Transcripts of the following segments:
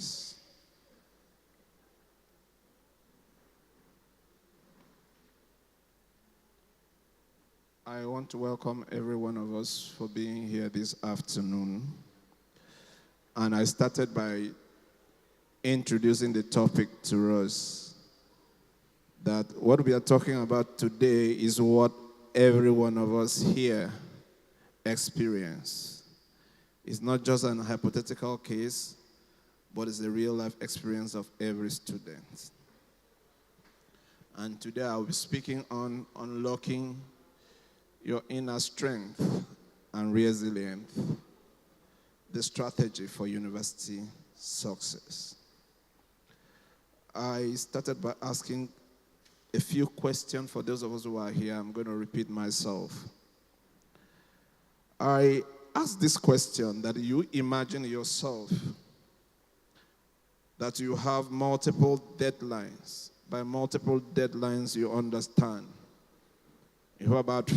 success. I want to welcome every one of us for being here this afternoon. And I started by introducing the topic to us. That what we are talking about today is what every one of us here experience. It's not just an hypothetical case, but it's a real life experience of every student. And today I'll be speaking on unlocking your inner strength and resilience, the strategy for university success. I started by asking a few questions for those of us who are here. I'm going to repeat myself. I asked this question that you imagine yourself that you have multiple deadlines. By multiple deadlines, you understand. You have about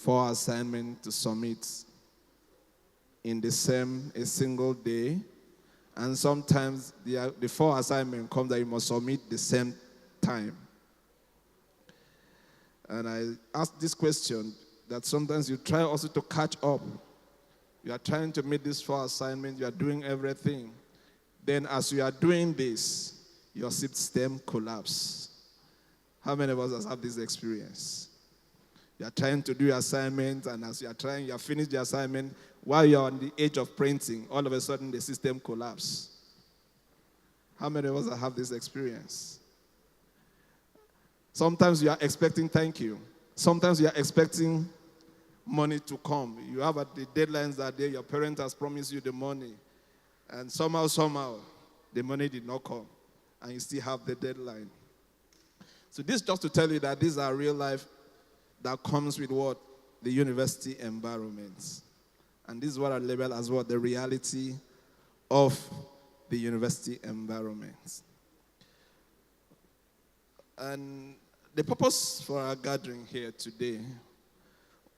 4 assignments to submit in a single day. And sometimes the 4 assignments come that you must submit the same time. And I asked this question that sometimes you try also to catch up. You are trying to meet this 4 assignments. You are doing everything. Then as you are doing this, your system collapses. How many of us have this experience? You are trying to do your assignment, and as you are trying, you have finished the assignment. While you are on the edge of printing, all of a sudden the system collapses. How many of us have this experience? Sometimes you are expecting thank you. Sometimes you are expecting money to come. You have the deadlines that day, your parent has promised you the money. And somehow, the money did not come. And you still have the deadline. So this just to tell you that these are real life that comes with what? The university environment. And this is what I label as what? The reality of the university environment. And the purpose for our gathering here today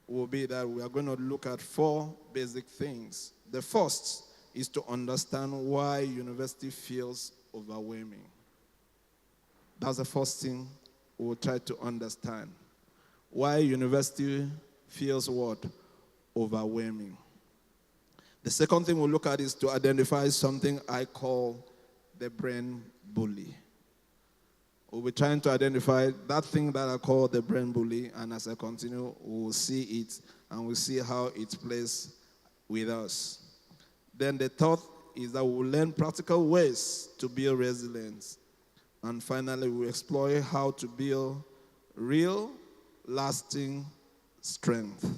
will be that we are going to look at 4 basic things. The first is to understand why university feels overwhelming. That's the first thing we'll try to understand. Why university feels what? Overwhelming. The second thing we'll look at is to identify something I call the brain bully. We'll be trying to identify that thing that I call the brain bully, and as I continue, we'll see it, and we'll see how it plays with us. Then the third is that we'll learn practical ways to build resilience. And finally, we'll explore how to build real, lasting strength.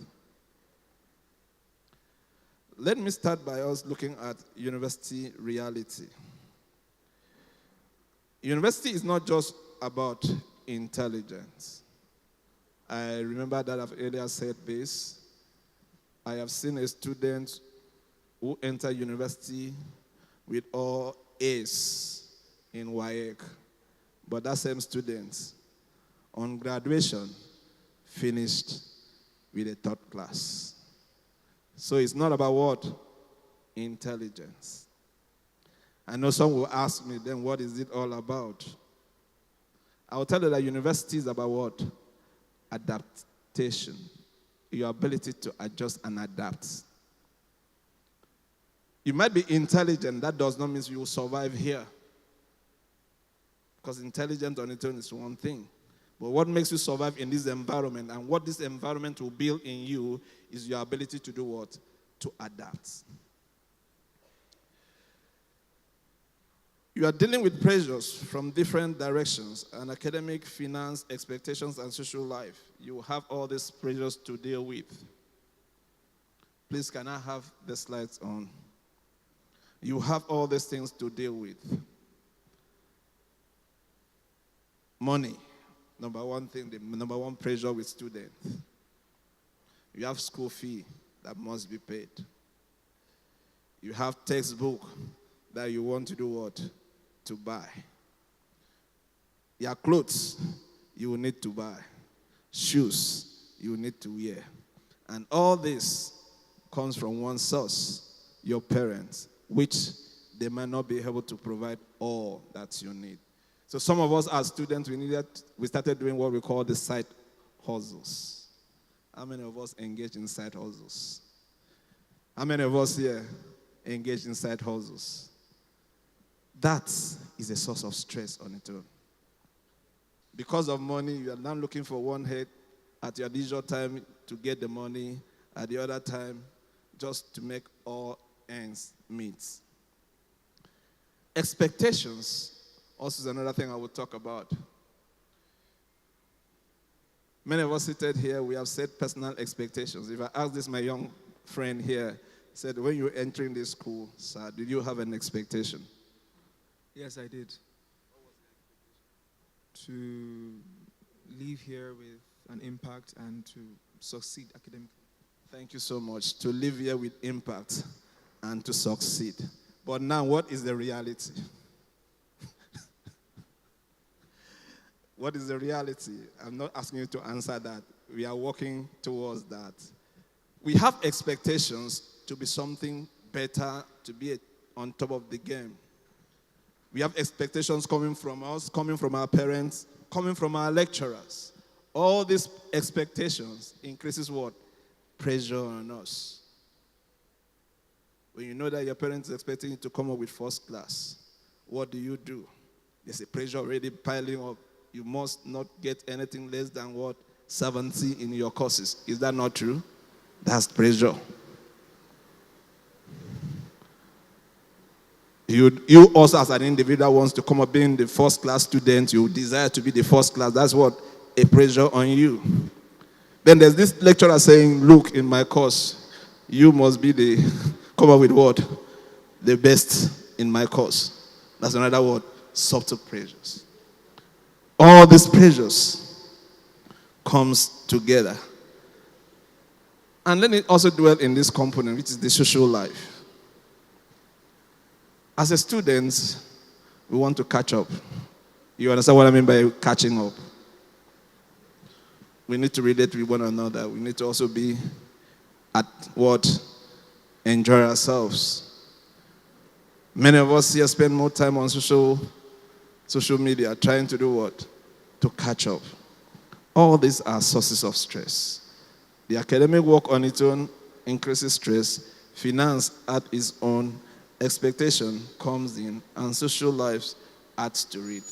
Let me start by us looking at university reality. University is not just about intelligence. I remember that I've earlier said this. I have seen a student who entered university with all A's in WAEC. But that same student, on graduation, finished with a 3rd class. So it's not about what? Intelligence. I know some will ask me, then what is it all about? I'll tell you that university is about what? Adaptation. Your ability to adjust and adapt. You might be intelligent. That does not mean you will survive here. Because intelligence on its own is one thing. But what makes you survive in this environment and what this environment will build in you is your ability to do what? To adapt. You are dealing with pressures from different directions, and academic, finance, expectations, and social life. You have all these pressures to deal with. Please, can I have the slides on? You have all these things to deal with. Money, number one thing, the number one pressure with students. You have school fee that must be paid. You have textbook that you want to do what? To buy. Your clothes, you will need to buy. Shoes, you will need to wear. And all this comes from one source, your parents, which they might not be able to provide all that you need. So some of us as students, we started doing what we call the side hustles. How many of us engage in side hustles? How many of us here engage in side hustles? That is a source of stress on its own. Because of money, you are now looking for one head at your leisure time to get the money, at the other time just to make all ends meet. Expectations also is another thing I will talk about. Many of us seated here, we have set personal expectations. If I ask this, my young friend here said, when you were entering this school, sir, did you have an expectation? Yes, I did. To leave here with an impact and to succeed academically. Thank you so much. To live here with impact and to succeed. But now, what is the reality? What is the reality? I'm not asking you to answer that. We are working towards that. We have expectations to be something better, to be on top of the game. We have expectations coming from us, coming from our parents, coming from our lecturers. All these expectations increases what? Pressure on us. When you know that your parents are expecting you to come up with first class, what do? There's a pressure already piling up. You must not get anything less than what? 70 in your courses. Is that not true? That's pressure. You also as an individual wants to come up being the first class student. You desire to be the first class. That's what? A pressure on you. Then there's this lecturer saying, look, in my course, you must be come up with what? The best in my course. That's another word, subtle pressures. All these pressures comes together. And let me also dwell in this component, which is the social life. As a student, we want to catch up. You understand what I mean by catching up? We need to relate with one another. We need to also be at what? Enjoy ourselves. Many of us here spend more time on social media trying to do what? To catch up. All these are sources of stress. The academic work on its own increases stress. Finance at its own. Expectation comes in, and social lives adds to it.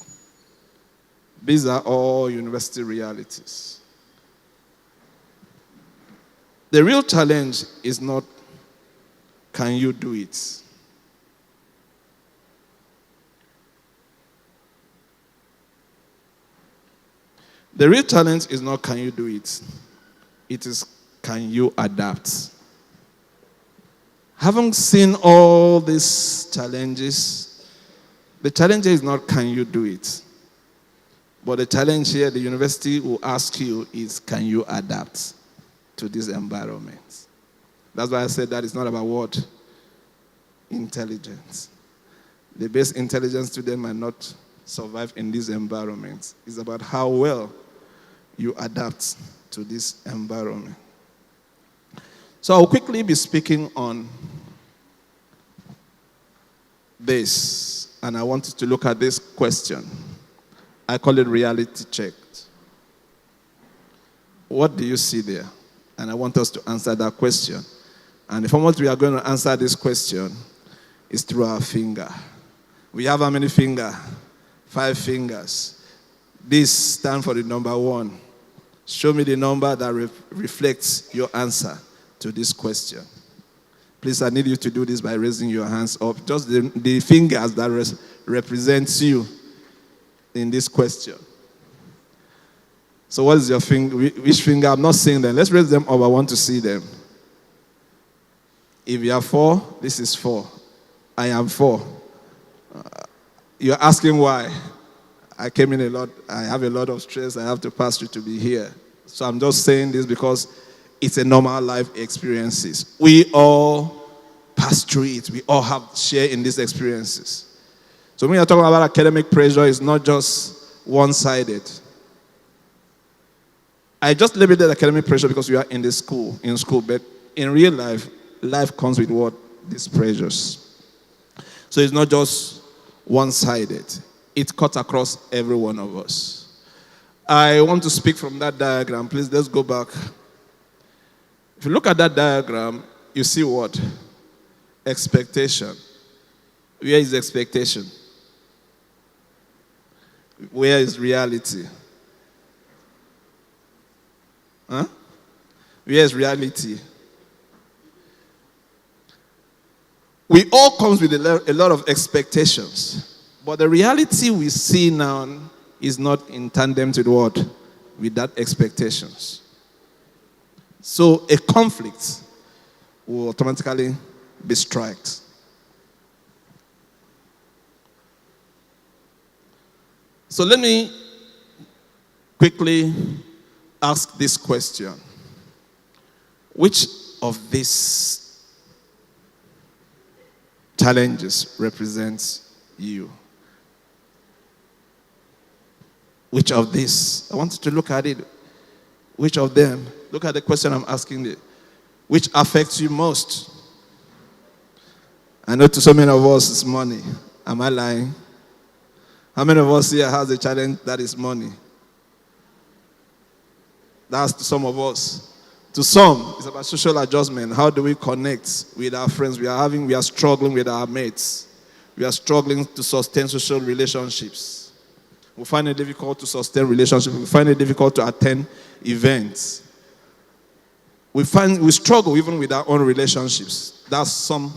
These are all university realities. The real challenge is not, can you do it? The real challenge is not, can you do it? It is, can you adapt? Having seen all these challenges, the challenge is not, can you do it? But the challenge here, the university will ask you is, can you adapt to this environment? That's why I said that it's not about what? Intelligence. The best intelligent student might not survive in this environment. It's about how well you adapt to this environment. So I'll quickly be speaking on this, and I want you to look at this question. I call it reality check. What do you see there? And I want us to answer that question. And the format we are going to answer this question is through our finger. We have how many fingers? 5 fingers. This stands for the number 1. Show me the number that reflects your answer to this question. Please, I need you to do this by raising your hands up. Just the fingers that represents you in this question. So what is your finger? Which finger? I'm not seeing them. Let's raise them up. I want to see them. If you are 4, this is 4. I am 4. You're asking why. I came in a lot. I have a lot of stress. I have to pass through to be here. So I'm just saying this because it's a normal life experiences. We all pass through it. We all have share in these experiences. So when you're talking about academic pressure, it's not just one-sided. I just limited academic pressure because we are in school, but in real life, life comes with what? These pressures. So it's not just one-sided. It cuts across every one of us. I want to speak from that diagram. Please, let's go back. If you look at that diagram, you see what? Expectation. Where is expectation? Where is reality? Huh? Where is reality? We all come with a lot of expectations. But the reality we see now is not in tandem to what? With that expectations. So a conflict will automatically be struck. So let me quickly ask this question. Which of these challenges represents you? Which of these? I want you to look at it. Which of them? Look at the question I'm asking you. Which affects you most? I know to so many of us it's money. Am I lying? How many of us here has a challenge that is money? That's to some of us. To some, it's about social adjustment. How do we connect with our friends? We are struggling with our mates. We are struggling to sustain social relationships. We find it difficult to sustain relationships. We find it difficult to attend events. We struggle even with our own relationships. That's some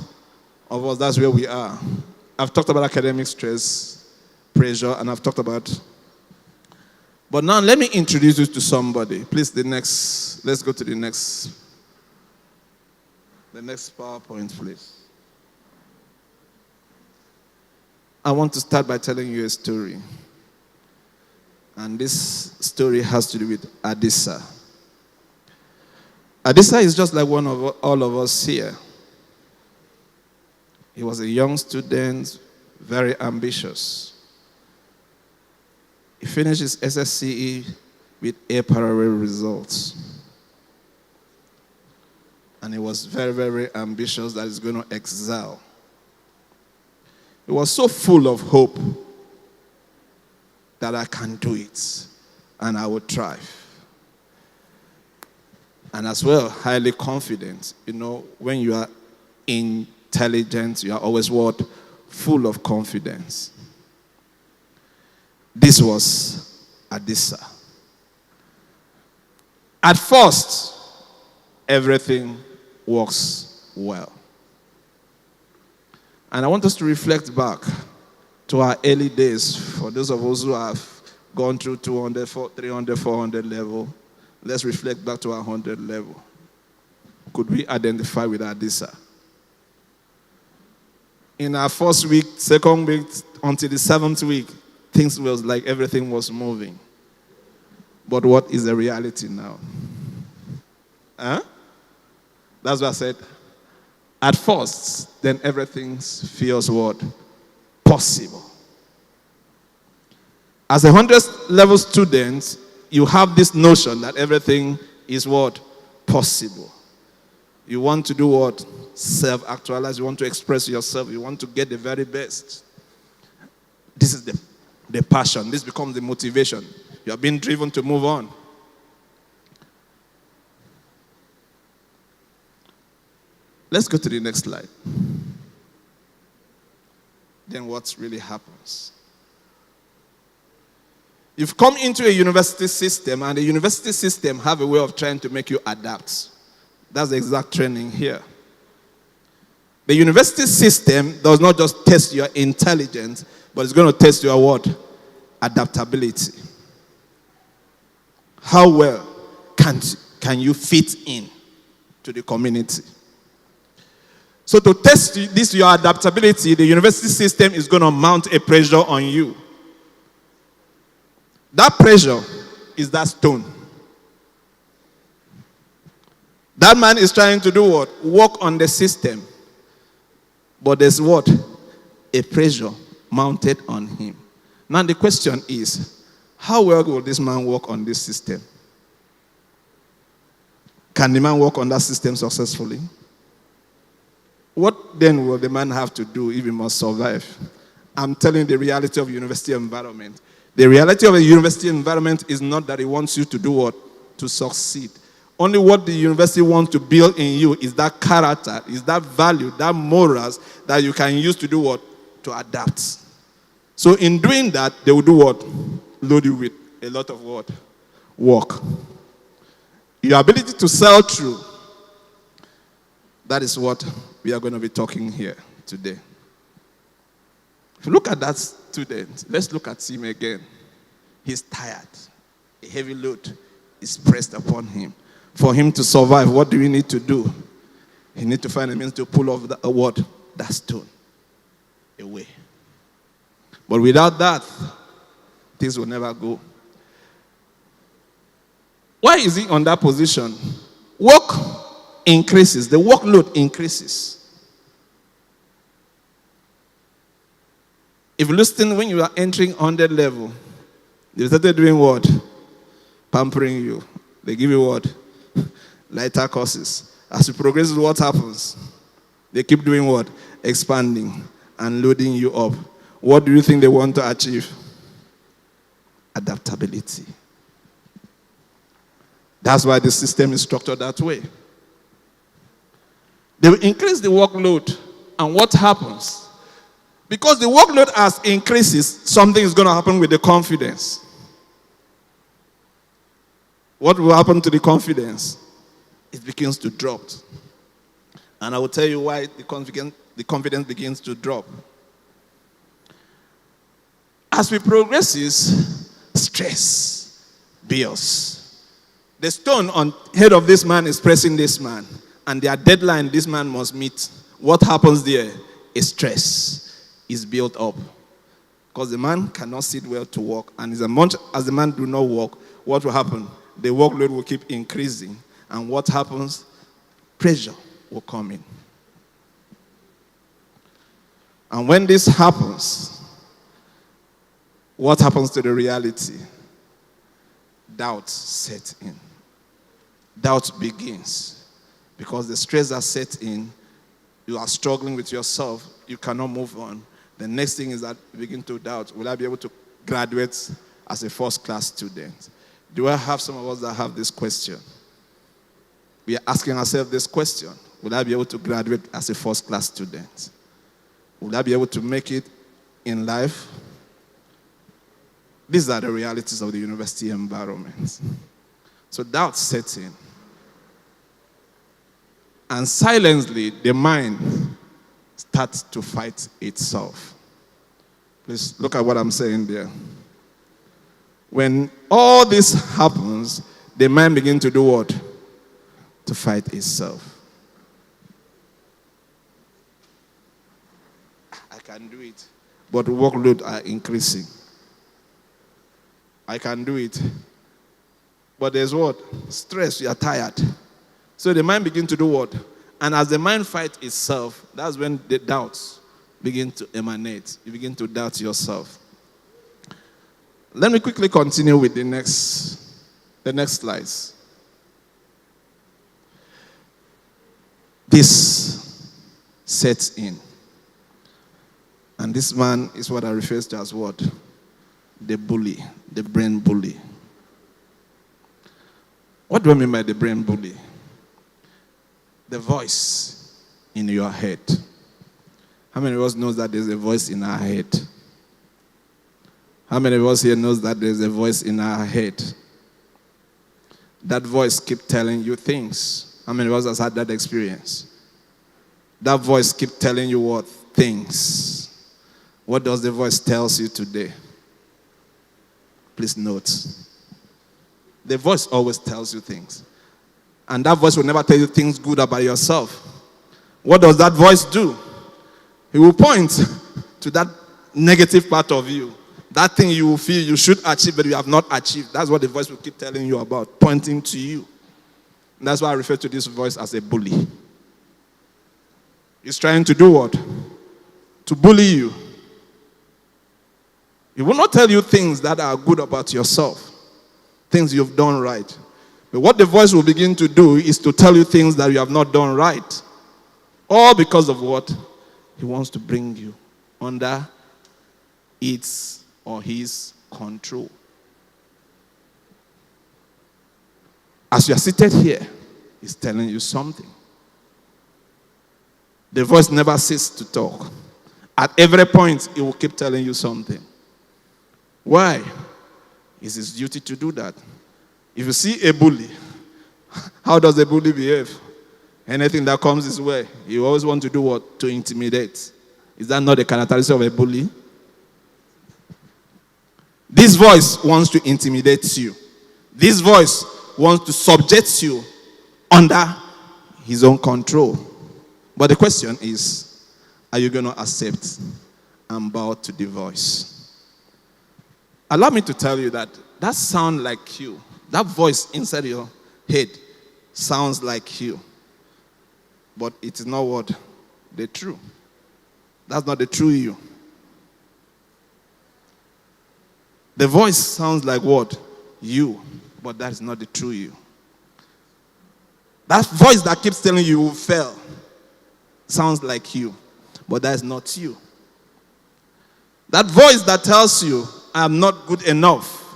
of us, that's where we are. I've talked about academic stress, pressure, and I've talked about. But now let me introduce you to somebody. Please, let's go to the next PowerPoint, please. I want to start by telling you a story. And this story has to do with Adisa. Adisa is just like one of all of us here. He was a young student, very ambitious. He finished his SSCE with A parallel results. And he was very, very ambitious that he's going to excel. He was so full of hope that I can do it and I will thrive. And as well, highly confident. You know, when you are intelligent, you are always what? Full of confidence. This was Adisa. At first, everything works well. And I want us to reflect back to our early days. For those of us who have gone through 200, 300, 400 level, let's reflect back to our 100 level. Could we identify with Adisa? In our first week, second week, until the seventh week, things was like everything was moving. But what is the reality now? Huh? That's what I said. At first, then everything feels what? Possible. As a 100 level student, you have this notion that everything is what? Possible. You want to do what? Self-actualize. You want to express yourself. You want to get the very best. This is the passion. This becomes the motivation. You are being driven to move on. Let's go to the next slide. Then what really happens? You've come into a university system, and the university system have a way of trying to make you adapt. That's the exact training here. The university system does not just test your intelligence, but it's going to test your what? Adaptability. How well can you fit in to the community? So to test this, your adaptability, the university system is going to mount a pressure on you. That pressure is that stone. That man is trying to do what? Work on the system. But there's what? A pressure mounted on him. Now the question is, how well will this man work on this system? Can the man work on that system successfully? What then will the man have to do if he must survive? I'm telling you the reality of university environment. The reality of a university environment is not that it wants you to do what? To succeed. Only what the university wants to build in you is that character, is that value, that morals that you can use to do what? To adapt. So in doing that, they will do what? Load you with a lot of what? Work. Your ability to sell through. That is what we are going to be talking here today. If you look at that student, let's look at him again. He's tired. A heavy load is pressed upon him. For him to survive, what do we need to do? He needs to find a means to pull off that stone away. But without that, things will never go. Why is he on that position? Work increases. The workload increases. If you listen, when you are entering 100 level, they started doing what? Pampering you. They give you what? Lighter courses. As you progress, what happens? They keep doing what? Expanding and loading you up. What do you think they want to achieve? Adaptability. That's why the system is structured that way. They will increase the workload. And what happens? Because the workload as increases, something is going to happen with the confidence. What will happen to the confidence? It begins to drop. And I will tell you why the confidence begins to drop. As we progress, stress builds. The stone on head of this man is pressing this man, and their deadline this man must meet. What happens there? A stress is built up. Because the man cannot sit well to work, and as much as the man do not work, what will happen? The workload will keep increasing. And what happens? Pressure will come in. And when this happens, what happens to the reality? Doubt sets in. Doubt begins. Because the stress that sets in, you are struggling with yourself, you cannot move on. The next thing is that you begin to doubt, will I be able to graduate as a first-class student? Do I have some of us that have this question? We are asking ourselves this question. Will I be able to graduate as a first-class student? Will I be able to make it in life? These are the realities of the university environment. So doubt sets in. And silently, the mind starts to fight itself. Please look at what I'm saying there. When all this happens, the mind begins to do what? To fight itself. I can do it, but workload are increasing. I can do it, but there's what? Stress, you are tired. So the mind begins to do what? And as the mind fights itself, that's when the doubts begin to emanate. You begin to doubt yourself. Let me quickly continue with the next slides. This sets in. And this man is what I refer to as what? The bully, the brain bully. What do I mean by the brain bully? The voice in your head. How many of us knows that there's a voice in our head? How many of us here knows that there's a voice in our head? That voice keeps telling you things. How many of us has had that experience? That voice keeps telling you what? Things. What does the voice tell you today? Please note. The voice always tells you things. And that voice will never tell you things good about yourself. What does that voice do? It will point to that negative part of you. That thing you will feel you should achieve, but you have not achieved. That's what the voice will keep telling you about, pointing to you. And that's why I refer to this voice as a bully. It's trying to do what? To bully you. It will not tell you things that are good about yourself, things you've done right. But what the voice will begin to do is to tell you things that you have not done right. All because of what? He wants to bring you under its or his control. As you are seated here, he's telling you something. The voice never ceases to talk. At every point, it will keep telling you something. Why? It's his duty to do that. If you see a bully, how does a bully behave? Anything that comes his way, you always want to do what? To intimidate. Is that not the characteristic of a bully? This voice wants to intimidate you. This voice wants to subject you under his own control. But the question is, are you going to accept and bow to the voice? Allow me to tell you that sounds like you. That voice inside your head sounds like you. But it is not what? The true. That's not the true you. The voice sounds like what? You. But that is not the true you. That voice that keeps telling you will fail sounds like you. But that is not you. That voice that tells you, I am not good enough,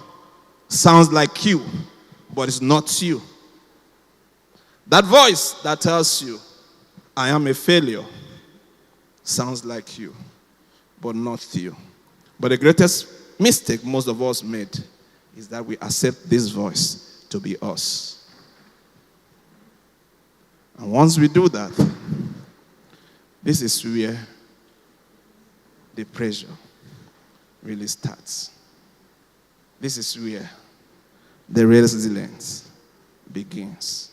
sounds like you. But it's not you. That voice that tells you, I am a failure, sounds like you, but not you. But the greatest mistake most of us made is that we accept this voice to be us. And once we do that, this is where the pressure really starts. This is where the resilience begins.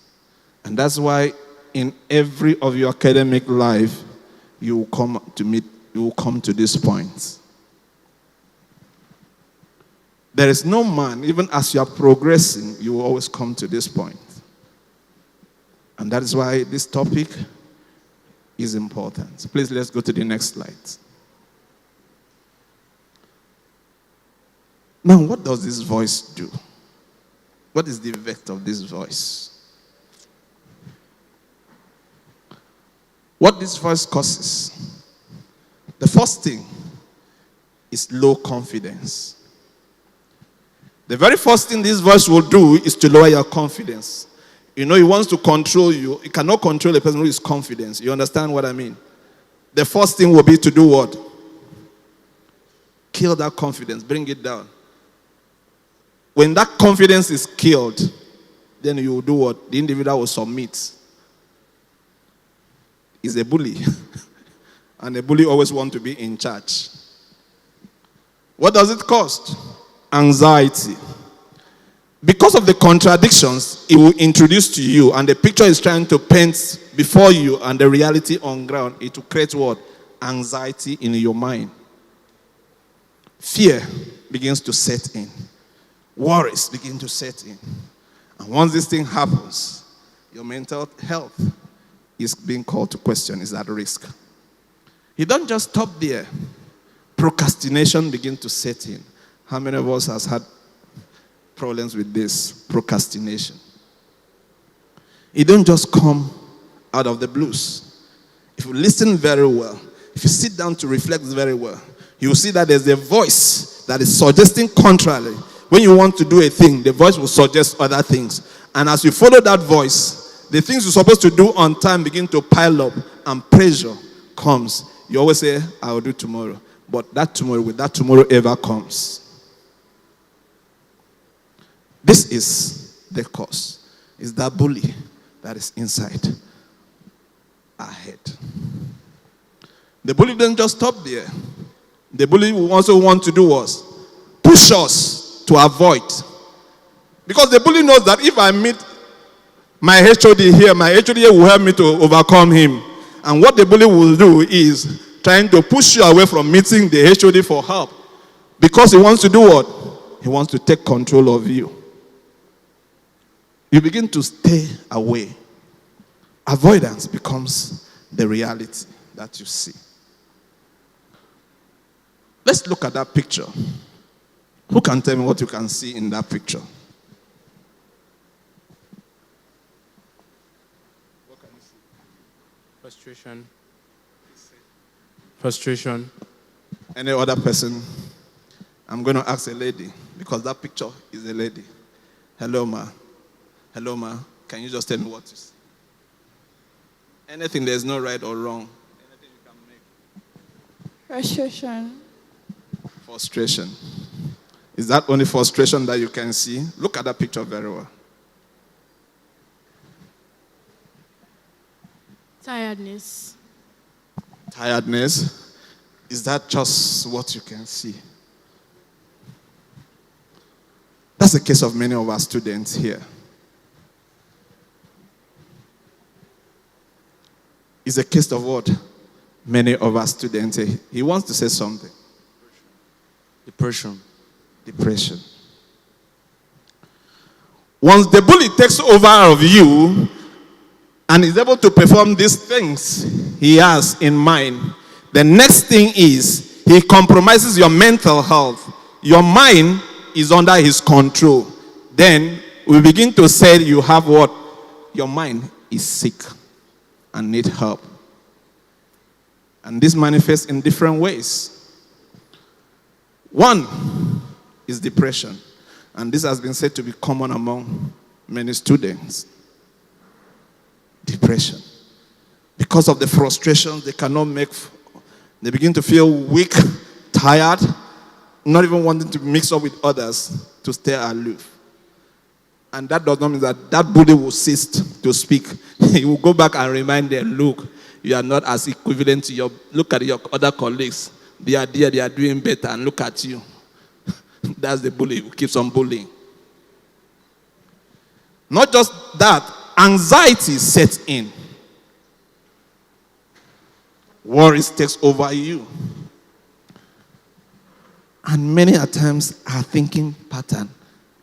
And that's why in every of your academic life, you will come to this point. There is no man, even as you are progressing, you will always come to this point. And that is why this topic is important. Please, let's go to the next slide. Now, what does this voice do? What is the effect of this voice? What this voice causes? The first thing is low confidence. The very first thing this voice will do is to lower your confidence. You know, he wants to control you. He cannot control a person who is confident. You understand what I mean? The first thing will be to do what? Kill that confidence. Bring it down. When that confidence is killed, then you will do what? The individual will submit. He's a bully. And a bully always wants to be in charge. What does it cost? Anxiety. Because of the contradictions it will introduce to you, and the picture is trying to paint before you and the reality on ground, it will create what? Anxiety in your mind. Fear begins to set in. Worries begin to set in. And once this thing happens, your mental health is being called to question, is at risk. You don't just stop there. Procrastination begins to set in. How many of us has had problems with this? Procrastination. It don't just come out of the blues. If you listen very well, if you sit down to reflect very well, you will see that there's a voice that is suggesting contrary. When you want to do a thing, the voice will suggest other things. And as you follow that voice, the things you're supposed to do on time begin to pile up and pressure comes. You always say, I will do tomorrow. But that tomorrow, will that tomorrow ever comes? This is the cause. It's that bully that is inside our head. The bully didn't just stop there. The bully will also want to do was push us to avoid. Because the bully knows that if I meet my HOD here, my HOD here will help me to overcome him. And what the bully will do is trying to push you away from meeting the HOD for help. Because he wants to do what? He wants to take control of you. You begin to stay away. Avoidance becomes the reality that you see. Let's look at that picture. Who can tell me what you can see in that picture? What can you see? Frustration. Frustration. Any other person? I'm going to ask a lady because that picture is a lady. Hello, ma. Hello, ma. Can you just tell me what is? Anything, there's no right or wrong. Anything you can make. Frustration. Frustration. Is that only frustration that you can see? Look at that picture very well. Tiredness. Tiredness. Is that just what you can see? That's the case of many of our students here. It's a case of what? Many of our students here. He wants to say something. Depression. Depression. Once the bully takes over of you and is able to perform these things he has in mind, the next thing is he compromises your mental health. Your mind is under his control. Then we begin to say you have what? Your mind is sick and need help. And this manifests in different ways. One is depression. And this has been said to be common among many students. Depression. Because of the frustrations they cannot make, they begin to feel weak, tired, not even wanting to mix up with others, to stay aloof. And that does not mean that that bully will cease to speak. He will go back and remind them, look, you are not as equivalent to look at your other colleagues. They are there, they are doing better, and look at you. That's the bully who keeps on bullying. Not just that, anxiety sets in. Worries takes over you. And many a times our thinking pattern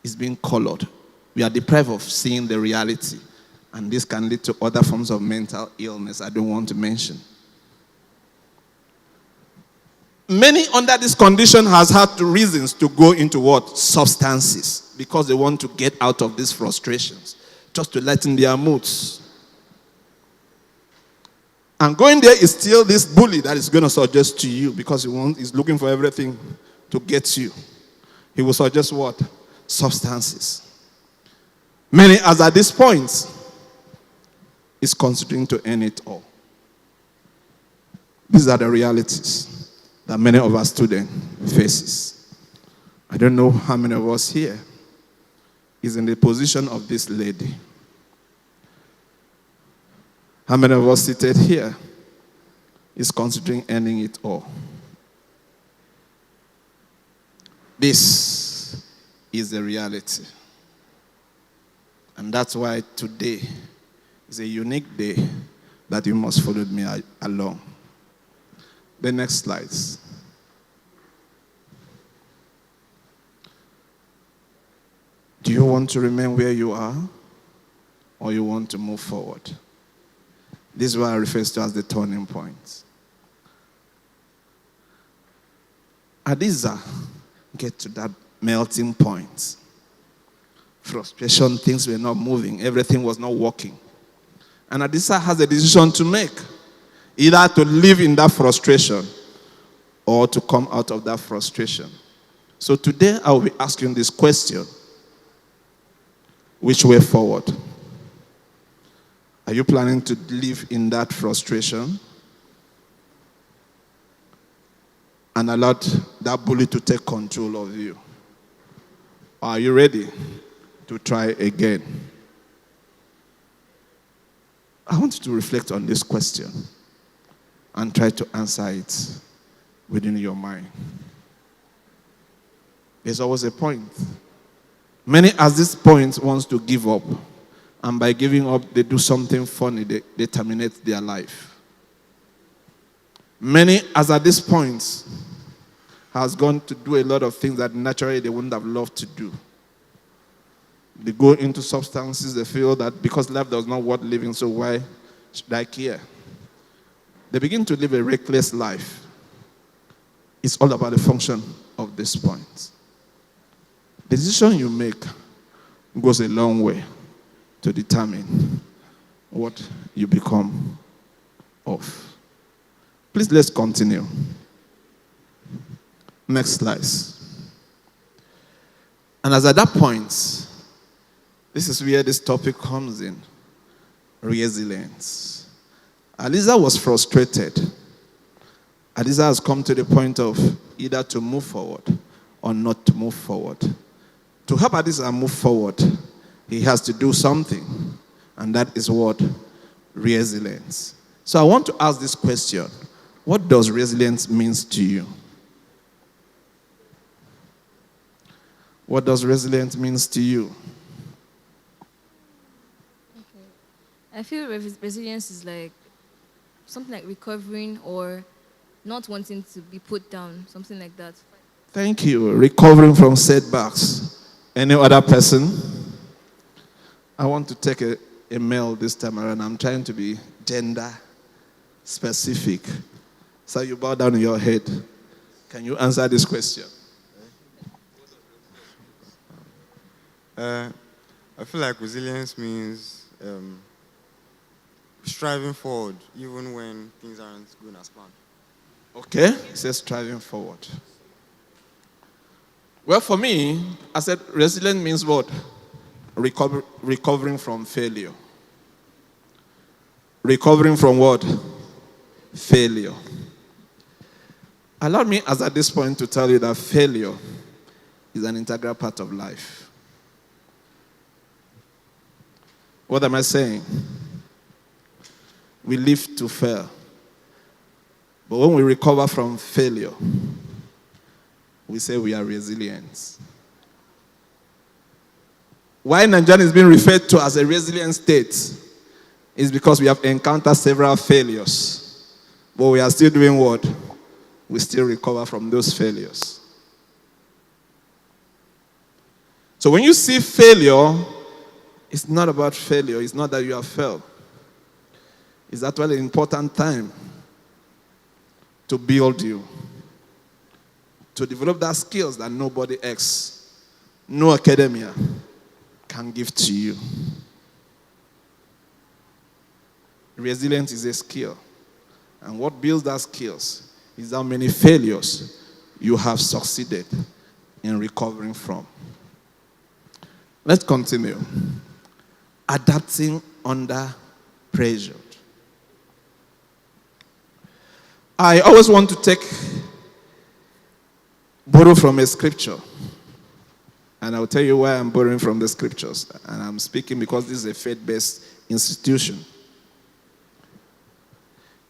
is being colored. We are deprived of seeing the reality. And this can lead to other forms of mental illness I don't want to mention. Many under this condition has had reasons to go into what? Substances. Because they want to get out of these frustrations. Just to lighten their moods. And going there is still this bully that is going to suggest to you, because he's looking for everything to get you. He will suggest what? Substances. Many as at this point is considering to end it all. These are the realities that many of our students faces. I don't know how many of us here is in the position of this lady. How many of us seated here is considering ending it all? This is the reality. And that's why today is a unique day that you must follow me along. The next slides. Do you want to remain where you are, or you want to move forward? This is what I refer to as the turning point. Adiza get to that melting point. Frustration, things were not moving, everything was not working. And Adiza has a decision to make. Either to live in that frustration or to come out of that frustration. So today I will be asking this question. Which way forward? Are you planning to live in that frustration and allow that bully to take control of you? Or are you ready to try again? I want you to reflect on this question and try to answer it within your mind. There's always a point. Many at this point wants to give up. And by giving up, they do something funny. They terminate their life. Many as at this point has gone to do a lot of things that naturally they wouldn't have loved to do. They go into substances. They feel that because life does not worth living, so why should I care? They begin to live a reckless life. It's all about the function of this point. The decision you make goes a long way to determine what you become off. Please, let's continue. Next slide. And as at that point, this is where this topic comes in. Resilience. Aliza was frustrated. Aliza has come to the point of either to move forward or not to move forward. To help Aliza move forward, he has to do something. And that is what? Resilience. So I want to ask this question. What does resilience mean to you? What does resilience mean to you? Okay. I feel resilience is like something like recovering or not wanting to be put down, something like that. Thank you. Recovering from setbacks. Any other person? I want to take a male this time around. I'm trying to be gender specific. So you bow down your head. Can you answer this question? I feel like resilience means striving forward even when things aren't going as planned. Okay, it says striving forward. Well, for me, I said resilience means what? Recovering from failure. Recovering from what? Failure. Allow me, as at this point, to tell you that failure is an integral part of life. What am I saying? We live to fail. But when we recover from failure, we say we are resilient. Why Nigeria is being referred to as a resilient state is because we have encountered several failures. But we are still doing what? We still recover from those failures. So when you see failure, it's not about failure. It's not that you have failed. It's actually an important time to build you, to develop that skills that nobody else, no academia can give to you. Resilience is a skill. And what builds that skills is how many failures you have succeeded in recovering from. Let's continue. Adapting under pressure. I always want to borrow from a scripture. And I'll tell you why I'm borrowing from the scriptures. And I'm speaking because this is a faith-based institution.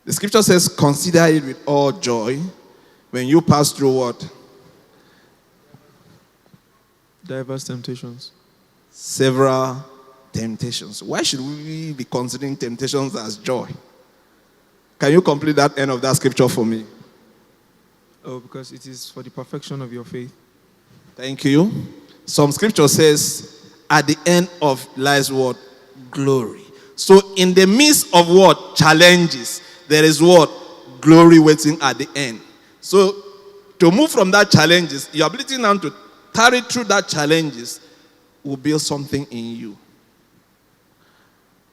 The scripture says, consider it with all joy when you pass through what? Diverse temptations. Several temptations. Why should we be considering temptations as joy? Can you complete that end of that scripture for me? Oh, because it is for the perfection of your faith. Thank you. Some scripture says, at the end of lies what? Glory. So in the midst of what? Challenges, there is what? Glory waiting at the end. So to move from that challenges, your ability now to carry through that challenges will build something in you.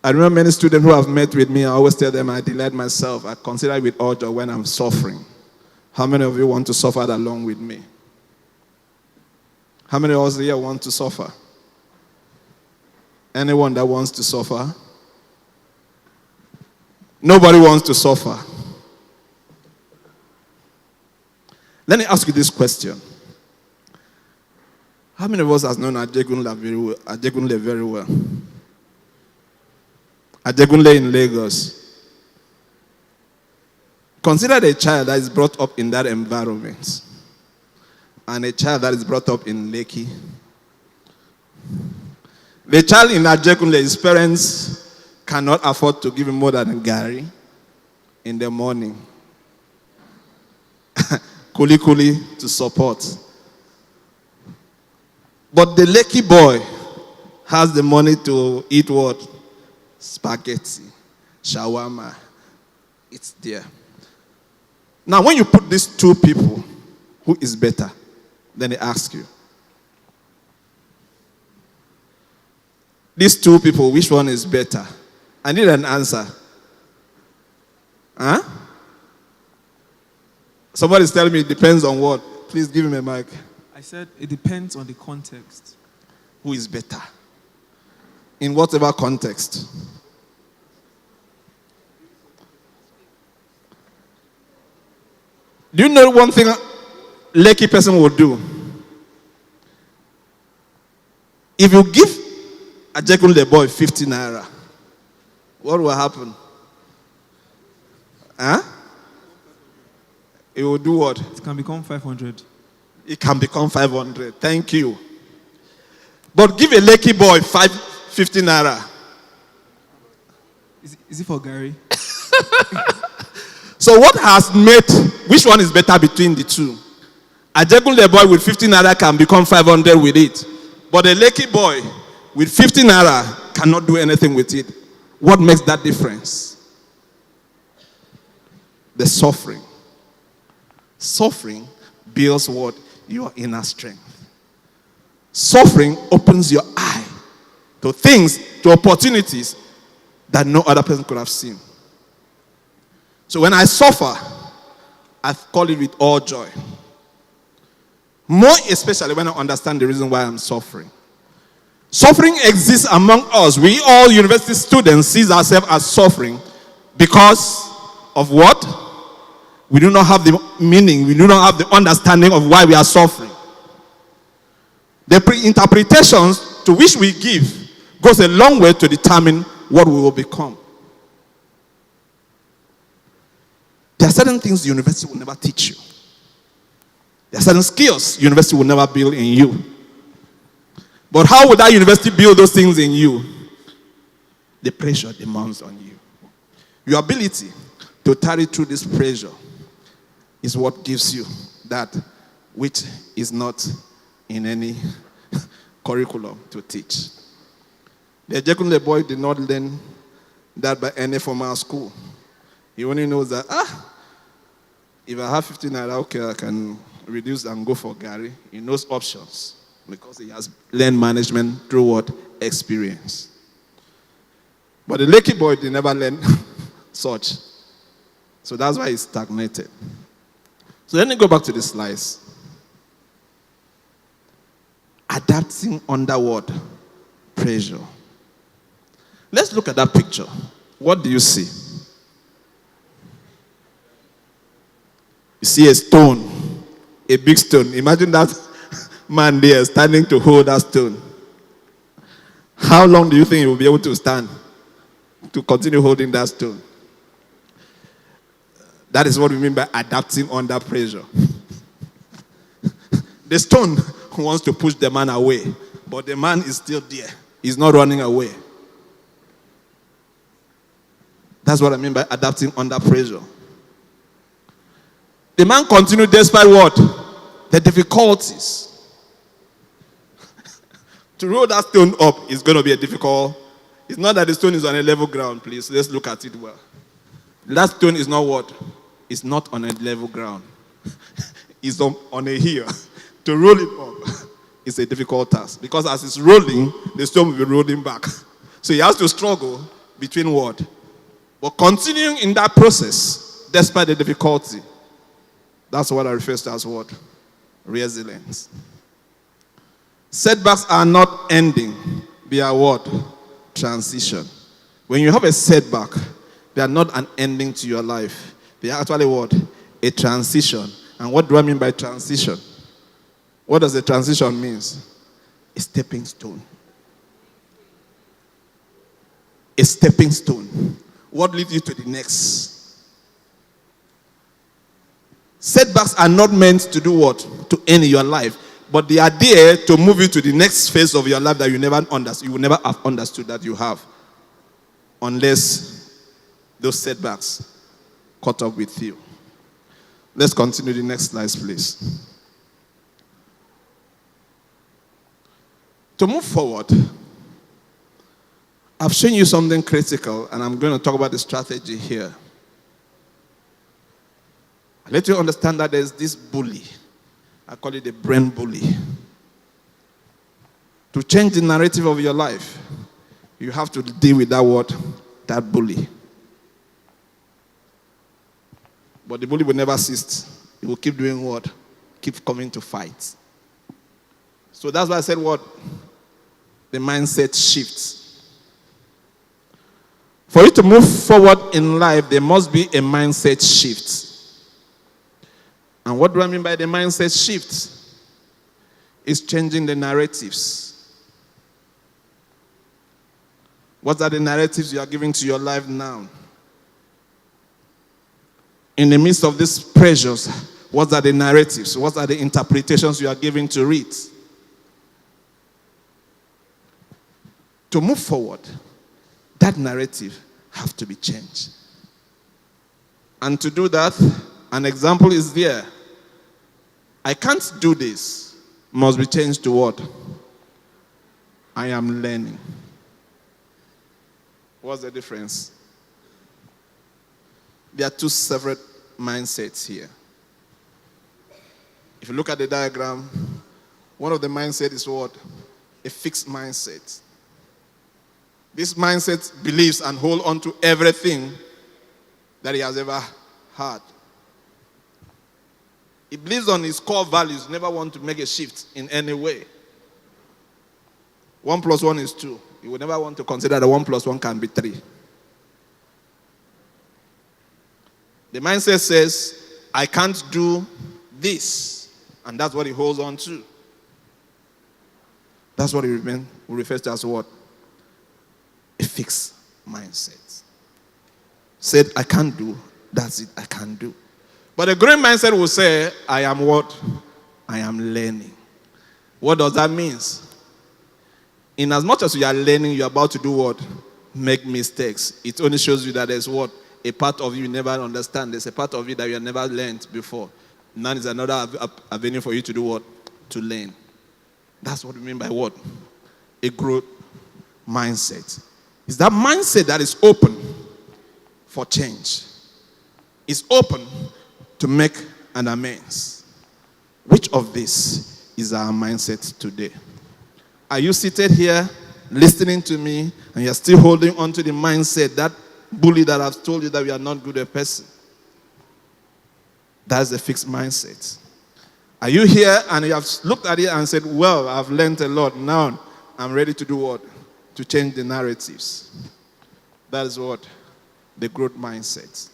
I remember many students who have met with me, I always tell them I delight myself. I consider it with all joy when I'm suffering. How many of you want to suffer along with me? How many of us here want to suffer? Anyone that wants to suffer? Nobody wants to suffer. Let me ask you this question. How many of us has known Ajegunle very well? Ajegunle in Lagos. Consider a child that is brought up in that environment and a child that is brought up in Lekki. The child in Ajegunle, his parents cannot afford to give him more than a gari in the morning. Kuli to support. But the Lekki boy has the money to eat what? Spaghetti, shawarma. It's there. Now, when you put these two people, who is better? Then they ask you. These two people, which one is better? I need an answer. Huh? Somebody's telling me it depends on what. Please give him a mic. I said it depends on the context. Who is better? In whatever context. Do you know one thing a lucky person will do? If you give a Jekunle boy 50 naira, what will happen? Huh? It will do what? It can become 500. It can become 500. Thank you. But give a lucky boy 50 naira. Is it for Gary? So what has made, which one is better between the two? A Jekunle boy with 50 naira can become 500 with it. But a lucky boy with 50 naira cannot do anything with it. What makes that difference? The suffering. Suffering builds what? Your inner strength. Suffering opens your eye to things, to opportunities that no other person could have seen. So when I suffer, I call it with all joy. More especially when I understand the reason why I'm suffering. Suffering exists among us. We all university students see ourselves as suffering because of what? We do not have the meaning. We do not have the understanding of why we are suffering. The interpretations to which we give goes a long way to determine what we will become. There are certain things the university will never teach you. There are certain skills the university will never build in you. But how would that university build those things in you? The pressure demands on you. Your ability to carry through this pressure is what gives you that which is not in any curriculum to teach. The Jekunle boy did not learn that by any formal school. He only knows that, if I have 15 naira, okay, I can reduce and go for Gary. He knows options because he has learned management through what? Experience. But the lucky boy did never learn such. So that's why he's stagnated. So let me go back to the slides. Adapting under what? Pressure. Let's look at that picture. What do you see? You see a stone, a big stone. Imagine that man there standing to hold that stone. How long do you think he will be able to stand to continue holding that stone? That is what we mean by adapting under pressure. The stone wants to push the man away, but the man is still there. He's not running away. That's what I mean by adapting under pressure. The man continued despite what? The difficulties. To roll that stone up is going to be a difficult. It's not that the stone is on a level ground, please. Let's look at it well. That stone is not what? It's not on a level ground. It's on a hill. To roll it up is a difficult task. Because as it's rolling, the stone will be rolling back. So he has to struggle between what? But continuing in that process, despite the difficulty, that's what I refer to as what? Resilience. Setbacks are not ending. They are what? Transition. When you have a setback, they are not an ending to your life. They are actually what? A transition. And what do I mean by transition? What does a transition mean? A stepping stone. A stepping stone. What leads you to the next? Setbacks are not meant to do what? To end your life. But they are there to move you to the next phase of your life that you never understood. You will never have understood that you have. Unless those setbacks caught up with you. Let's continue the next slide, please. To move forward, I've shown you something critical, and I'm going to talk about the strategy here. I let you understand that there's this bully. I call it the brain bully. To change the narrative of your life, you have to deal with that word, that bully. But the bully will never cease. He will keep doing what? Keep coming to fight. So that's why I said what? The mindset shifts. For you to move forward in life, there must be a mindset shift. And what do I mean by the mindset shift? It's changing the narratives. What are the narratives you are giving to your life now? In the midst of these pressures, what are the narratives? What are the interpretations you are giving to it? To move forward, that narrative have to be changed. And to do that, an example is there. I can't do this. Must be changed to what? I am learning. What's the difference? There are two separate mindsets here. If you look at the diagram, one of the mindset is what? A fixed mindset. This mindset believes and holds on to everything that he has ever had. He believes on his core values, never want to make a shift in any way. 1 + 1 is 2. He will never want to consider that 1 + 1 can be 3. The mindset says, I can't do this. And that's what he holds on to. That's what he refers to as what? A fixed mindset. Said, I can't do. That's it, I can't do. But a growing mindset will say, I am what? I am learning. What does that mean? In as much as you are learning, you are about to do what? Make mistakes. It only shows you that there's what? A part of you never understand. There's a part of you that you have never learned before. Now is another avenue for you to do what? To learn. That's what we mean by what? A growth mindset. It's that mindset that is open for change. It's open to make an amends. Which of this is our mindset today? Are you seated here listening to me and you're still holding on to the mindset, that bully that has told you that you are not good a person? That's the fixed mindset. Are you here and you have looked at it and said, well, I've learned a lot. Now I'm ready to do what? To change the narratives. That is what? The growth mindset.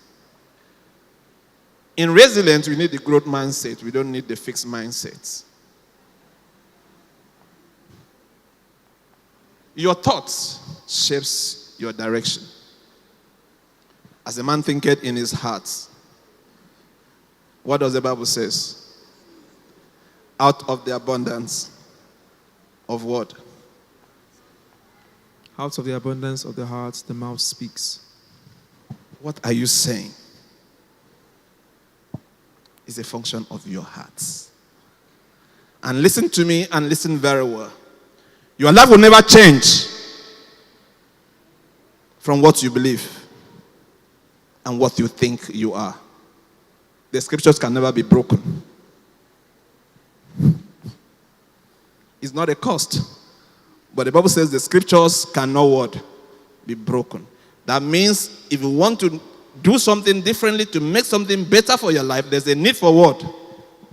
In Resilience, we need the growth mindset. We don't need the fixed mindset. Your thoughts shapes your direction. As a man thinketh in his heart. What does the Bible says? Out of the abundance of what? Out of the abundance of the heart, the mouth speaks. What are you saying? Is a function of your hearts. And listen to me and listen very well. Your life will never change from what you believe and what you think you are. The scriptures can never be broken. It's not a cost. But the Bible says the scriptures cannot what? Be broken. That means if you want to do something differently to make something better for your life, there's a need for what?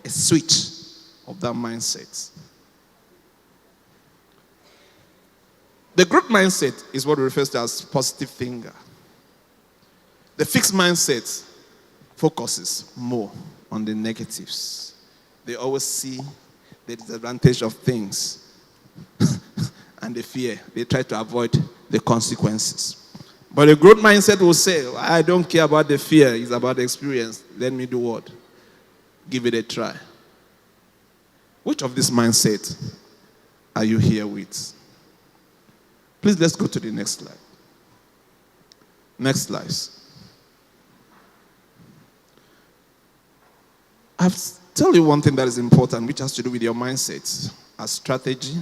A switch of that mindset. The growth mindset is what refers to as positive thinker. The fixed mindset focuses more on the negatives. They always see the disadvantage of things and the fear. They try to avoid the consequences. But a growth mindset will say, I don't care about the fear, it's about the experience. Let me do what? Give it a try. Which of this mindset are you here with? Please, let's go to the next slide. Next slide. I'll tell you one thing that is important, which has to do with your mindset as strategy.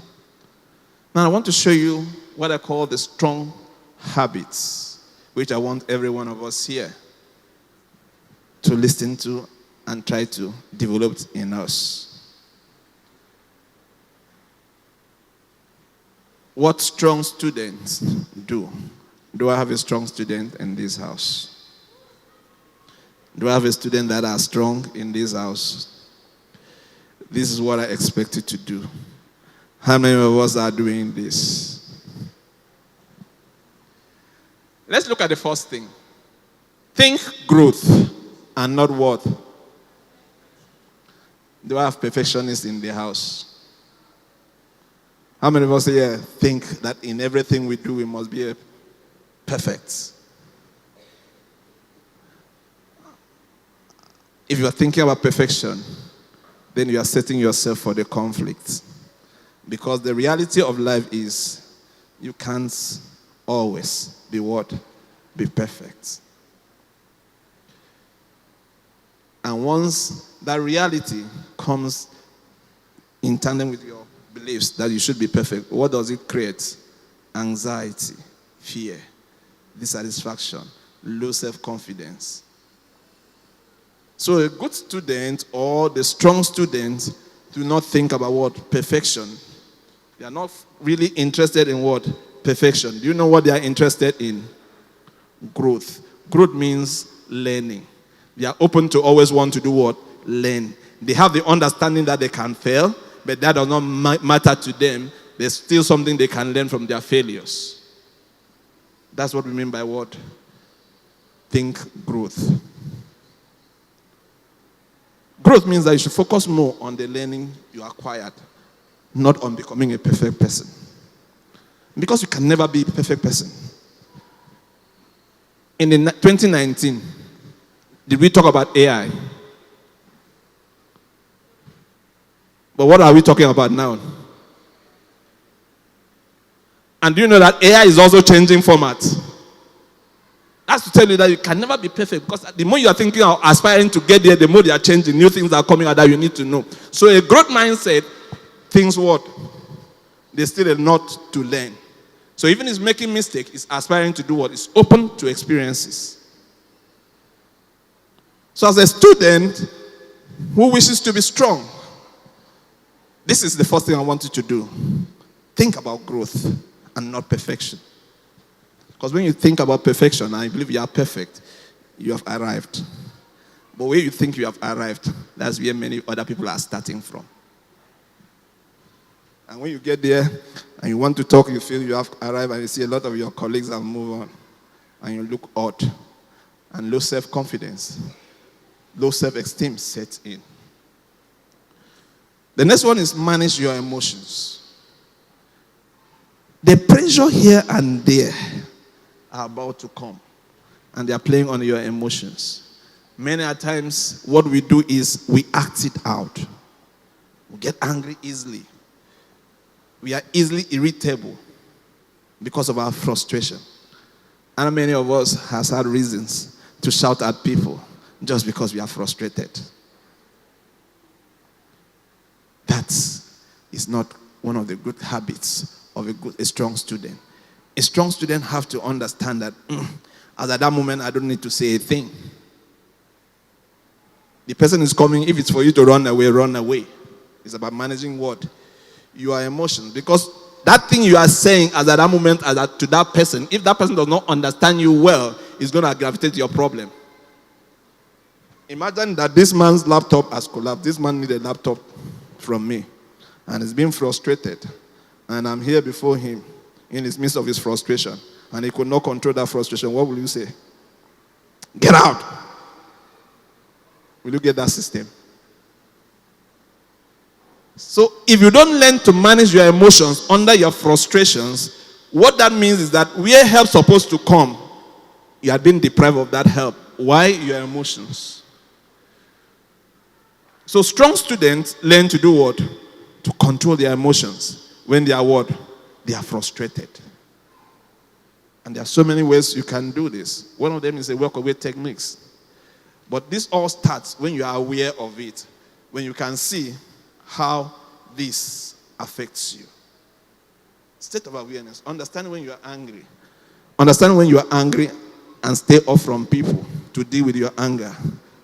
Now, I want to show you what I call the strong habits, which I want every one of us here to listen to and try to develop in us. What strong students do. Do I have a strong student in this house? Do I have a student that are strong in this house? This is what I expect you to do. How many of us are doing this? Let's look at the first thing. Think growth and not what? Do I have perfectionists in the house? How many of us here think that in everything we do we must be perfect? If you are thinking about perfection, then you are setting yourself for the conflict. Because the reality of life is you can't always be what? Be perfect. And once that reality comes in tandem with your beliefs that you should be perfect, what does it create? Anxiety, fear, dissatisfaction, low self-confidence. So a good student or the strong student do not think about what? Perfection. They are not really interested in what? Perfection. Do you know what they are interested in? Growth. Growth means learning. They are open to always want to do what? Learn. They have the understanding that they can fail, but that does not matter to them. There's still something they can learn from their failures. That's what we mean by what? Think growth. Growth means that you should focus more on the learning you acquired, not on becoming a perfect person. Because you can never be a perfect person. In 2019, did we talk about AI? But what are we talking about now? And do you know that AI is also changing format? That's to tell you that you can never be perfect, because the more you are thinking of aspiring to get there, the more they are changing. New things are coming out that you need to know. So a growth mindset thinks what? There's still a lot to learn. So even if it's making mistakes, it's aspiring to do what? It's open to experiences. So as a student who wishes to be strong, this is the first thing I want you to do. Think about growth and not perfection. Because when you think about perfection, I believe you are perfect, you have arrived. But where you think you have arrived, that's where many other people are starting from. And when you get there and you want to talk, you feel you have arrived, and you see a lot of your colleagues have moved on, and you look odd, and low self-confidence, low self-esteem sets in. The next one is manage your emotions. The pressure here and there are about to come, and they are playing on your emotions. Many a times, what we do is we act it out. We get angry easily. We are easily irritable because of our frustration. And many of us has had reasons to shout at people just because we are frustrated. That is not one of the good habits of a strong student. A strong student have to understand that as at that moment, I don't need to say a thing. The person is coming. If it's for you to run away, run away. It's about managing what? Your emotions. Because that thing you are saying as at that moment, to that person, if that person does not understand you well, it's going to gravitate to your problem. Imagine that this man's laptop has collapsed. This man needs a laptop from me. And he's being frustrated. And I'm here before him in the midst of his frustration. And he could not control that frustration. What will you say? Get out. Will you get that system? So if you don't learn to manage your emotions under your frustrations, what that means is that where help's supposed to come, you are being deprived of that help. Why? Your emotions. So strong students learn to do what? To control their emotions when they are what? They are frustrated. And there are so many ways you can do this. One of them is a walk-away techniques. But this all starts when you are aware of it, when you can see how this affects you. State of awareness. Understand when you are angry. Understand when you are angry and stay off from people to deal with your anger.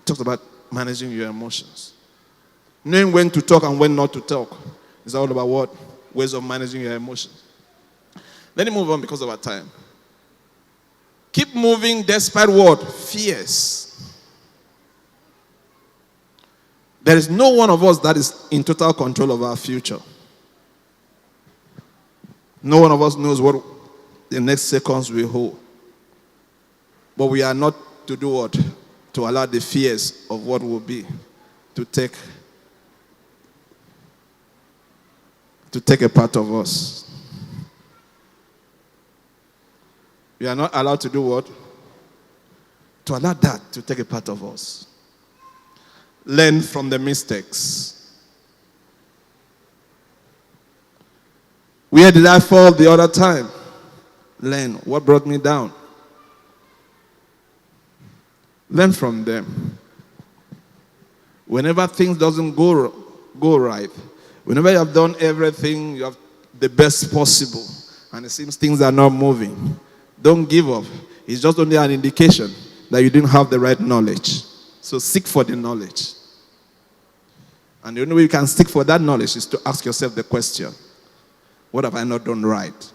Talks about managing your emotions. Knowing when to talk and when not to talk. It's all about what? Ways of managing your emotions. Let me move on because of our time. Keep moving despite what? Fears. There is no one of us that is in total control of our future. No one of us knows what the next seconds will hold. But we are not to do what? To allow the fears of what will be to take a part of us. We are not allowed to do what? To allow that to take a part of us. Learn from the mistakes. Where did I fall the other time? Learn. What brought me down? Learn from them. Whenever things doesn't go right, whenever you have done everything, you have the best possible, and it seems things are not moving, don't give up. It's just only an indication that you didn't have the right knowledge. So seek for the knowledge. And the only way you can seek for that knowledge is to ask yourself the question, what have I not done right?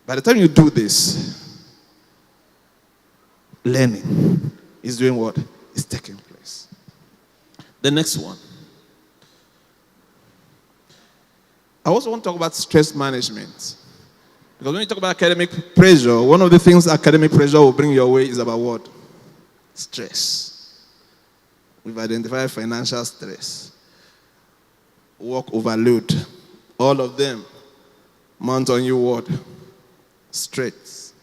By the time you do this, learning is doing what? Is taking place. The next one. I also want to talk about stress management. Because when you talk about academic pressure, one of the things academic pressure will bring your way is about what? Stress. We've identified financial stress, work overload. All of them mount on you what? Stress.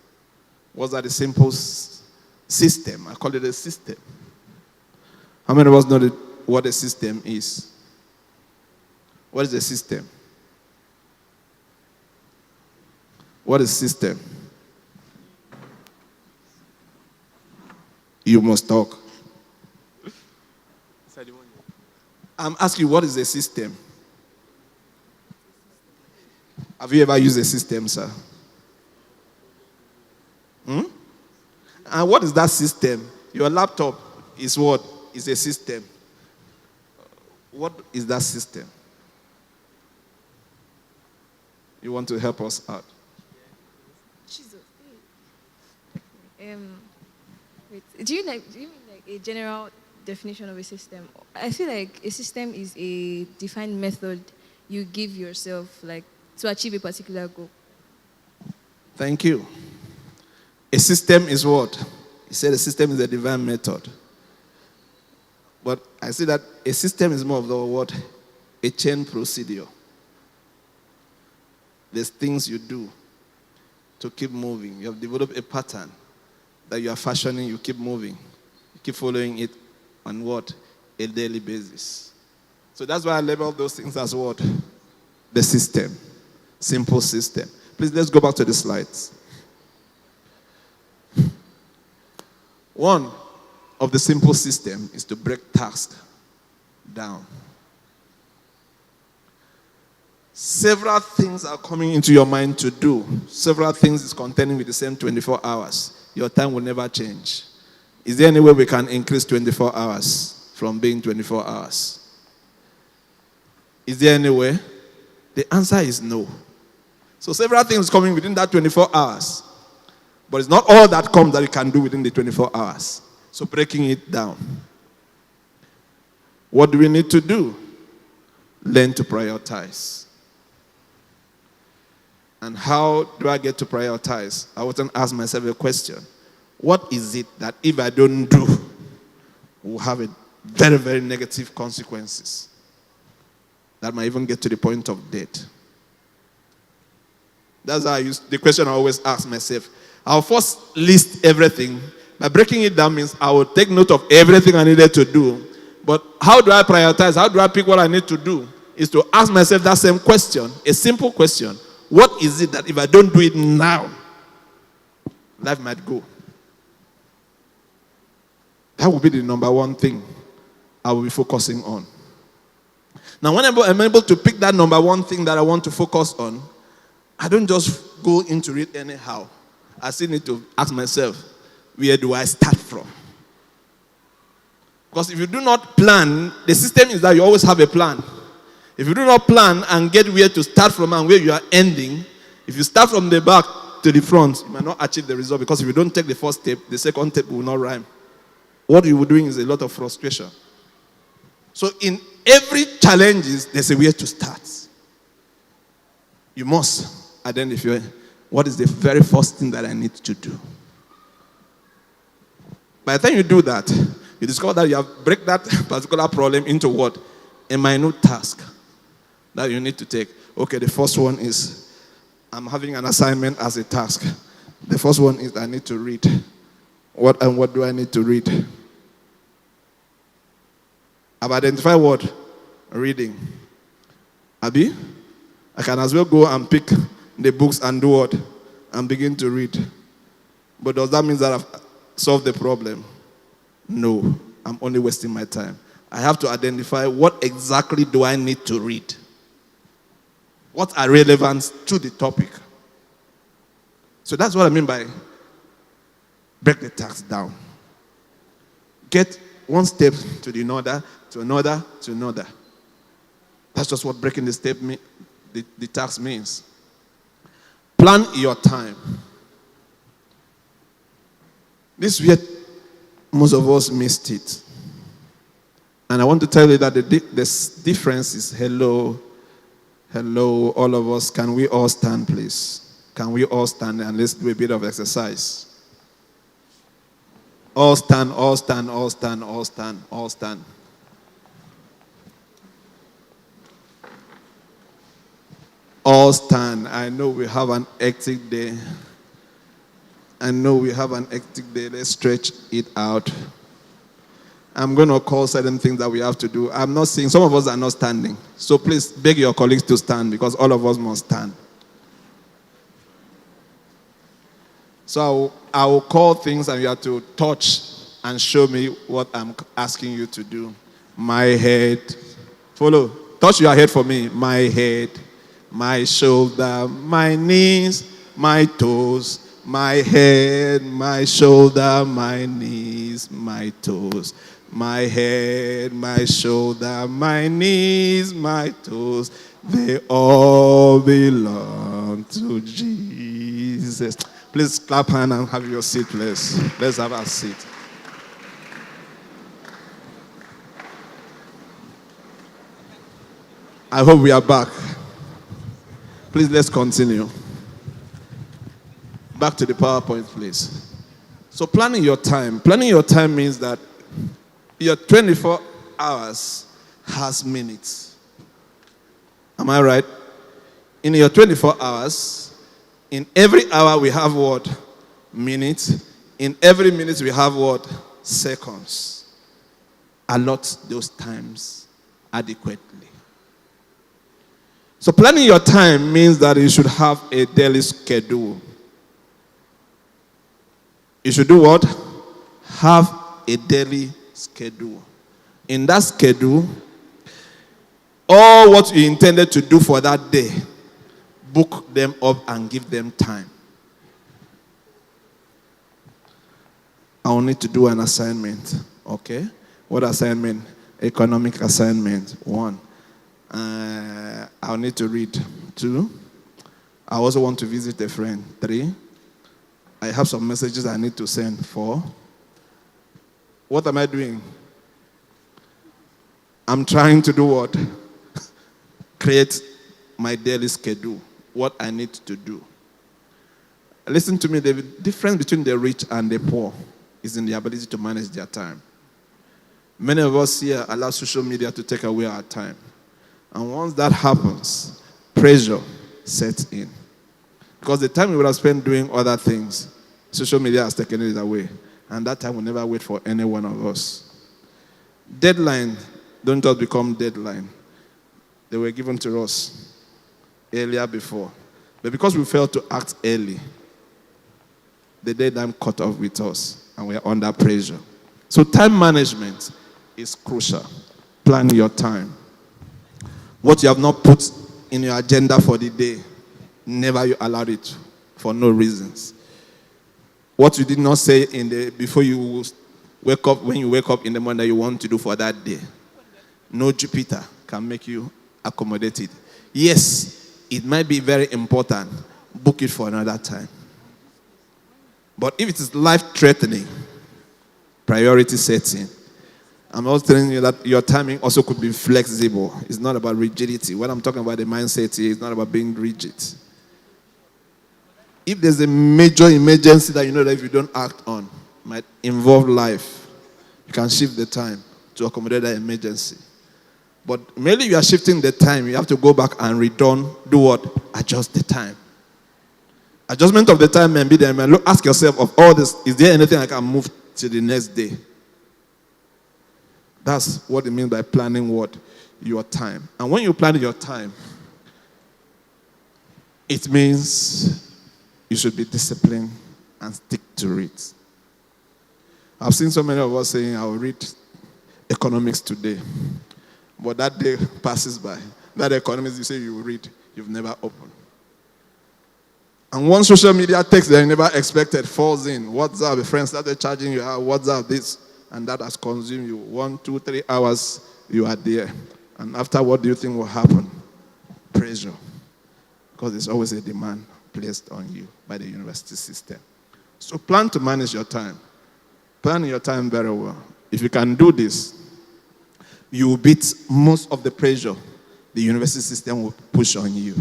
What's that? A simple system. I call it a system. How many of us know what a system is? What is a system? What is system? You must talk. I'm asking you, what is a system? Have you ever used a system, sir? And what is that system? Your laptop is what? Is a system. What is that system? You want to help us out? Jesus. Wait. Do you mean like a general definition of a system? I feel like a system is a defined method you give yourself, like to achieve a particular goal. Thank you. A system is what? He said a system is a divine method. But I see that a system is more of the what? A chain procedure. There's things you do to keep moving. You have developed a pattern that you are fashioning, you keep moving. You keep following it on what? A daily basis. So that's why I label those things as what? The system. Simple system. Please, let's go back to the slides. One of the simple system is to break tasks down. Several things are coming into your mind to do. Several things is contending with the same 24 hours. Your time will never change. Is there any way we can increase 24 hours from being 24 hours? Is there any way? The answer is no. So several things coming within that 24 hours. But it's not all that comes that you can do within the 24 hours. So breaking it down. What do we need to do? Learn to prioritize. And how do I get to prioritize? I often ask myself a question. What is it that if I don't do, will have a very, very negative consequences? That might even get to the point of death. That's how the question I always ask myself. I'll first list everything. By breaking it down means I will take note of everything I needed to do. But how do I prioritize? How do I pick what I need to do? Is to ask myself that same question, a simple question. What is it that if I don't do it now, life might go? That will be the number one thing I will be focusing on. Now, whenever I'm able to pick that number one thing that I want to focus on, I don't just go into it anyhow. I still need to ask myself, where do I start from? Because if you do not plan, the system is that you always have a plan. If you do not plan and get where to start from and where you are ending, if you start from the back to the front, you might not achieve the result, because if you don't take the first step, the second step will not rhyme. what you were doing is a lot of frustration. So in every challenge, there's a way to start. You must identify what is the very first thing that I need to do. By the time you do that, you discover that you have break that particular problem into what? A minute task that you need to take. Okay, the first one is I'm having an assignment as a task. The first one is I need to read. What do I need to read? I've identified what? Reading. Abi? I can as well go and pick the books and do what? And begin to read. But does that mean that I've solved the problem? No. I'm only wasting my time. I have to identify what exactly do I need to read. What are relevant to the topic. So that's what I mean by break the task down. Get one step to the another, to another, to another. That's just what breaking the task means. Plan your time. This is where most of us missed it. And I want to tell you that the difference is hello, all of us. Can we all stand, please? Can we all stand and let's do a bit of exercise? All stand, all stand, all stand, all stand, all stand. All stand. I know we have an hectic day. Let's stretch it out. I'm going to call certain things that we have to do. I'm not saying some of us are not standing. So please beg your colleagues to stand because all of us must stand. So I will call things and you have to touch and show me what I'm asking you to do. My head. Follow. Touch your head for me. My head. My shoulder. My knees. My toes. My head. My shoulder. My knees. My toes. My head. My shoulder. My knees. My toes. They all belong to Jesus. Please clap hand and have your seat, please. Let's have our seat. I hope we are back. Please, let's continue. Back to the PowerPoint, please. So planning your time. Planning your time means that your 24 hours has minutes. Am I right? In your 24 hours, in every hour we have what? Minutes. In every minute we have what? Seconds. Allot those times adequately. So planning your time means that you should have a daily schedule. You should do what? Have a daily schedule. In that schedule, all what you intended to do for that day, book them up and give them time. I will need to do an assignment. Okay? What assignment? Economic assignment. 1. I'll need to read. 2. I also want to visit a friend. 3. I have some messages I need to send. 4. What am I doing? I'm trying to do what? Create my daily schedule. What I need to do. Listen to me, the difference between the rich and the poor is in the ability to manage their time. Many of us here allow social media to take away our time. And once that happens, pressure sets in. Because the time we would have spent doing other things, social media has taken it away. And that time will never wait for any one of us. Deadline don't just become deadline. They were given to us earlier before. But because we failed to act early, the deadline caught up with us and we are under pressure. So time management is crucial. Plan your time. What you have not put in your agenda for the day, never you allow it for no reasons. What you did not say before you wake up, when you wake up in the morning that you want to do for that day, no Jupiter can make you accommodate it. Yes, it might be very important. Book it for another time. But if it is life-threatening, priority setting. I'm also telling you that your timing also could be flexible. It's not about rigidity. When I'm talking about the mindset here, it's not about being rigid. If there's a major emergency that you know that if you don't act on, might involve life, you can shift the time to accommodate that emergency. But merely you are shifting the time, you have to go back and return, do what? Adjust the time. Adjustment of the time may be there. Look, ask yourself, of all this, is there anything I can move to the next day? That's what it means by planning what? Your time. And when you plan your time, it means you should be disciplined and stick to it. I've seen so many of us saying, I will read economics today. But that day passes by. That economics you say you will read, you've never opened. And one social media text that you never expected falls in. WhatsApp, a friend started charging you, WhatsApp this, and that has consumed you. 1, 2, 3 hours, you are there. And after, what do you think will happen? Pressure. Because there's always a demand placed on you by the university system. So plan to manage your time. Plan your time very well. If you can do this, you will beat most of the pressure the university system will push on you.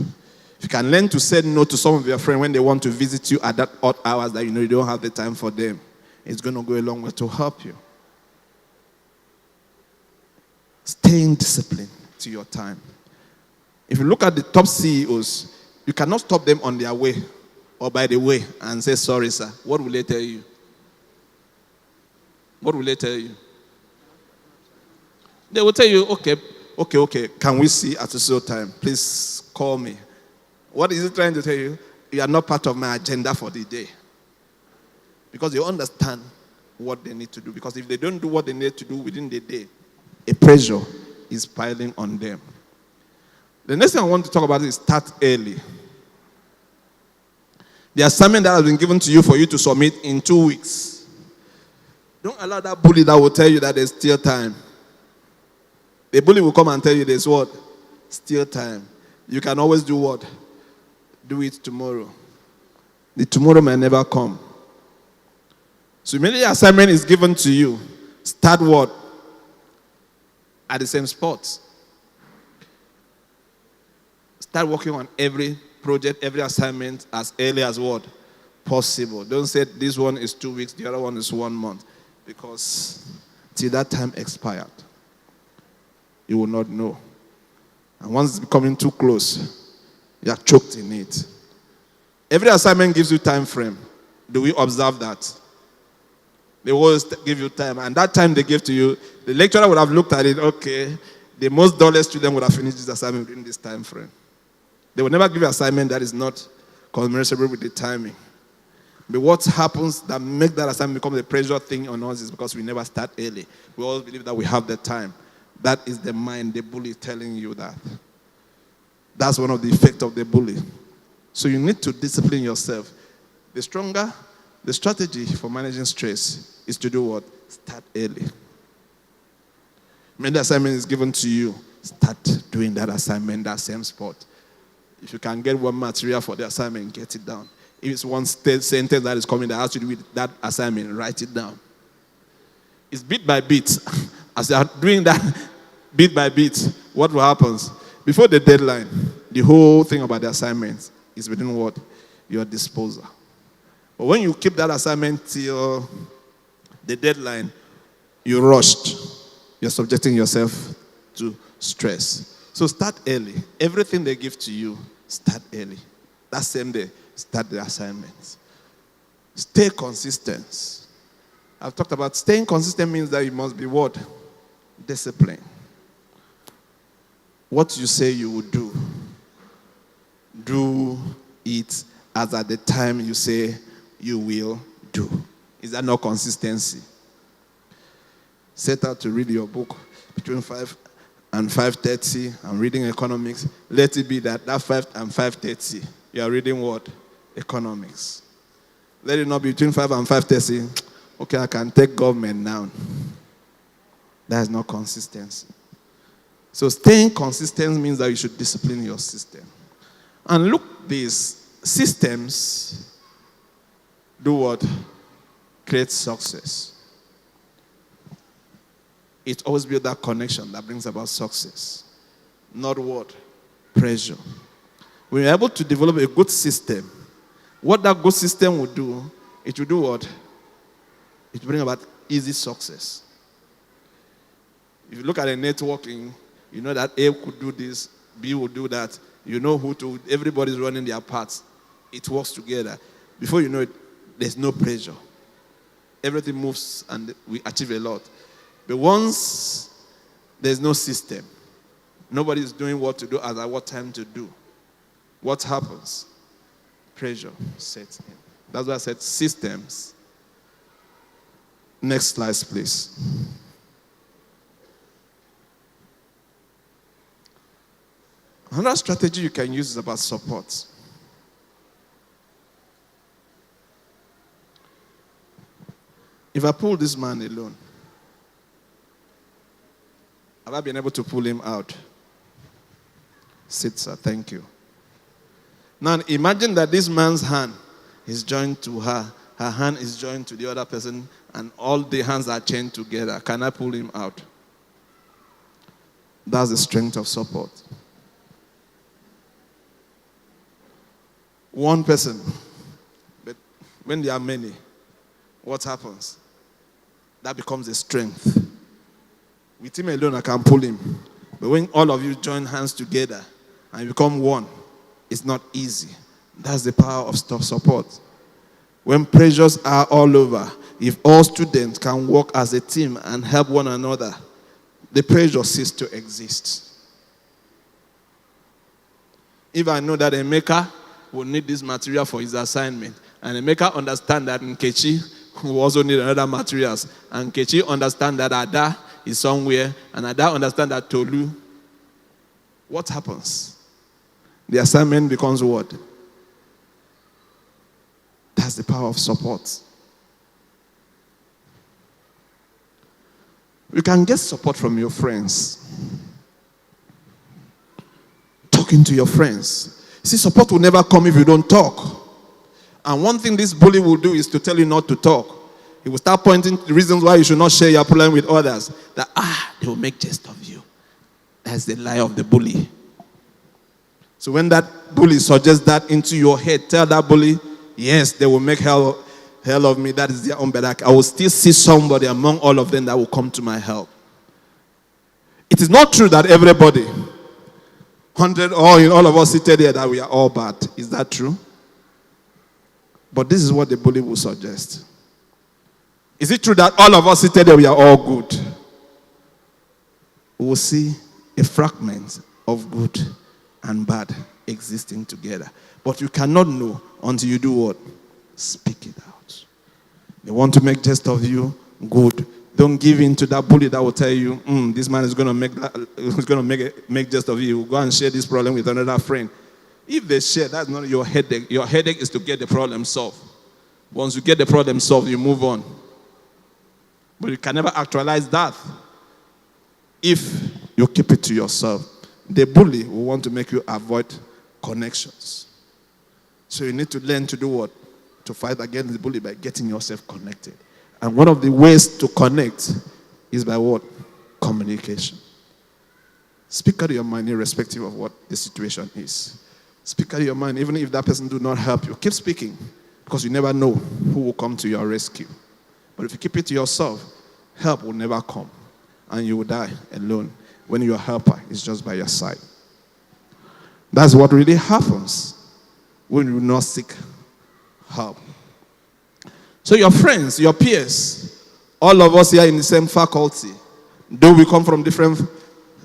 If you can learn to say no to some of your friends when they want to visit you at that odd hours that you know you don't have the time for them, it's going to go a long way to help you. Staying disciplined to your time. If you look at the top CEOs, you cannot stop them on their way or by the way and say, sorry, sir. What will they tell you? What will they tell you? They will tell you, okay, can we see at a certain time? Please call me. What is it trying to tell you? You are not part of my agenda for the day. Because you understand what they need to do. Because if they don't do what they need to do within the day, a pressure is piling on them. The next thing I want to talk about is start early. The assignment that has been given to you for you to submit in 2 weeks. Don't allow that bully that will tell you that there's still time. The bully will come and tell you there's what? Still time. You can always do what? Do it tomorrow. The tomorrow may never come. So immediately the assignment is given to you. Start what? At the same spot. Start working on every project, every assignment as early as what? Possible. Don't say this one is 2 weeks, the other one is 1 month. Because till that time expired, you will not know. And once it's becoming too close, you are choked in it. Every assignment gives you time frame. Do we observe that? They always give you time. And that time they give to you, the lecturer would have looked at it, okay, the most dullest student would have finished this assignment within this time frame. They will never give you an assignment that is not commensurable with the timing. But what happens that makes that assignment become a pressure thing on us is because we never start early. We always believe that we have the time. That is the mind, the bully telling you that. That's one of the effects of the bully. So you need to discipline yourself. The strategy for managing stress is to do what? Start early. When the assignment is given to you, start doing that assignment, that same spot. If you can get one material for the assignment, get it down. If it's one sentence that is coming that has to do with that assignment, write it down. It's bit by bit. As you are doing that bit by bit, what will happen? Before the deadline, the whole thing about the assignment is within what? Your disposal. But when you keep that assignment till the deadline, you rushed. You're subjecting yourself to stress. So start early. Everything they give to you, start early. That same day, start the assignment. Stay consistent. I've talked about staying consistent means that you must be what? Discipline. What you say you will do, do it as at the time you say you will do. Is that not consistency? Set out to read your book between 5 and 5:30. I'm reading economics. Let it be that 5 and 5:30, you are reading what? Economics. Let it not be between 5 and 5:30. Okay, I can take government now. That is not consistency. So staying consistent means that you should discipline your system. And look, these systems do what? Create success. It always builds that connection that brings about success. Not what? Pressure. When you're able to develop a good system, what that good system will do, it will do what? It will bring about easy success. If you look at a networking, you know that A could do this, B will do that. You know who to, everybody's running their parts. It works together. Before you know it, there's no pressure. Everything moves and we achieve a lot. But once there's no system, nobody's doing what to do at what time to do, what happens? Pressure sets in. That's why I said systems. Next slide, please. Another strategy you can use is about support. If I pull this man alone, have I been able to pull him out? Sit, sir. Thank you. Now imagine that this man's hand is joined to her. Her hand is joined to the other person, and all the hands are chained together. Can I pull him out? That's the strength of support. One person, but when there are many, what happens? That becomes a strength. With him alone, I can pull him. But when all of you join hands together and you become one, it's not easy. That's the power of support. When pressures are all over, if all students can work as a team and help one another, the pressure ceases to exist. If I know that a maker will need this material for his assignment, and a maker understands that Nkechi will also need another materials, and Nkechi understands that Ada is somewhere, and Ada understands that Tolu, what happens? The assignment becomes what? That's the power of support. You can get support from your friends. Talking to your friends. See, support will never come if you don't talk. And one thing this bully will do is to tell you not to talk. He will start pointing to the reasons why you should not share your problem with others. That, they will make jest of you. That's the lie of the bully. So when that bully suggests that into your head, tell that bully, yes, they will make hell of me. That is their own, but I will still see somebody among all of them that will come to my help. It is not true that everybody, 100 or all of us seated here, that we are all bad. Is that true? But this is what the bully will suggest. Is it true that all of us seated here, we are all good? We will see a fragment of good and bad existing together. But you cannot know until you do what? Speak it out. They want to make jest of you, good. Don't give in to that bully that will tell you, this man is going to make jest of you. Go and share this problem with another friend. If they share, that's not your headache. Your headache is to get the problem solved. Once you get the problem solved, you move on. But you can never actualize that if you keep it to yourself. The bully will want to make you avoid connections. So you need to learn to do what? To fight against the bully by getting yourself connected. And one of the ways to connect is by what? Communication. Speak out of your mind irrespective of what the situation is. Speak out of your mind even if that person do not help you. Keep speaking because you never know who will come to your rescue. But if you keep it to yourself, help will never come and you will die alone when your helper is just by your side. That's what really happens when you do not seek help. So your friends, your peers, all of us here in the same faculty, though we come from different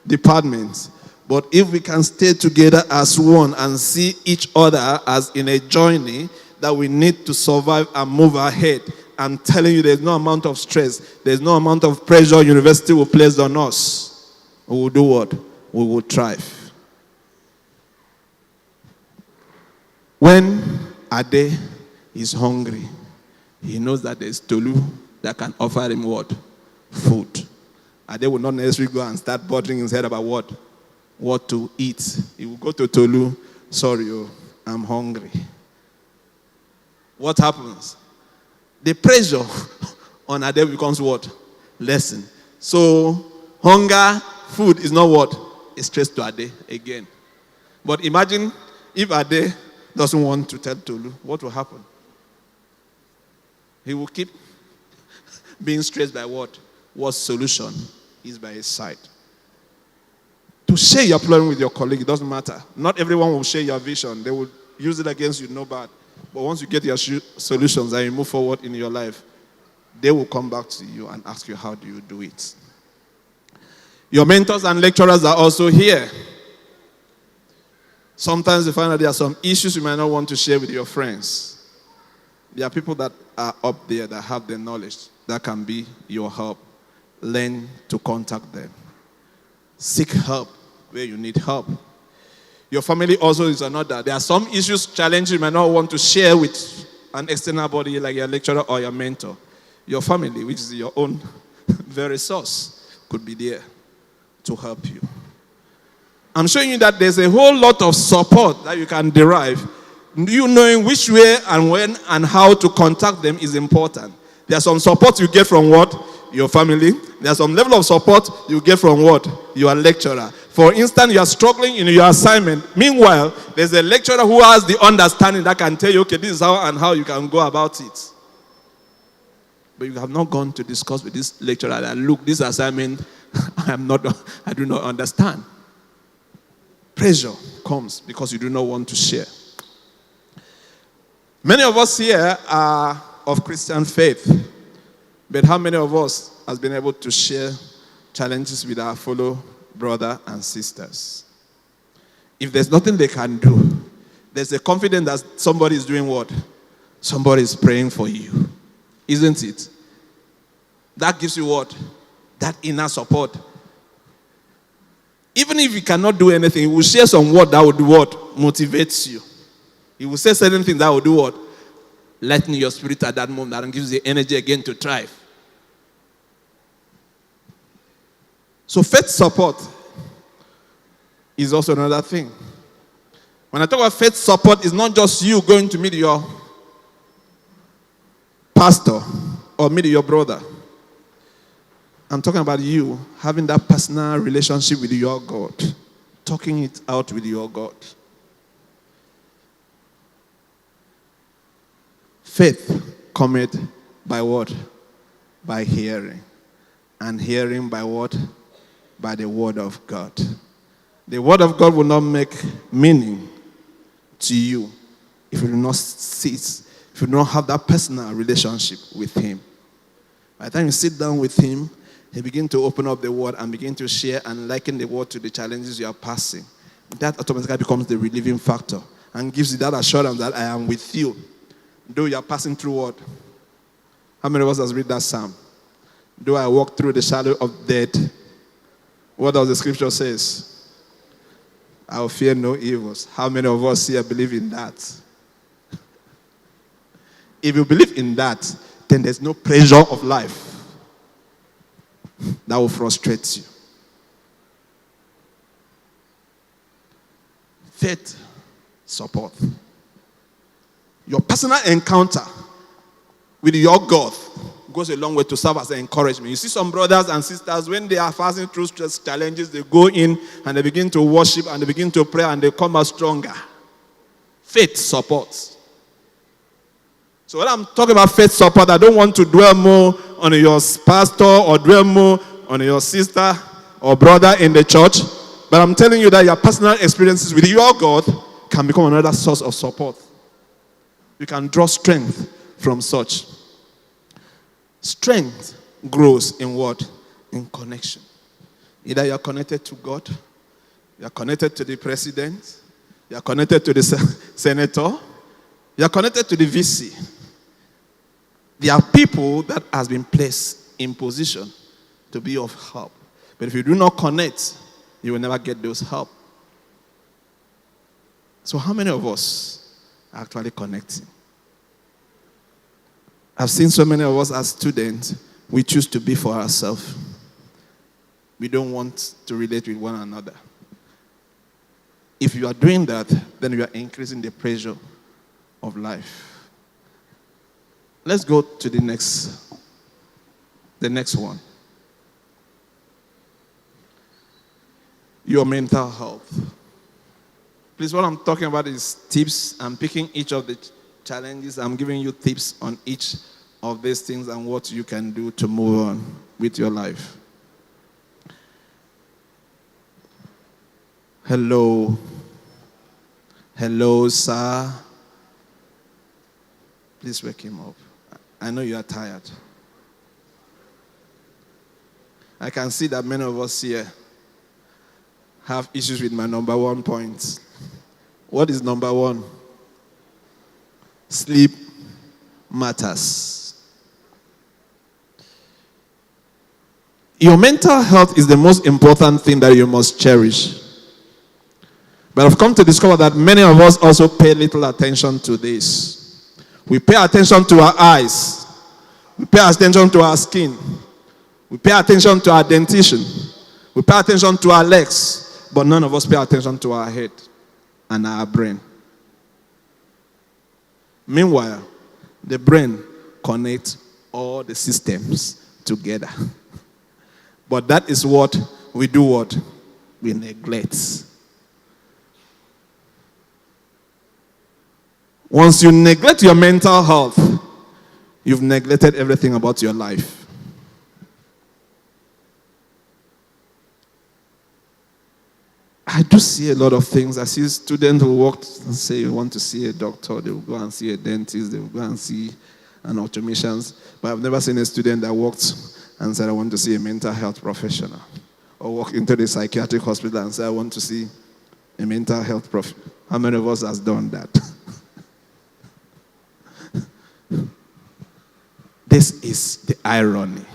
departments, but if we can stay together as one and see each other as in a journey that we need to survive and move ahead, I'm telling you there's no amount of stress, there's no amount of pressure university will place on us. We will do what? We will thrive. When Ade is hungry, he knows that there's Tolu that can offer him what? Food. Ade will not necessarily go and start bothering his head about what to eat. He will go to Tolu, sorry, I'm hungry. What happens? The pressure on Ade becomes what? Lesson. So Hunger, food is not what? It's stress to Ade again. But imagine if Ade doesn't want to tell Tolu, what will happen? He will keep being stressed by what? What solution is by his side. To share your plan with your colleague, it doesn't matter. Not everyone will share your vision. They will use it against you, no bad. But once you get your solutions and you move forward in your life, they will come back to you and ask you, how do you do it? Your mentors and lecturers are also here. Sometimes you find that there are some issues you might not want to share with your friends. There are people that are up there that have the knowledge that can be your help. Learn to contact them. Seek help where you need help. Your family also is another. There are some issues, challenges you might not want to share with an external body like your lecturer or your mentor. Your family, which is your own very source, could be there to help you. I'm showing you that there's a whole lot of support that you can derive. You knowing which way and when and how to contact them is important. There's some support you get from what? Your family. There's some level of support you get from what? Your lecturer. For instance, you are struggling in your assignment. Meanwhile, there's a lecturer who has the understanding that can tell you, okay, this is how and how you can go about it. But you have not gone to discuss with this lecturer that, look, this assignment, I do not understand. Pressure comes because you do not want to share. Many of us here are of Christian faith. But how many of us has been able to share challenges with our fellow brother and sisters? If there's nothing they can do, there's a confidence that somebody is doing what? Somebody is praying for you. Isn't it? That gives you what? That inner support. Even if you cannot do anything, you will share some word that will do what? Motivates you. You will say certain things that will do what? Lighten your spirit at that moment and gives you the energy again to thrive. So faith support is also another thing. When I talk about faith support, it's not just you going to meet your pastor or meet your brother. I'm talking about you having that personal relationship with your God, talking it out with your God. Faith cometh by what? By hearing. And hearing by what? By the word of God. The word of God will not make meaning to you if you do not sit, if you do not have that personal relationship with him. By the time you sit down with him, he begins to open up the word and begin to share and liken the word to the challenges you are passing. That automatically becomes the relieving factor and gives you that assurance that I am with you. Though you are passing through what? How many of us has read that psalm? Though I walk through the shadow of death, what does the scripture says? I will fear no evils. How many of us here believe in that? If you believe in that, then there's no pressure of life that will frustrate you. Faith support. Your personal encounter with your God goes a long way to serve as an encouragement. You see some brothers and sisters, when they are passing through stress challenges, they go in and they begin to worship and they begin to pray and they come out stronger. Faith supports. So when I'm talking about faith support, I don't want to dwell more on your pastor or dwell more on your sister or brother in the church. But I'm telling you that your personal experiences with your God can become another source of support. You can draw strength from such. Strength grows in what? In connection. Either you are connected to God, you are connected to the president, you are connected to the senator, you are connected to the VC. There are people that has been placed in position to be of help. But if you do not connect, you will never get those help. So how many of us are actually connecting? I've seen so many of us as students, we choose to be for ourselves. We don't want to relate with one another. If you are doing that, then you are increasing the pressure of life. Let's go to the next one. your mental health. Please, what I'm talking about is tips. I'm picking each of the challenges. I'm giving you tips on each of these things and what you can do to move on with your life. Hello. Hello, sir. Please wake him up. I know you are tired. I can see that many of us here have issues with my number one point. What is number one? Sleep matters. Your mental health is the most important thing that you must cherish. But I've come to discover that many of us also pay little attention to this. We pay attention to our eyes. We pay attention to our skin. We pay attention to our dentition. We pay attention to our legs. But none of us pay attention to our head and our brain. Meanwhile, the brain connects all the systems together. But that is what we do what? We neglect. Once you neglect your mental health, you've neglected everything about your life. I do see a lot of things. I see students who walk and say, you want to see a doctor, they will go and see a dentist, they will go and see an automation. But I've never seen a student that walked and said, I want to see a mental health professional. Or walk into the psychiatric hospital and say, I want to see a mental health professional. How many of us has done that? This is the irony.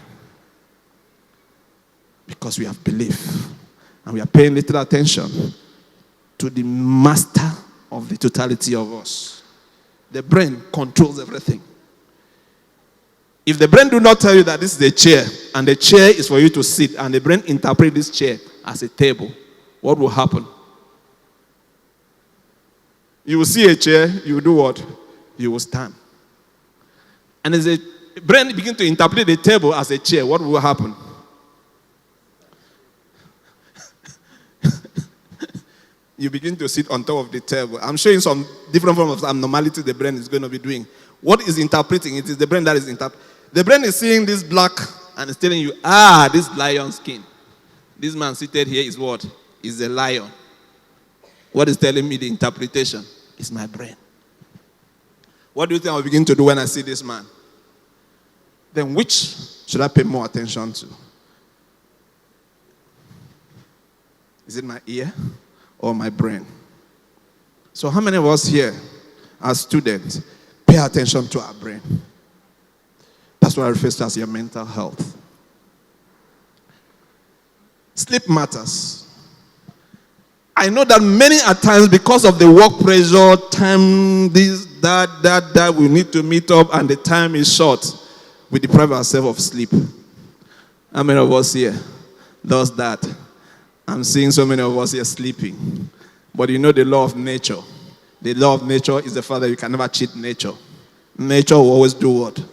Because we have belief and we are paying little attention to the master of the totality of us. The brain controls everything. If the brain do not tell you that this is a chair and the chair is for you to sit and the brain interprets this chair as a table, what will happen? You will see a chair, you will do what? You will stand. And as the brain begins to interpret the table as a chair, what will happen? You begin to sit on top of the table. I'm showing some different forms of abnormality the brain is going to be doing. What is interpreting? It is the brain that is interpreting. The brain is seeing this black and it's telling you, this lion skin. This man seated here is what? Is a lion. What is telling me the interpretation? It's my brain. What do you think I'll begin to do when I see this man? Then which should I pay more attention to? Is it my ear or my brain? So how many of us here as students pay attention to our brain? That's what I refer to as your mental health. Sleep matters. I know that many a times because of the work pressure, time, this, that, we need to meet up and the time is short, we deprive ourselves of sleep. How many of us here does that? I'm seeing so many of us here sleeping. But you know the law of nature. The law of nature is the fact that you can never cheat nature. Nature will always do what?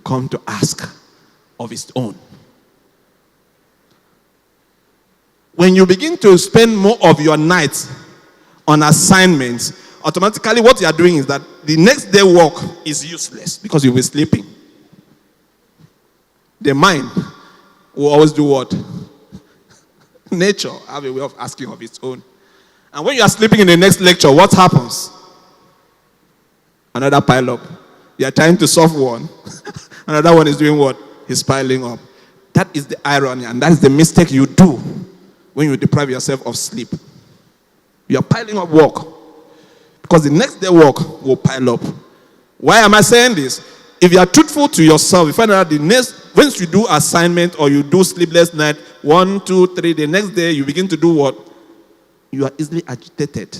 Come to ask of its own. When you begin to spend more of your night on assignments, automatically what you are doing is that the next day work is useless because you'll be sleeping. The mind will always do what? Nature have a way of asking of its own. And when you are sleeping in the next lecture, what happens? Another pile up. You are trying to solve one. Another one is doing what? He's piling up. That is the irony, and that is the mistake you do when you deprive yourself of sleep. You are piling up work. Because the next day work will pile up. Why am I saying this? If you are truthful to yourself, you find out the next, once you do assignment or you do sleepless night, 1, 2, 3, the next day you begin to do what? You are easily agitated.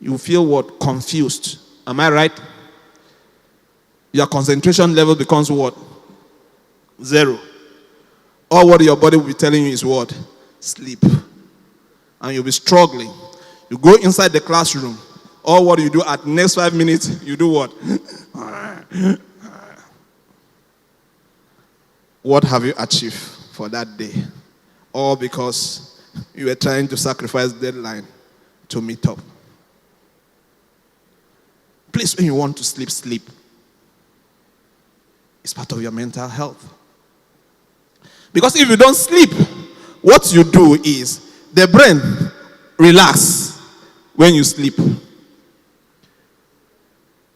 You feel what? Confused. Am I right? Your concentration level becomes what? 0. All what your body will be telling you is what? Sleep. And you'll be struggling. You go inside the classroom. All what you do at next 5 minutes, you do what? What have you achieved for that day? All because you were trying to sacrifice deadline to meet up. Please, when you want to sleep, sleep. It's part of your mental health. Because if you don't sleep, what you do is the brain relax when you sleep.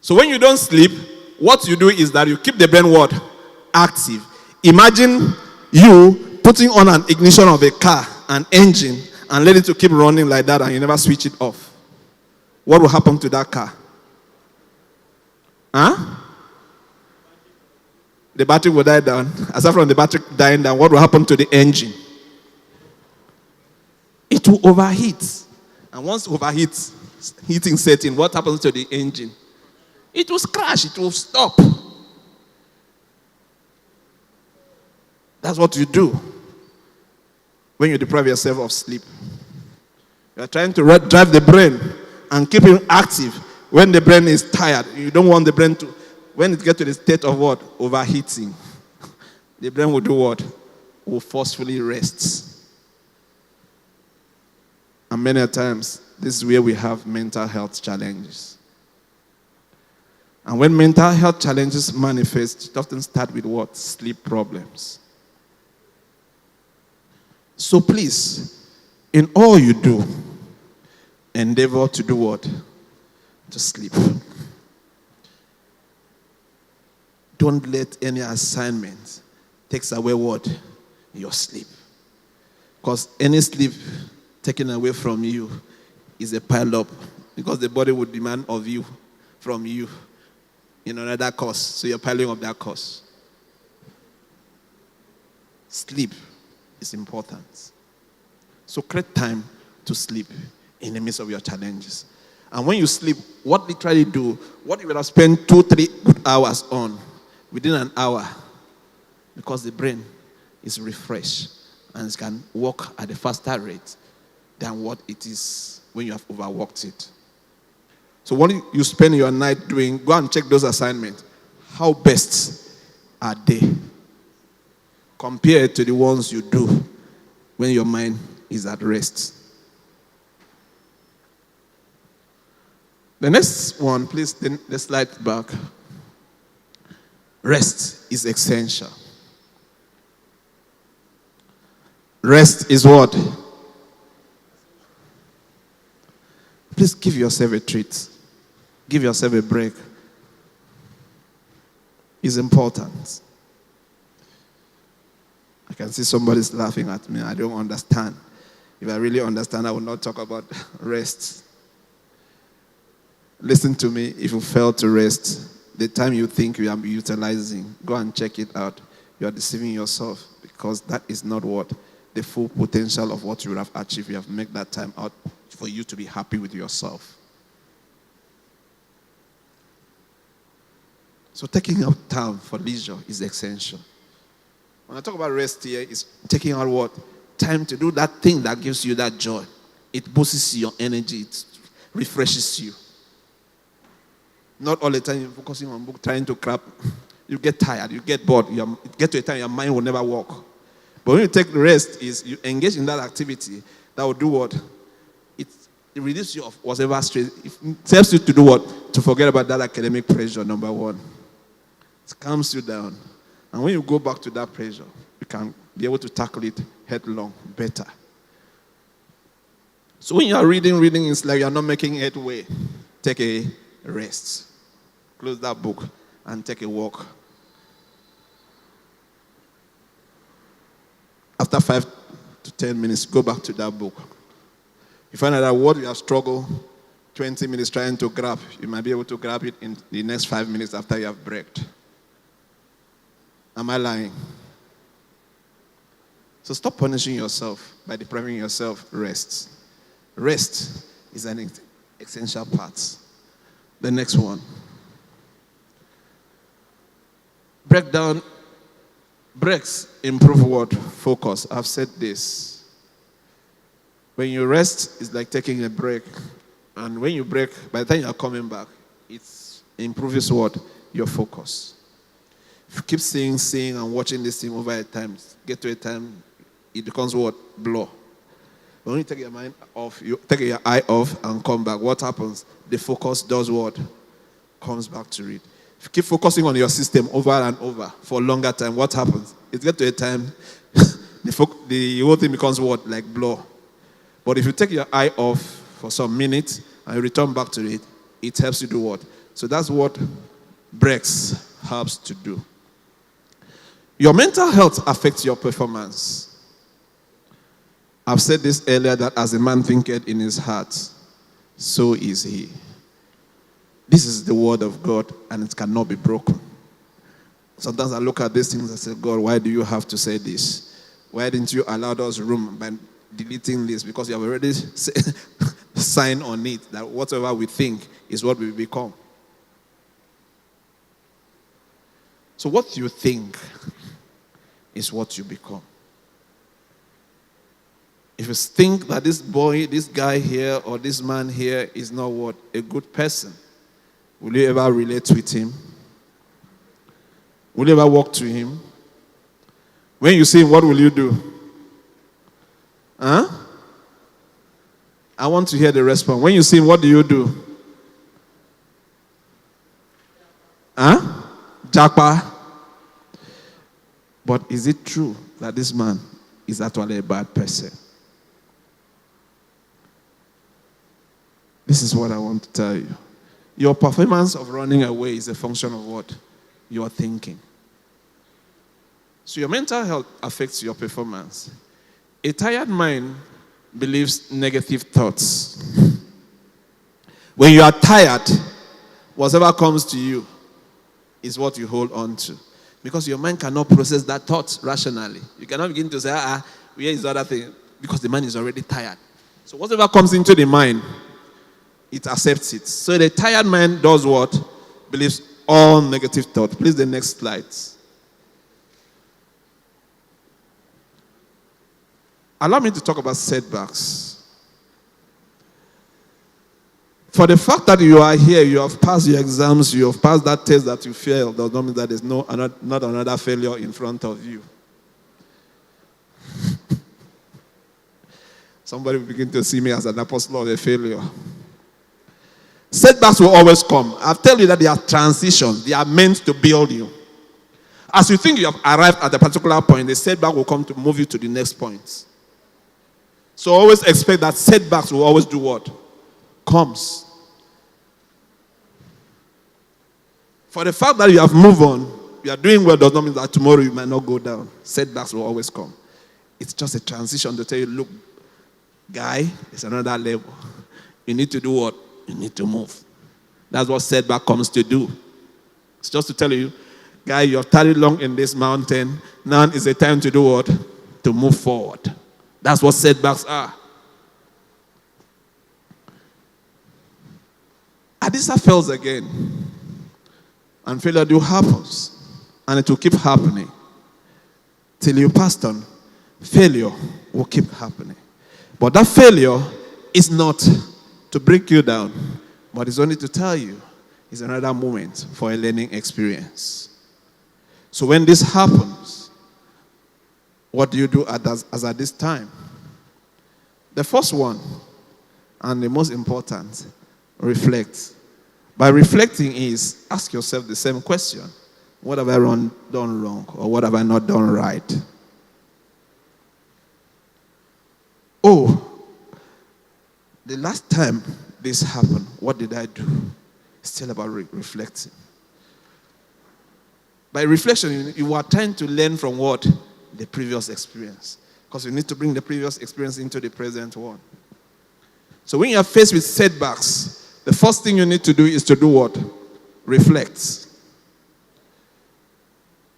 So when you don't sleep, what you do is that you keep the brain what? Active. Imagine you putting on an ignition of a car, an engine, and let it to keep running like that and you never switch it off. What will happen to that car? Huh? The battery will die down. Aside from the battery dying down, what will happen to the engine? It will overheat. And once overheats, heating setting, what happens to the engine? It will crash, it will stop. That's what you do when you deprive yourself of sleep. You are trying to drive the brain and keep it active when the brain is tired. You don't want the brain to, when it gets to the state of what? Overheating. The brain will do what? Will forcefully rest. And many times, this is where we have mental health challenges. And when mental health challenges manifest, it often starts with what? Sleep problems. So please, in all you do, endeavor to do what? To sleep. Don't let any assignment take away what? Your sleep. Because any sleep taken away from you is a pile up. Because the body would demand of you, from you, in another cost. So you're piling up that cost. Sleep is important. So create time to sleep in the midst of your challenges. And when you sleep, what literally do, what you would have spent 2-3 good hours on, within an hour, because the brain is refreshed and it can work at a faster rate than what it is when you have overworked it. So what you spend your night doing, go and check those assignments. How best are they compared to the ones you do when your mind is at rest? The next one, please, the slide back. Rest is essential. Rest is what? Please give yourself a treat. Give yourself a break. It's important. I can see somebody's laughing at me. I don't understand. If I really understand, I will not talk about rest. Listen to me. If you fail to rest, the time you think you are utilizing, go and check it out. You are deceiving yourself because that is not what the full potential of what you would have achieved. You have made that time out for you to be happy with yourself. So taking out time for leisure is essential. When I talk about rest here, it's taking out what? Time to do that thing that gives you that joy. It boosts your energy. It refreshes you. Not all the time you're focusing on book, trying to crap. You get tired. You get bored. You get to a time your mind will never work. But when you take rest, is you engage in that activity that will do what? It reduces you of whatever stress. It helps you to do what? To forget about that academic pressure, number one. It calms you down. And when you go back to that pressure, you can be able to tackle it headlong better. So when you are reading, it's like you are not making headway. Take a rest. Close that book and take a walk. After 5 to 10 minutes, go back to that book. You find out that what you have struggled 20 minutes trying to grab, you might be able to grab it in the next 5 minutes after you have braked. Am I lying? So stop punishing yourself by depriving yourself rest. Rest is an essential part. The next one. Breaks improve what? Focus. I've said this. When you rest, it's like taking a break. And when you break, by the time you're coming back, it improves what? Your focus. If you keep seeing and watching this thing over a time, get to a time, it becomes what? Blur. When you take your mind off, you take your eye off and come back, what happens? The focus does what? Comes back to it. If you keep focusing on your system over and over for a longer time, what happens? It gets to a time, the whole thing becomes what? Like blur. But if you take your eye off for some minutes and you return back to it, it helps you do what? So that's what breaks helps to do. Your mental health affects your performance. I've said this earlier that as a man thinketh in his heart, so is he. This is the word of God and it cannot be broken. Sometimes I look at these things and say, God, why do you have to say this? Why didn't you allow us room by deleting this? Because you have already signed on it that whatever we think is what we become. So what you think is what you become. If you think that this boy, this guy here, or this man here is not what? A good person, will you ever relate with him? Will you ever walk to him? When you see him, what will you do? Huh? I want to hear the response. When you see him, what do you do? Huh? Japa. But is it true that this man is actually a bad person? This is what I want to tell you. Your performance of running away is a function of what? You are thinking. So your mental health affects your performance. A tired mind believes negative thoughts. When you are tired, whatever comes to you is what you hold on to. Because your mind cannot process that thought rationally. You cannot begin to say, where is the other thing? Because the mind is already tired. So whatever comes into the mind, it accepts it. So the tired mind does what? Believes all negative thoughts. Please, the next slide. Allow me to talk about setbacks. For the fact that you are here, you have passed your exams, you have passed that test that you failed, does not mean that there's not another failure in front of you. Somebody will begin to see me as an apostle of a failure. Setbacks will always come. I've told you that they are transitions. They are meant to build you. As you think you have arrived at a particular point, the setback will come to move you to the next point. So always expect that setbacks will always do what? Comes. For the fact that you have moved on, you are doing well, does not mean that tomorrow you might not go down. Setbacks will always come. It's just a transition to tell you, look, guy, it's another level. You need to do what? You need to move. That's what setback comes to do. It's just to tell you, guy, you have tarried long in this mountain. Now is the time to do what? To move forward. That's what setbacks are. Adisa fails again. And failure do happens. And it will keep happening. Till you pass on, failure will keep happening. But that failure is not to break you down, but it's only to tell you it's another moment for a learning experience. So when this happens, what do you do at this time? The first one, and the most important, reflect. By reflecting is, ask yourself the same question. What have I done wrong? Or what have I not done right? Oh, the last time this happened, what did I do? It's still about reflecting. By reflection, you are trying to learn from what? The previous experience. Because you need to bring the previous experience into the present one. So when you are faced with setbacks, the first thing you need to do is to do what? Reflect.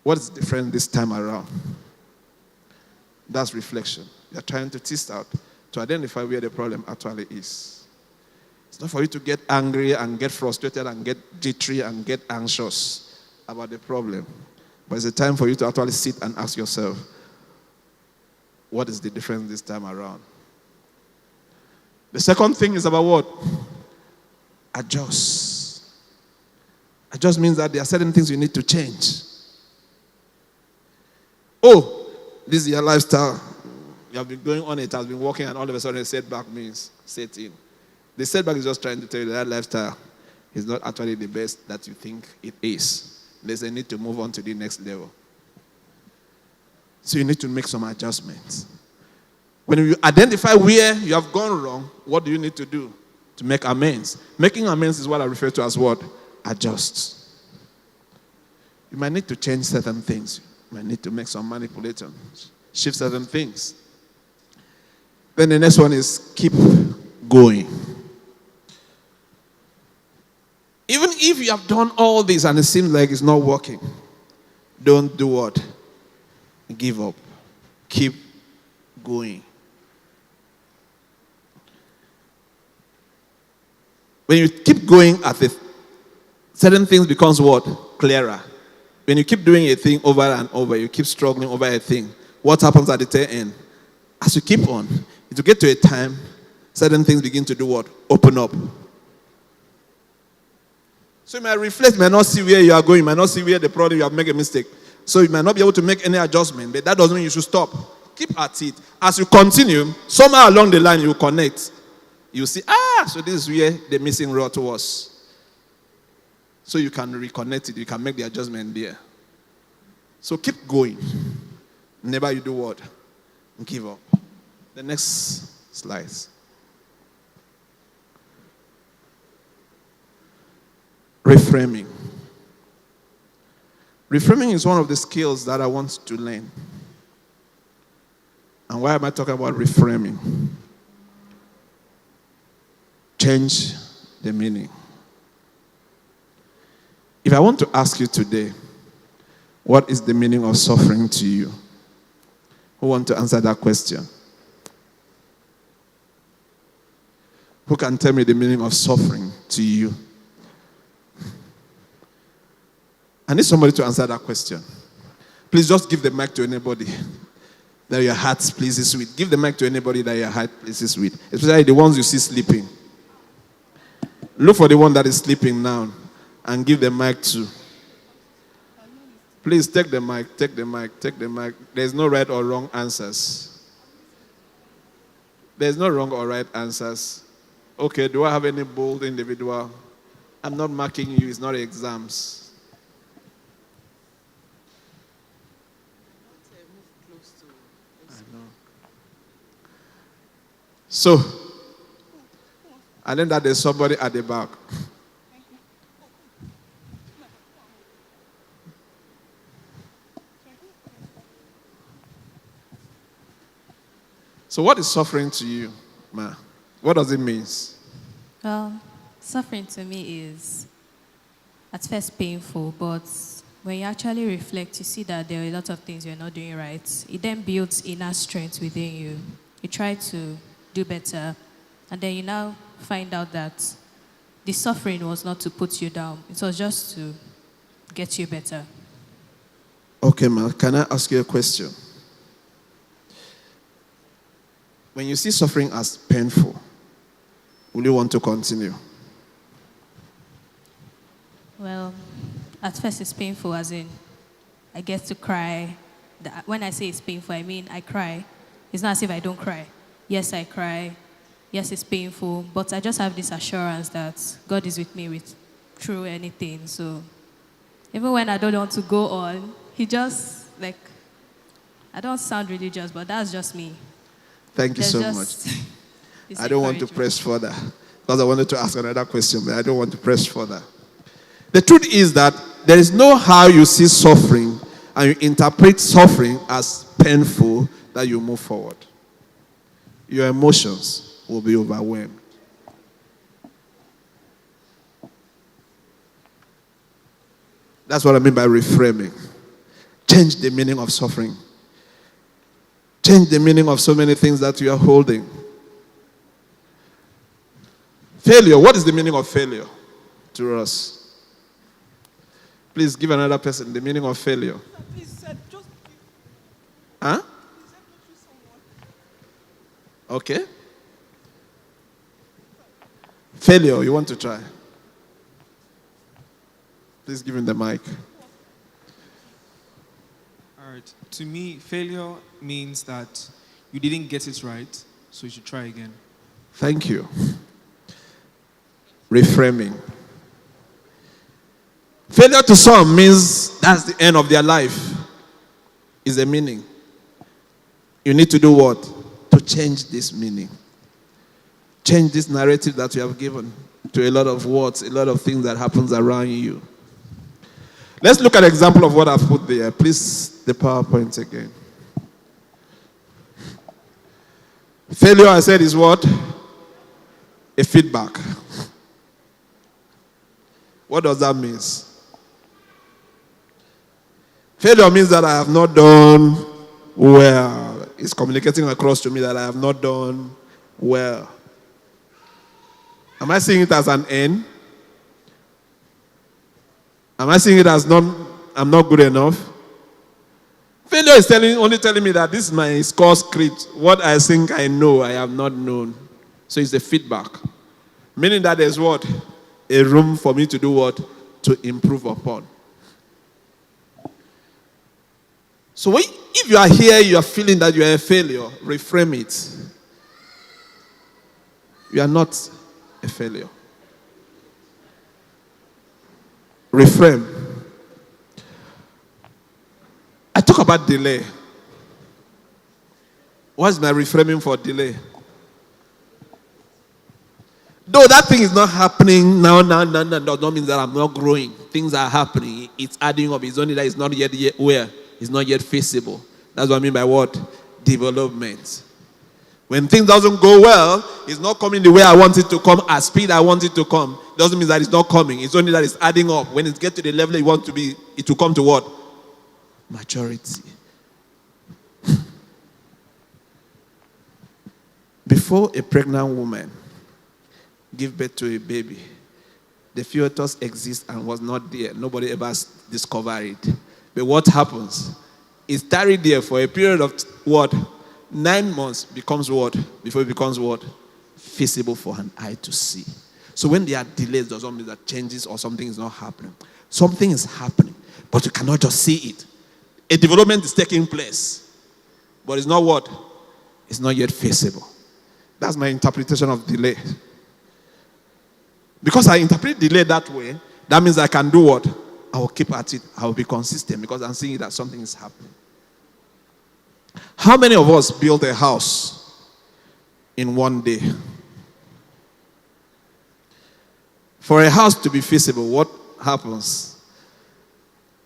What is different this time around? That's reflection. You're trying to test out, to identify where the problem actually is. It's not for you to get angry and get frustrated and get jittery and get anxious about the problem. But it's a time for you to actually sit and ask yourself, what is the difference this time around? The second thing is about what? Adjust. Adjust means that there are certain things you need to change. Oh, this is your lifestyle. You have been going on, it has been working, and all of a sudden a setback means set in. The setback is just trying to tell you that lifestyle is not actually the best that you think it is. There's a need to move on to the next level. So you need to make some adjustments. When you identify where you have gone wrong, what do you need to do to make amends? Making amends is what I refer to as what? Adjust. You might need to change certain things. You might need to make some manipulations, shift certain things. Then the next one is keep going. Even if you have done all this and it seems like it's not working, don't do what? Give up. Keep going. When you keep going at it, certain things becomes what? Clearer. When you keep doing a thing over and over, you keep struggling over a thing, what happens at the tail end? As you keep on, it will get to a time, certain things begin to do what? Open up. So you might reflect, you might not see where you are going, you might not see where the problem you have made a mistake. So you might not be able to make any adjustment, but that doesn't mean you should stop. Keep at it. As you continue, somehow along the line you will connect. You see, so this is where the missing rod was. So you can reconnect it, you can make the adjustment there. So keep going. Never you do what? Give up. The next slide. Reframing. Reframing is one of the skills that I want to learn. And why am I talking about reframing? Change the meaning. If I want to ask you today, what is the meaning of suffering to you? Who want to answer that question? Who can tell me the meaning of suffering to you? I need somebody to answer that question. Please just give the mic to anybody that your heart pleases with. Give the mic to anybody that your heart pleases with, especially the ones you see sleeping. Look for the one that is sleeping now and give the mic to. Please take the mic, take the mic, take the mic. There's no right or wrong answers. There's no wrong or right answers. Okay, do I have any bold individual? I'm not marking you, it's not exams. So, and then that there's somebody at the back. So what is suffering to you, Ma? What does it mean? Well, suffering to me is at first painful, but when you actually reflect, you see that there are a lot of things you're not doing right. It then builds inner strength within you. You try to do better, and then you now find out that the suffering was not to put you down. It was just to get you better. Okay, Ma, can I ask you a question? When you see suffering as painful, will you want to continue? Well, at first it's painful, as in I get to cry. When I say it's painful, I mean I cry. It's not as if I don't cry. Yes, I cry. Yes, it's painful. But I just have this assurance that God is with me through anything. So even when I don't want to go on, He just, I don't sound religious, but that's just me. Thank you so much. I don't want to press further because I wanted to ask another question, but I don't want to press further. The truth is that there is no how you see suffering and you interpret suffering as painful that you move forward. Your emotions will be overwhelmed. That's what I mean by reframing. Change the meaning of suffering. Change the meaning of so many things that you are holding. Failure. What is the meaning of failure to us? Please give another person the meaning of failure. Huh? Okay. Failure. You want to try? Please give him the mic. All right. To me, failure means that you didn't get it right, so you should try again. Thank you. Reframing. Failure to some means that's the end of their life. Is the meaning. You need to do what? To change this meaning. Change this narrative that you have given to a lot of words, a lot of things that happens around you. Let's look at an example of what I've put there. Please, the PowerPoint again. Failure, I said, is what? A feedback. What does that mean? Failure means that I have not done well. It's communicating across to me that I have not done well. Am I seeing it as an end? Am I seeing it as I'm not good enough? Failure is only telling me that this is my score script. What I think I know, I have not known. So it's a feedback. Meaning that there's what? A room for me to do what? To improve upon. So if you are here, you are feeling that you are a failure, reframe it. You are not a failure. Reframe. I talk about delay. What's my reframing for delay? Though that thing is not happening now, does not mean that I'm not growing. Things are happening. It's adding up. It's only that it's not yet where? It's not yet feasible. That's what I mean by what? Development. When things doesn't go well, it's not coming the way I want it to come, at speed I want it to come. Doesn't mean that it's not coming. It's only that it's adding up. When it gets to the level you want to be, it will come to what? Maturity. Before a pregnant woman give birth to a baby, the fetus exists and was not there. Nobody ever discovered it. But what happens? It's tarried there for a period of what? 9 months becomes what? Before it becomes what? Feasible for an eye to see. So when there are delays, doesn't mean that changes or something is not happening. Something is happening, but you cannot just see it. A development is taking place, but it's not what? It's not yet feasible. That's my interpretation of delay. Because I interpret delay that way, that means I can do what? I will keep at it. I will be consistent because I'm seeing that something is happening. How many of us built a house in one day? For a house to be feasible, what happens?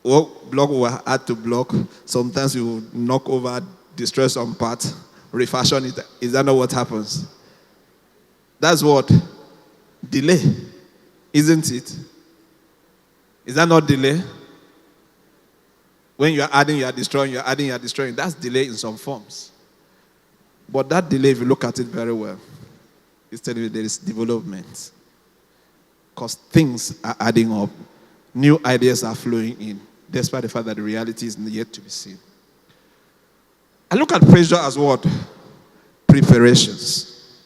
What block will add to block? Sometimes you will knock over, destroy some part, refashion it. Is that not what happens? That's what? Delay. Isn't it? Is that not delay? When you are adding, you are destroying, you are adding, you are destroying. That's delay in some forms. But that delay, if you look at it very well, it's telling you there is development. Because things are adding up. New ideas are flowing in, despite the fact that the reality is yet to be seen. I look at pressure as what? Preparations.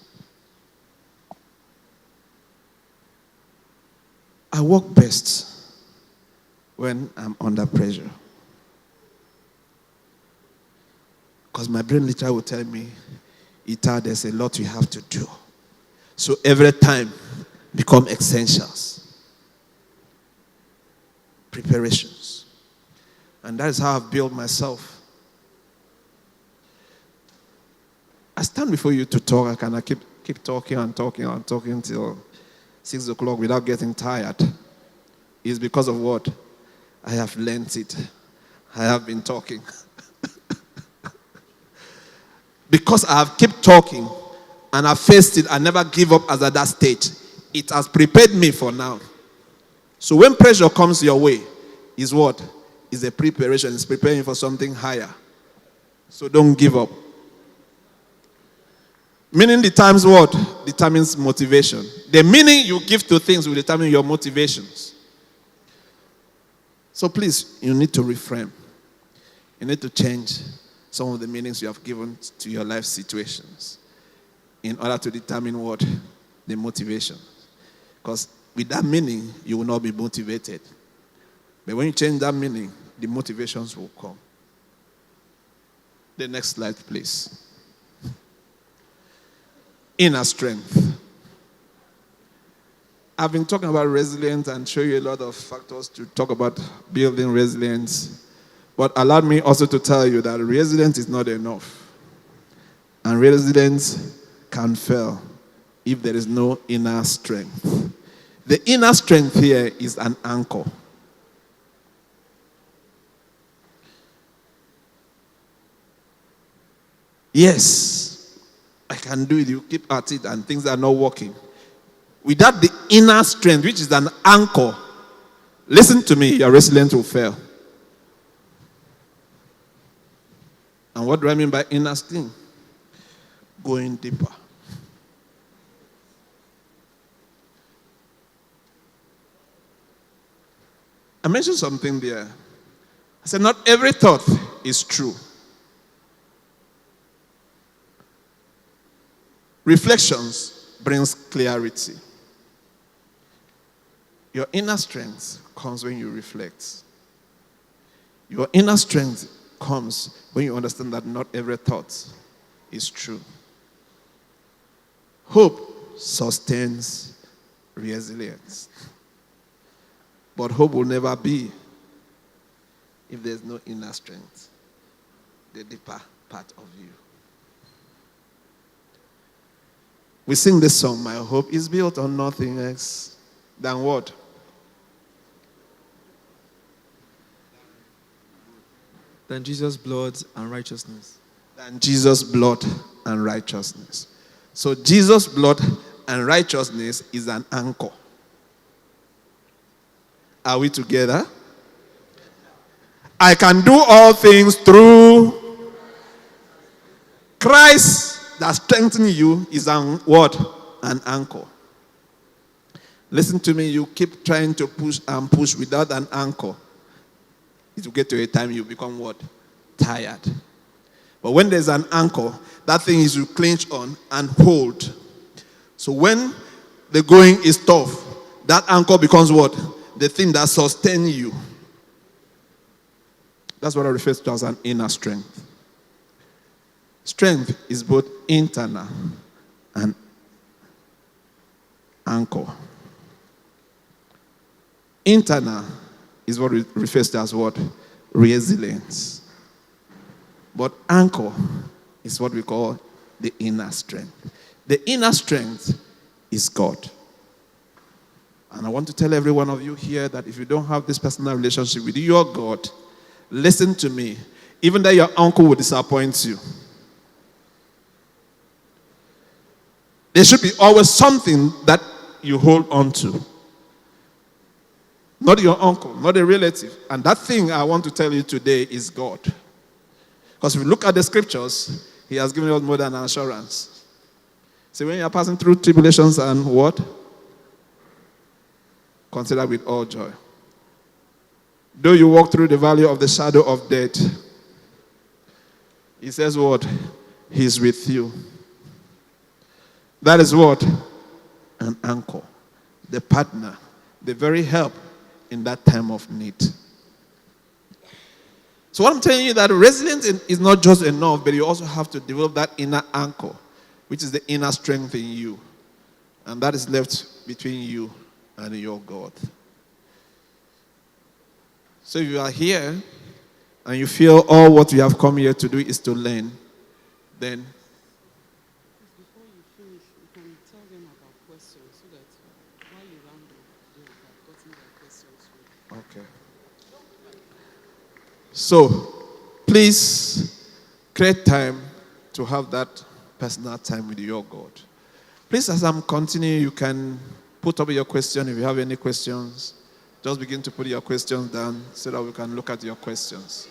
I work best when I'm under pressure. Because my brain literally will tell me, Ita, there's a lot you have to do. So every time become essentials. Preparations. And that is how I've built myself. I stand before you to talk. I cannot keep talking and talking and talking until 6 o'clock without getting tired. It's because of what? I have learned it. I have been talking. Because I have kept talking and I faced it, I never give up as at that stage. It has prepared me for now. So when pressure comes your way, is what? Is a preparation. It's preparing for something higher. So don't give up. Meaning the times what? Determines motivation. The meaning you give to things will determine your motivations. So please, you need to reframe. You need to change some of the meanings you have given to your life situations in order to determine what? The motivation. Because with that meaning, you will not be motivated. But when you change that meaning, the motivations will come. The next slide, please. Inner strength. I've been talking about resilience and show you a lot of factors to talk about building resilience. But allow me also to tell you that resilience is not enough. And resilience can fail if there is no inner strength. The inner strength here is an anchor. Yes, I can do it. You keep at it and things are not working. Without the inner strength, which is an anchor, listen to me, your resilience will fail. And what do I mean by inner strength? Going deeper. I mentioned something there. I said, not every thought is true. Reflections brings clarity. Your inner strength comes when you reflect. Your inner strength comes when you understand that not every thought is true. Hope sustains resilience. But hope will never be if there's no inner strength, the deeper part of you. We sing this song, my hope is built on nothing else than what? Than Jesus' blood and righteousness. Than Jesus' blood and righteousness. So Jesus' blood and righteousness is an anchor. Are we together? I can do all things through Christ that strengthens you is an what? An anchor. Listen to me, you keep trying to push and push without an anchor. It will get to a time you become what? Tired. But when there's an anchor, that thing is you clinch on and hold. So when the going is tough, that anchor becomes what? The thing that sustains you. That's what I refer to as an inner strength. Strength is both internal and anchor. Internal is what we refer to as what? Resilience. But anchor is what we call the inner strength. The inner strength is God. And I want to tell every one of you here that if you don't have this personal relationship with your God, listen to me. Even though your uncle will disappoint you, there should be always something that you hold on to. Not your uncle, not a relative. And that thing I want to tell you today is God. Because if you look at the scriptures, He has given us more than an assurance. So when you are passing through tribulations and what? Consider with all joy. Though you walk through the valley of the shadow of death, He says what? He's with you. That is what? An anchor. The partner. The very help in that time of need. So what I'm telling you that resilience is not just enough, but you also have to develop that inner anchor, which is the inner strength in you. And that is left between you and your God. So if you are here and you feel all what we have come here to do is to learn, then Before you finish, you can tell them about questions so that while you round up, they will have gotten their questions ready. okay. So, please create time to have that personal time with your God. Please, as I'm continuing, you can put up your question. If you have any questions, just begin to put your questions down so that we can look at your questions.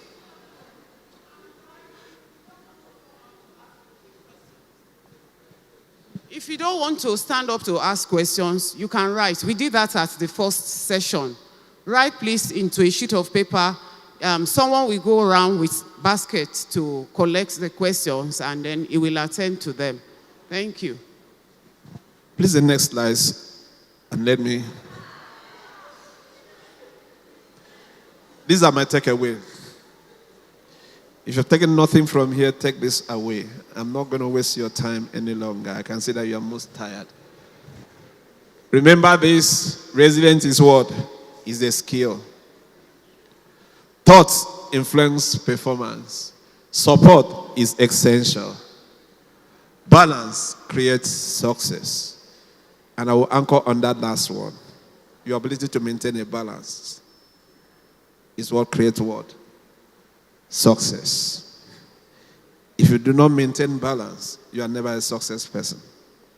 If you don't want to stand up to ask questions, you can write. We did that at the first session. Write, please, into a sheet of paper. Someone will go around with baskets to collect the questions, and then he will attend to them. Thank you. Please, the next slide, and let me. These are my takeaways. If you've taken nothing from here, take this away. I'm not going to waste your time any longer. I can see that you are most tired. Remember this, resilience is what? Is a skill. Thoughts influence performance. Support is essential. Balance creates success. And I will anchor on that last one. Your ability to maintain a balance is what creates what? Success. If you do not maintain balance, you are never a success person.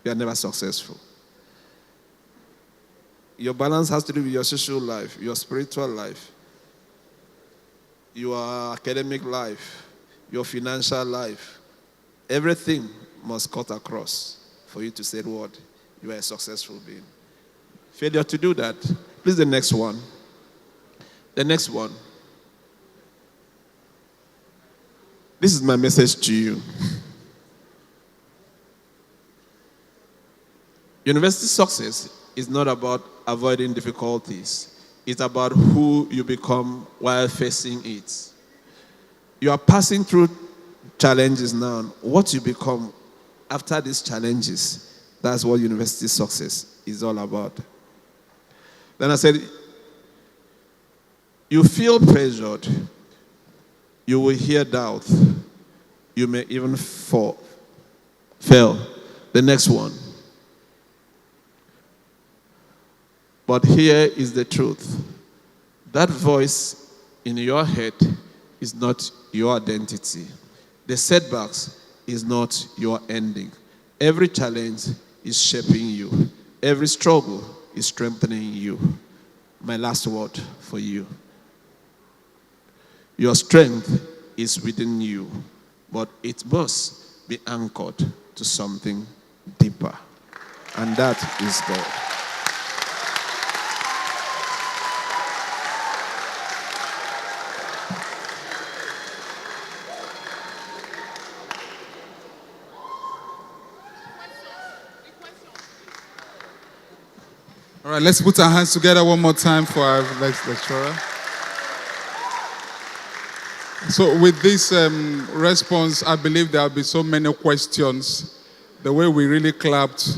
You are never successful. Your balance has to do with your social life, your spiritual life, your academic life, your financial life. Everything must cut across for you to say what? You are a successful being. Failure to do that. Please, the next one. The next one. This is my message to you. University success is not about avoiding difficulties. It's about who you become while facing it. You are passing through challenges now. What you become after these challenges, that's what university success is all about. Then I said, you feel pressured. You will hear doubt. You may even fail. The next one. But here is the truth. That voice in your head is not your identity. The setbacks is not your ending. Every challenge is shaping you. Every struggle is strengthening you. My last word for you. Your strength is within you, but it must be anchored to something deeper. And that is God. All right, let's put our hands together one more time for our next lecturer. So with this response, I believe there will be so many questions. The way we really clapped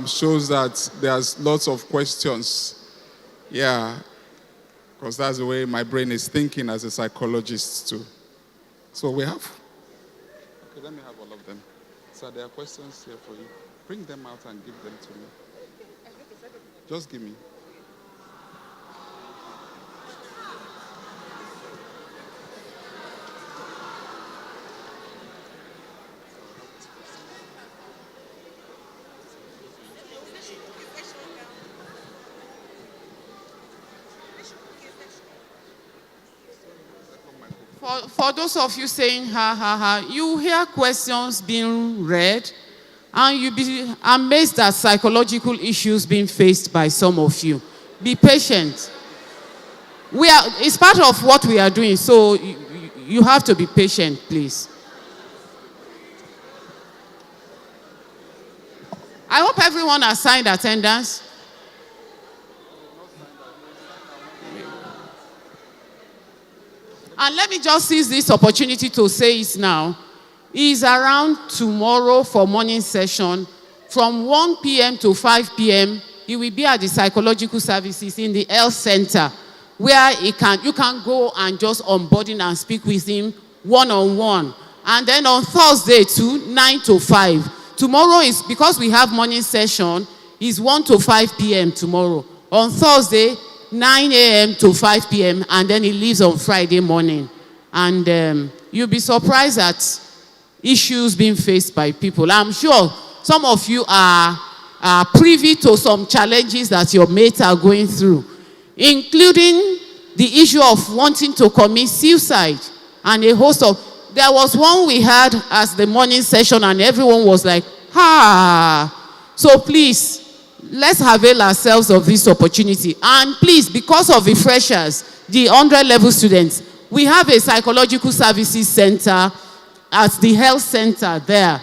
shows that there's lots of questions. Yeah, because that's the way my brain is thinking as a psychologist too. So we have, okay, let me have all of them. So there are questions here for you. Bring them out and give them to me. Just give me. For those of you saying ha ha ha, you hear questions being read and you be amazed at psychological issues being faced by some of you. Be patient. It's part of what we are doing, so you have to be patient, please. I hope everyone has signed attendance. And let me just seize this opportunity to say it now. Is around tomorrow for morning session from 1 p.m. to 5 p.m. He will be at the psychological services in the health center where you can go and just onboarding and speak with him one-on-one. And then on Thursday too, 9 to 5. Tomorrow is, because we have morning session, is 1 to 5 p.m. tomorrow. On Thursday, 9 a.m. to 5 p.m. and then he leaves on Friday morning. And you'll be surprised at issues being faced by people. I'm sure some of you are privy to some challenges that your mates are going through, including the issue of wanting to commit suicide and a host of. There was one we had as the morning session and everyone was like, ha. So please, let's avail ourselves of this opportunity. And please, because of the freshers, the 100 level students, we have a psychological services center at the health center there.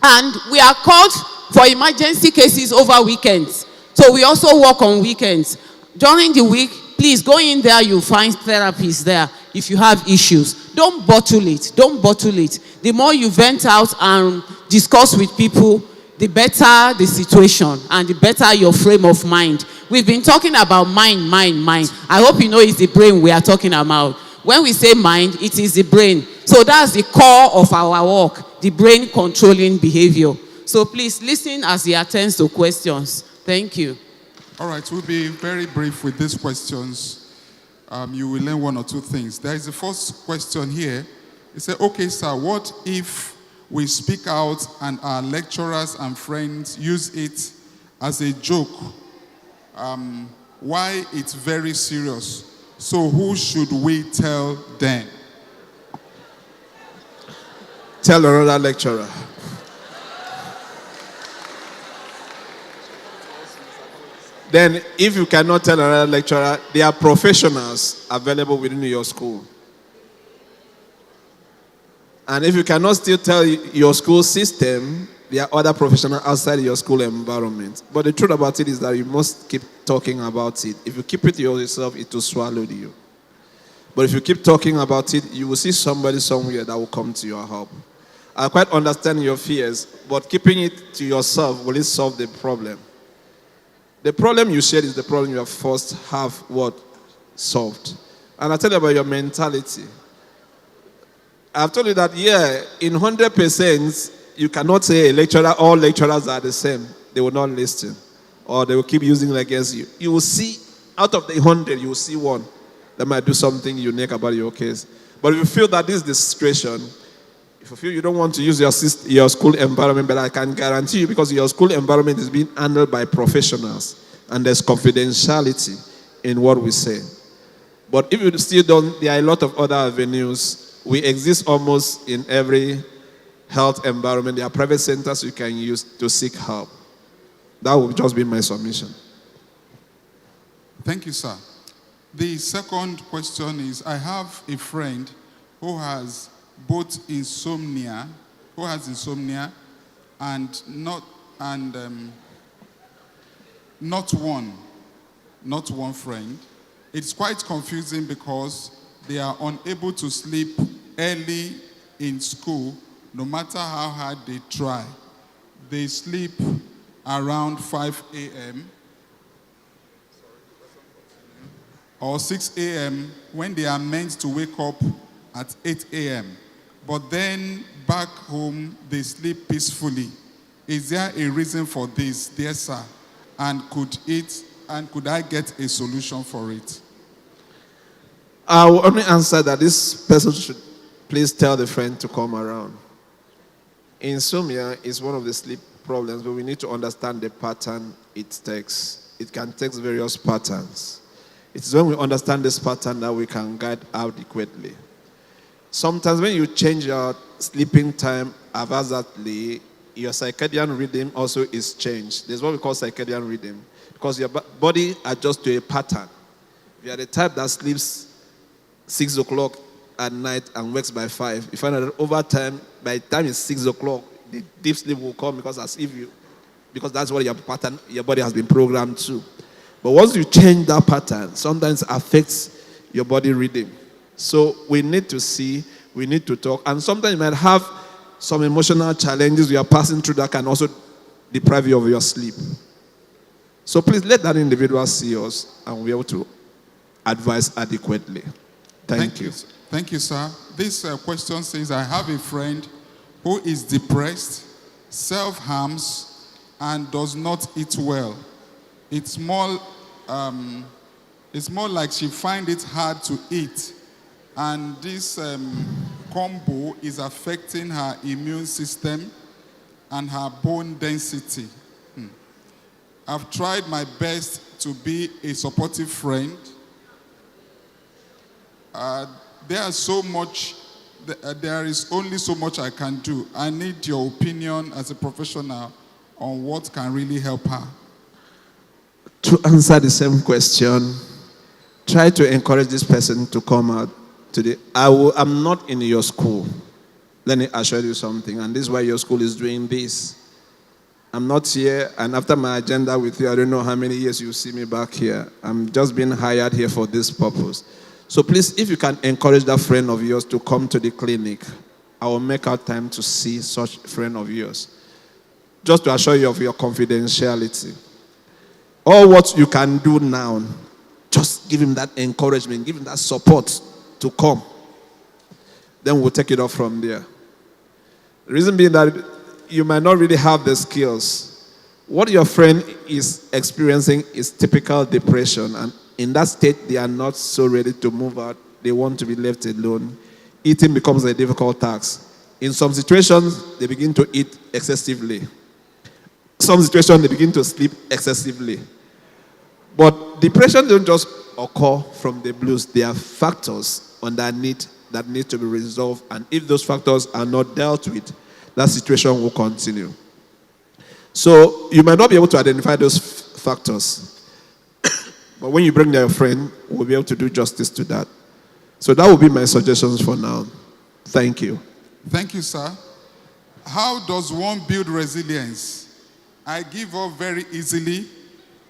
And we are called for emergency cases over weekends. So we also work on weekends. During the week, please go in there, you'll find therapists there. if you have issues. Don't bottle it. Don't bottle it. The more you vent out and discuss with people, the better the situation and the better your frame of mind. We've been talking about mind. I hope you know it's the brain we are talking about. When we say mind, it is the brain. So that's the core of our work, the brain controlling behavior. So please listen as he attends to questions. Thank you. All right, we'll be very brief with these questions. You will learn one or two things. There is the first question here. It said, okay, sir, what if we speak out and our lecturers and friends use it as a joke? Why it's very serious? So who should we tell them? Tell another lecturer. Then, if you cannot tell another lecturer, there are professionals available within your school. And if you cannot still tell your school system, there are other professionals outside your school environment. But the truth about it is that you must keep talking about it. If you keep it to yourself, it will swallow you. But if you keep talking about it, you will see somebody somewhere that will come to your help. I quite understand your fears, but keeping it to yourself, will it solve the problem? The problem you shared is the problem you have first have what? Solved. And I tell you about your mentality. I've told you that, in 100%, you cannot say all lecturers are the same. They will not listen. Or they will keep using it against you. You will see, out of the 100, you will see one that might do something unique about your case. But if you feel that this is the situation, if you feel you don't want to use your school environment, but I can guarantee you, because your school environment is being handled by professionals, and there's confidentiality in what we say. But if you still don't, there are a lot of other avenues. We exist almost in every health environment. There are private centers you can use to seek help. That would just be my submission. Thank you, sir. The second question is, I have a friend who has both insomnia and not one friend. It's quite confusing because they are unable to sleep early in school, no matter how hard they try. They sleep around 5 a.m. or 6 a.m. when they are meant to wake up at 8 a.m. But then back home, they sleep peacefully. Is there a reason for this, dear sir? And could I get a solution for it? I will only answer that this person should please tell the friend to come around. Insomnia is one of the sleep problems, but we need to understand the pattern it takes. It can take various patterns. It's when we understand this pattern that we can guide adequately. Sometimes when you change your sleeping time haphazardly, your circadian rhythm also is changed. There's what we call circadian rhythm, because your body adjusts to a pattern. If you are the type that sleeps 6 o'clock at night and wakes by 5, you find that over time, by the time it's 6 o'clock, the deep sleep will come because that's what your body has been programmed to. But once you change that pattern, sometimes it affects your body rhythm. So we need to see, we need to talk, and sometimes you might have some emotional challenges you are passing through that can also deprive you of your sleep. So please let that individual see us and we'll be able to advise adequately. Thank you. Thank you, sir. This question says, I have a friend who is depressed, self-harms, and does not eat well. It's more like she finds it hard to eat. And this combo is affecting her immune system and her bone density. I've tried my best to be a supportive friend. There is only so much I can do. I need your opinion as a professional on what can really help her. To answer the same question, try to encourage this person to come out today. I'm not in your school. Let me assure you something, and this is why your school is doing this. I'm not here, and after my agenda with you, I don't know how many years you see me back here. I'm just being hired here for this purpose. So please, if you can encourage that friend of yours to come to the clinic, I will make out time to see such friend of yours. Just to assure you of your confidentiality. All what you can do now, just give him that encouragement, give him that support to come. Then we'll take it off from there. The reason being that you might not really have the skills. What your friend is experiencing is typical depression, and in that state, they are not so ready to move out. They want to be left alone. Eating becomes a difficult task. In some situations, they begin to eat excessively. Some situations, they begin to sleep excessively. But depression don't just occur from the blues. There are factors underneath that need to be resolved. And if those factors are not dealt with, that situation will continue. So you might not be able to identify those factors. But when you bring your friend, we'll be able to do justice to that. So that will be my suggestions for now. Thank you. Thank you, sir. How does one build resilience? I give up very easily,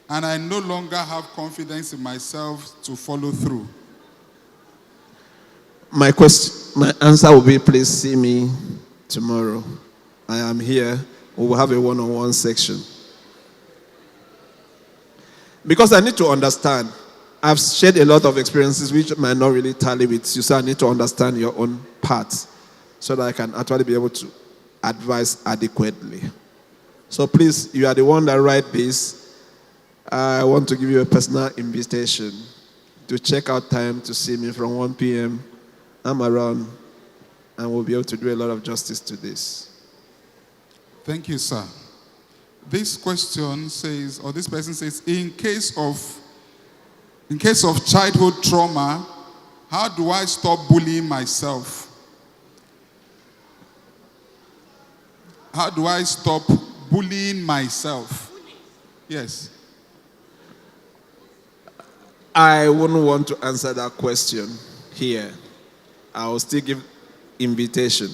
and I no longer have confidence in myself to follow through. My answer will be, please see me tomorrow. I am here. We will have a one-on-one section. Because I need to understand. I've shared a lot of experiences which might not really tally with you, so I need to understand your own part so that I can actually be able to advise adequately. So please, you are the one that write this. I want to give you a personal invitation to check out time to see me from 1 p.m. I'm around, and we'll be able to do a lot of justice to this. Thank you, sir. This question says, or this person says, in case of childhood trauma, how do I stop bullying myself? How do I stop bullying myself? Yes. I wouldn't want to answer that question here. I will still give invitation.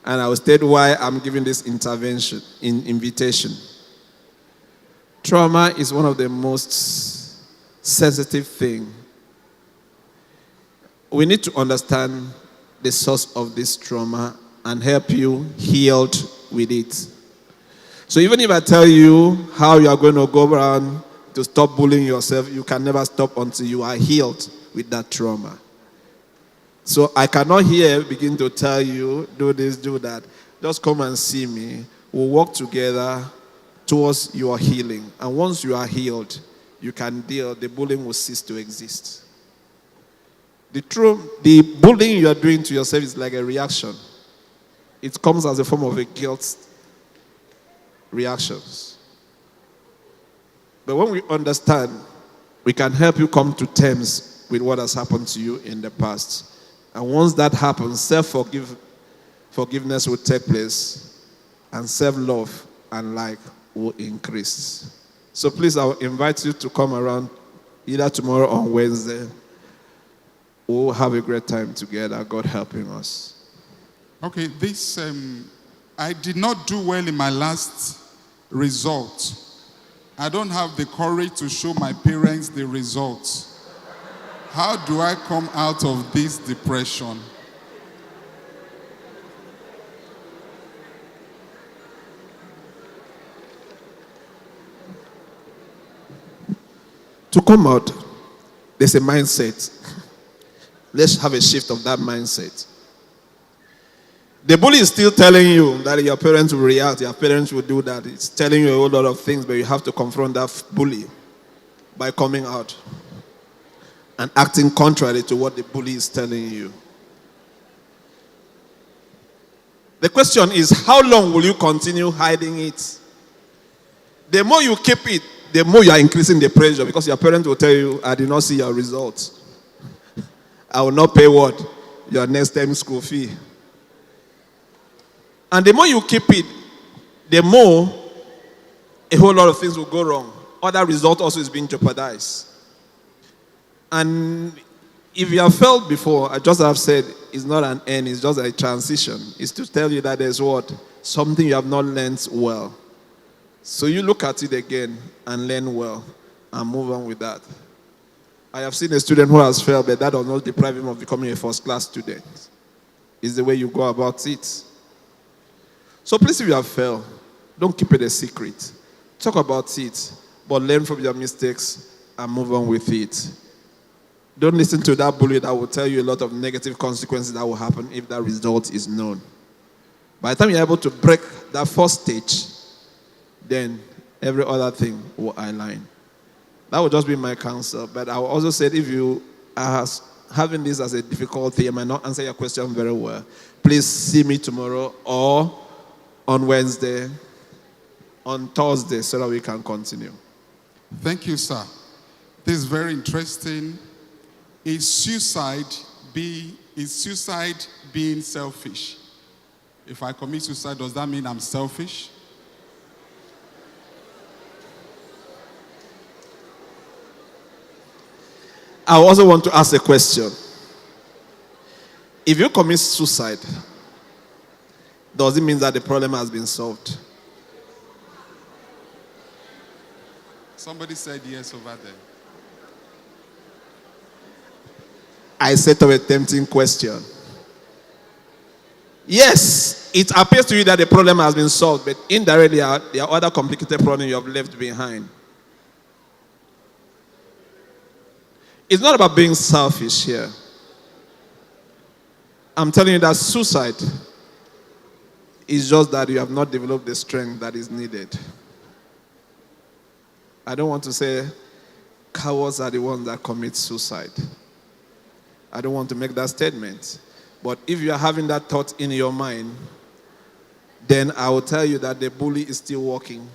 And I will state why I'm giving this invitation. Trauma is one of the most sensitive things. We need to understand the source of this trauma and help you healed with it. So even if I tell you how you are going to go around to stop bullying yourself, you can never stop until you are healed with that trauma. So I cannot here begin to tell you, do this, do that. Just come and see me. We'll work together towards your healing. And once you are healed, you can deal, the bullying will cease to exist. The bullying you are doing to yourself is like a reaction. It comes as a form of a guilt reactions. But when we understand, we can help you come to terms with what has happened to you in the past. And once that happens, self-forgiveness will take place, and self-love and like will increase. So please, I will invite you to come around either tomorrow or Wednesday. We'll have a great time together, God helping us. Okay, I did not do well in my last result. I don't have the courage to show my parents the results. How do I come out of this depression? To come out, there's a mindset. Let's have a shift of that mindset. The bully is still telling you that your parents will react, your parents will do that. It's telling you a whole lot of things, but you have to confront that bully by coming out and acting contrary to what the bully is telling you. The question is, how long will you continue hiding it? The more you keep it, the more you are increasing the pressure, because your parents will tell you, I did not see your results. I will not pay what? Your next term school fee. And the more you keep it, the more a whole lot of things will go wrong. Other result also is being jeopardized. And if you have felt before, I just have said, it's not an end, it's just a transition. It's to tell you that there's what? Something you have not learned well. So you look at it again and learn well and move on with that. I have seen a student who has failed, but that does not deprive him of becoming a first-class student. It's the way you go about it. So please, if you have failed, don't keep it a secret. Talk about it, but learn from your mistakes and move on with it. Don't listen to that bully that will tell you a lot of negative consequences that will happen if that result is known. By the time you're able to break that first stage, then every other thing will align. That would just be my counsel. But I will also say, if you are having this as a difficulty, I might not answer your question very well, please see me tomorrow or on Wednesday, on Thursday, so that we can continue. Thank you, sir. This is very interesting. Is suicide being selfish? If I commit suicide, does that mean I'm selfish? I also want to ask a question. If you commit suicide, does it mean that the problem has been solved? Somebody said yes over there. I set up a tempting question. Yes, it appears to you that the problem has been solved, but indirectly there are other complicated problems you have left behind. It's not about being selfish here. I'm telling you that suicide is just that you have not developed the strength that is needed. I don't want to say cowards are the ones that commit suicide. I don't want to make that statement. But if you are having that thought in your mind, then I will tell you that the bully is still working.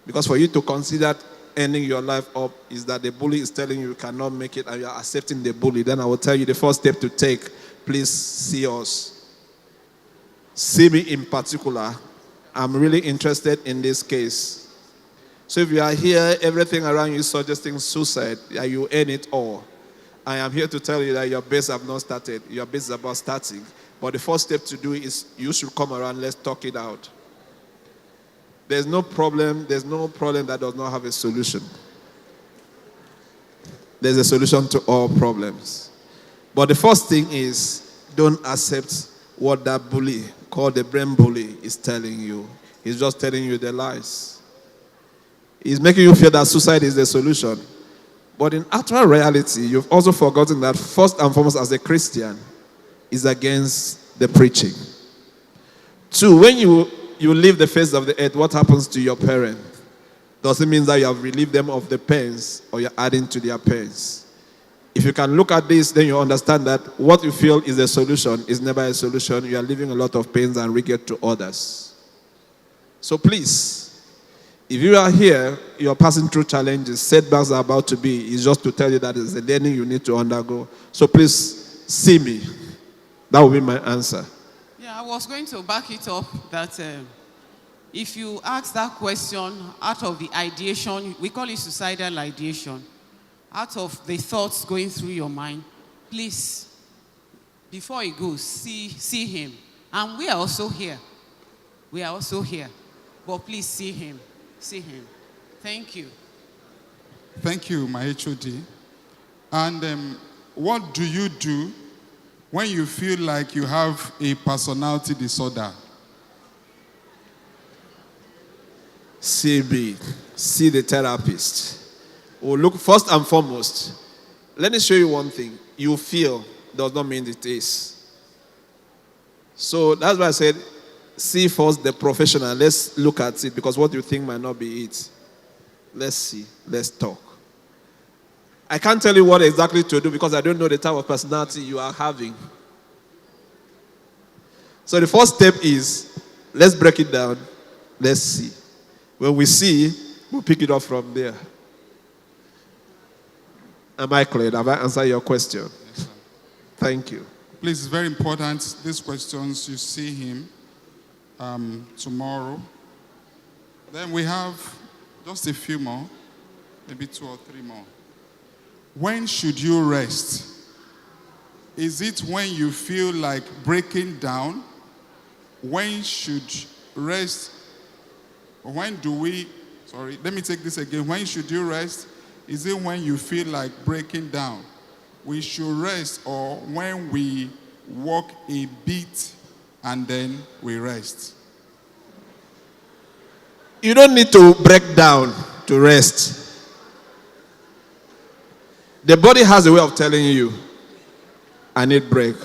Because for you to consider ending your life up is that the bully is telling you cannot make it and you are accepting the bully, then I will tell you the first step to take, please see us. See me in particular. I'm really interested in this case. So if you are here, everything around you is suggesting suicide, you end it all. I am here to tell you that your base have not started. Your base is about starting. But the first step to do is you should come around, let's talk it out. There's no problem that does not have a solution. There's a solution to all problems. But the first thing is, don't accept what that bully, called the brain bully, is telling you. He's just telling you the lies. He's making you feel that suicide is the solution. But in actual reality, you've also forgotten that first and foremost as a Christian is against the preaching. 2, when you leave the face of the earth, what happens to your parent? Does it mean that you have relieved them of the pains or you're adding to their pains? If you can look at this, then you understand that what you feel is a solution is never a solution. You are leaving a lot of pains and regret to others. So please, if you are here, you're passing through challenges, setbacks are about to be, it's just to tell you that it's a learning you need to undergo. So please, see me. That will be my answer. Yeah, I was going to back it up that if you ask that question out of the ideation, we call it suicidal ideation, out of the thoughts going through your mind, please, before it goes, see him. And we are also here. We are also here. But please see him. See him. Thank you. Thank you, my HOD. And what do you do when you feel like you have a personality disorder? CB, see the therapist. Well, look, first and foremost, let me show you one thing. You feel does not mean it is. So that's why I said, see first the professional. Let's look at it because what you think might not be it. Let's see. Let's talk. I can't tell you what exactly to do because I don't know the type of personality you are having. So the first step is, let's break it down. Let's see. When we see, we'll pick it up from there. Am I clear? Have I answered your question? Yes, sir. Thank you. Please, it's very important, these questions, you see him tomorrow. Then we have just a few more, maybe 2 or 3 more. When should you rest? Is it when you feel like breaking down? When should rest? When do we, let me take this again. When should you rest? Is it when you feel like breaking down? We should rest, or when we walk a bit and then we rest? You don't need to break down to rest. The body has a way of telling you, I need break.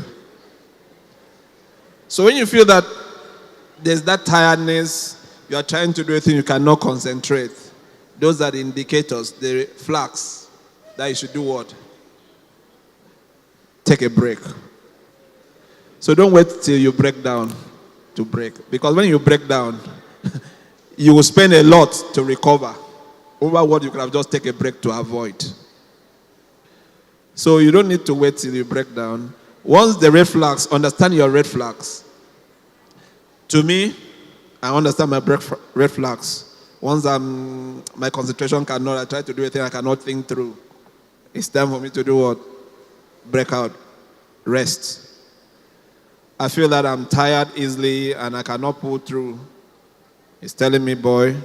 So when you feel that there's that tiredness, you are trying to do a thing, you cannot concentrate. Those are the indicators, the flags that you should do what? Take a break. So don't wait till you break down to break. Because when you break down, you will spend a lot to recover over what you could have just taken a break to avoid. So you don't need to wait till you break down. Once the red flags, understand your red flags. To me, I understand my red flags. Once my concentration cannot, I try to do a thing I cannot think through. It's time for me to do what? Break out. Rest. I feel that I'm tired easily and I cannot pull through. It's telling me, boy,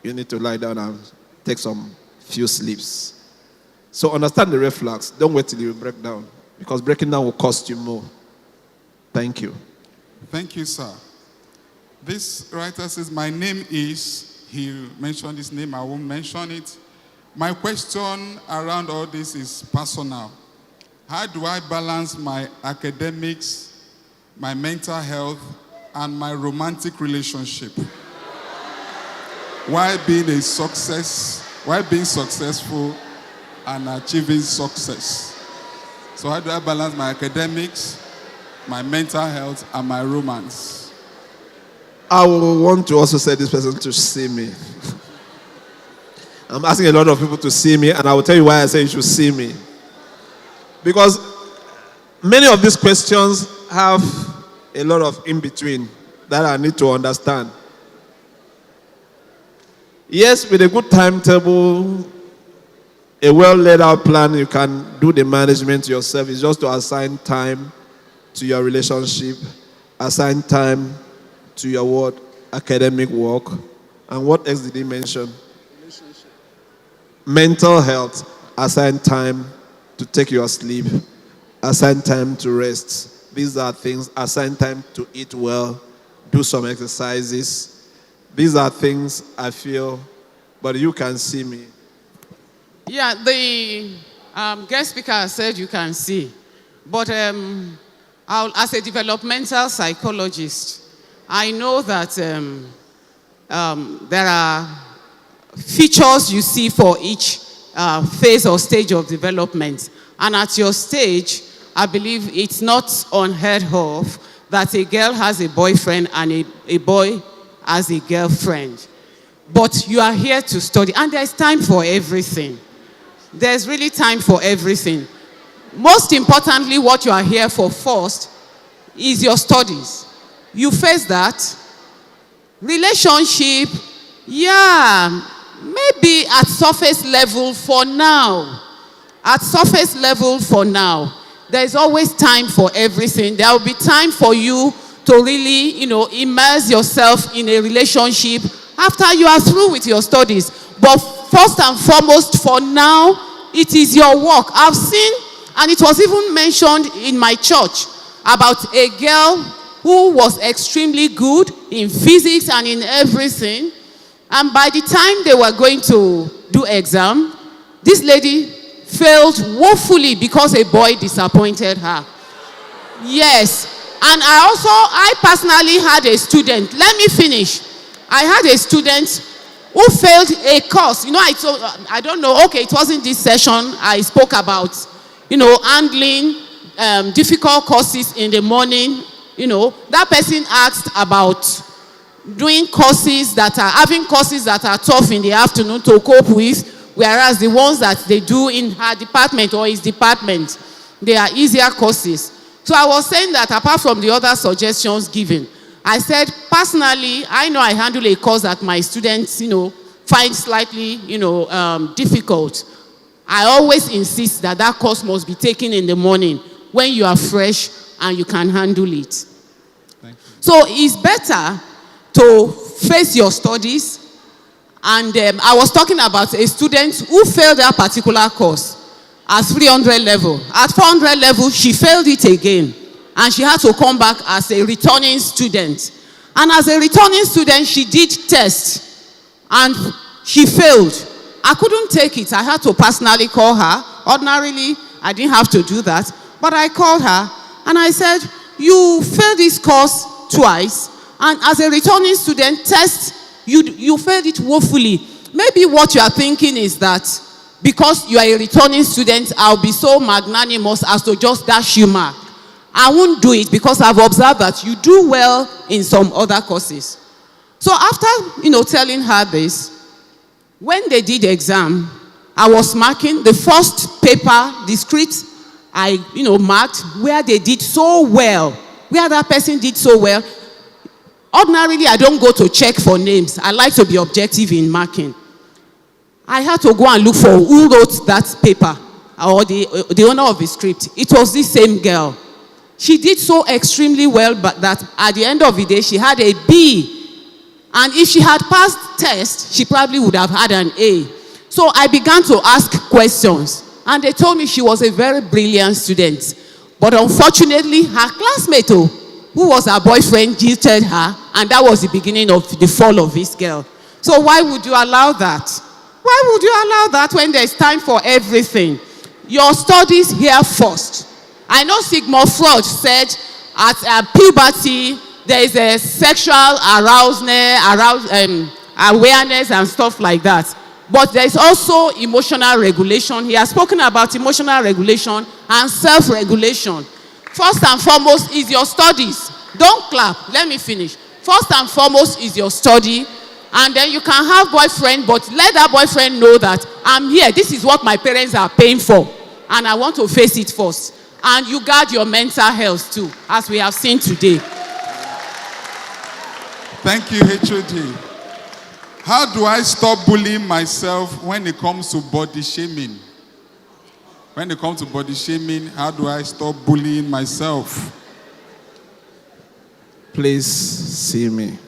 you need to lie down and take some few sleeps. So understand the red flags. Don't wait till you break down, because breaking down will cost you more. Thank you. Thank you, sir. This writer says, my name is, he mentioned his name, I won't mention it. My question around all this is personal. How do I balance my academics, my mental health, and my romantic relationship while being successful and achieving success? So how do I balance my academics, my mental health, and my romance? I will want to also say this person to see me. I'm asking a lot of people to see me, and I will tell you why I say you should see me. Because many of these questions have a lot of in-between that I need to understand. Yes, with a good timetable, a well-laid out plan, you can do the management yourself. It's just to assign time to your relationship, assign time to your work, academic work. And what else did he mention? Relationship. Mental health, assign time to take your sleep, assign time to rest. These are things, assign time to eat well, do some exercises. These are things I feel, but you can see me. Yeah, the guest speaker said you can see. But as a developmental psychologist, I know that there are features you see for each phase or stage of development. And at your stage, I believe it's not unheard of that a girl has a boyfriend and a boy has a girlfriend. But you are here to study, and there's time for everything. There's really time for everything. Most importantly, what you are here for first is your studies. You face that. Relationship, yeah, maybe at surface level for now. At surface level for now. There's always time for everything. There will be time for you to really, immerse yourself in a relationship after you are through with your studies. But first and foremost, for now, it is your work. I've seen, and it was even mentioned in my church, about a girl who was extremely good in physics and in everything. And by the time they were going to do exam, this lady failed woefully because a boy disappointed her. Yes. And I personally had a student. Let me finish. I had a student who failed a course. I don't know. Okay, it wasn't this session. I spoke about, handling difficult courses in the morning. That person asked about having courses that are tough in the afternoon to cope with, whereas the ones that they do in her department or his department, they are easier courses. So I was saying that apart from the other suggestions given, I said, personally, I know I handle a course that my students, find slightly, difficult. I always insist that course must be taken in the morning when you are fresh and you can handle it. Thank you. So it's better to face your studies And I was talking about a student who failed that particular course at 300 level. At 400 level, she failed it again. And she had to come back as a returning student. And as a returning student, she did test. And she failed. I couldn't take it. I had to personally call her. Ordinarily, I didn't have to do that. But I called her and I said, you failed this course twice. And as a returning student, you failed it woefully. Maybe what you are thinking is that because you are a returning student, I'll be so magnanimous as to just dash you mark. I won't do it because I've observed that you do well in some other courses. So after, telling her this, when they did the exam, I was marking the first paper, the script, I, marked where they did so well, where that person did so well. Ordinarily, I don't go to check for names. I like to be objective in marking. I had to go and look for who wrote that paper or the owner of the script. It was this same girl. She did so extremely well, but that at the end of the day, she had a B. And if she had passed test, she probably would have had an A. So I began to ask questions. And they told me she was a very brilliant student. But unfortunately, her classmate, who was her boyfriend, jilted her. And that was the beginning of the fall of this girl. So why would you allow that? Why would you allow that when there's time for everything? Your studies here first. I know Sigmund Freud said at puberty, there is a sexual awareness and stuff like that. But there is also emotional regulation. He has spoken about emotional regulation and self-regulation. First and foremost is your studies. Don't clap. Let me finish. First and foremost is your study. And then you can have boyfriend, but let that boyfriend know that I'm here. This is what my parents are paying for. And I want to face it first. And you guard your mental health too, as we have seen today. Thank you, HOD. How do I stop bullying myself when it comes to body shaming? When it comes to body shaming, how do I stop bullying myself? Please see me.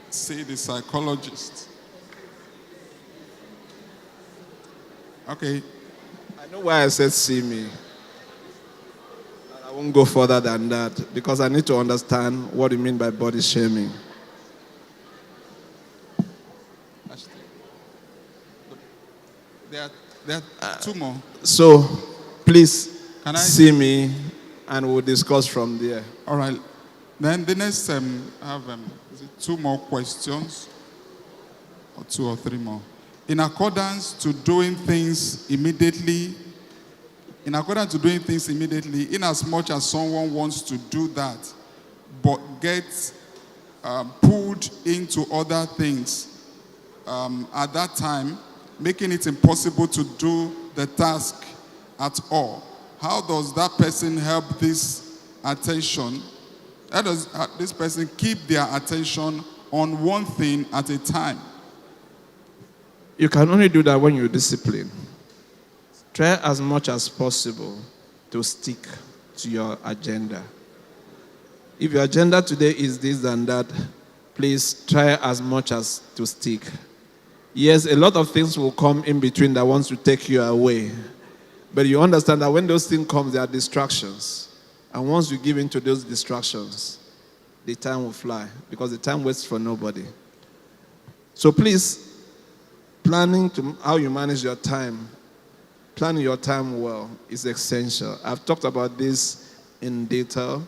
See the psychologist. Okay. I know why I said see me. I won't go further than that because I need to understand what you mean by body shaming. There are two more. So, please see me and we'll discuss from there. All right. Then the next, I have is it two more questions, or two or three more. In accordance to doing things immediately, in as much as someone wants to do that, but gets pulled into other things at that time, making it impossible to do the task at all. How does that person help this attention? How does this person keep their attention on one thing at a time? You can only do that when you're disciplined. Try as much as possible to stick to your agenda. If your agenda today is this and that, please try as much as to stick. Yes, a lot of things will come in between that wants to take you away. But you understand that when those things come, there are distractions. And once you give in to those distractions, the time will fly because the time waits for nobody. So please, planning to how you manage your time, planning your time well is essential. I've talked about this in detail.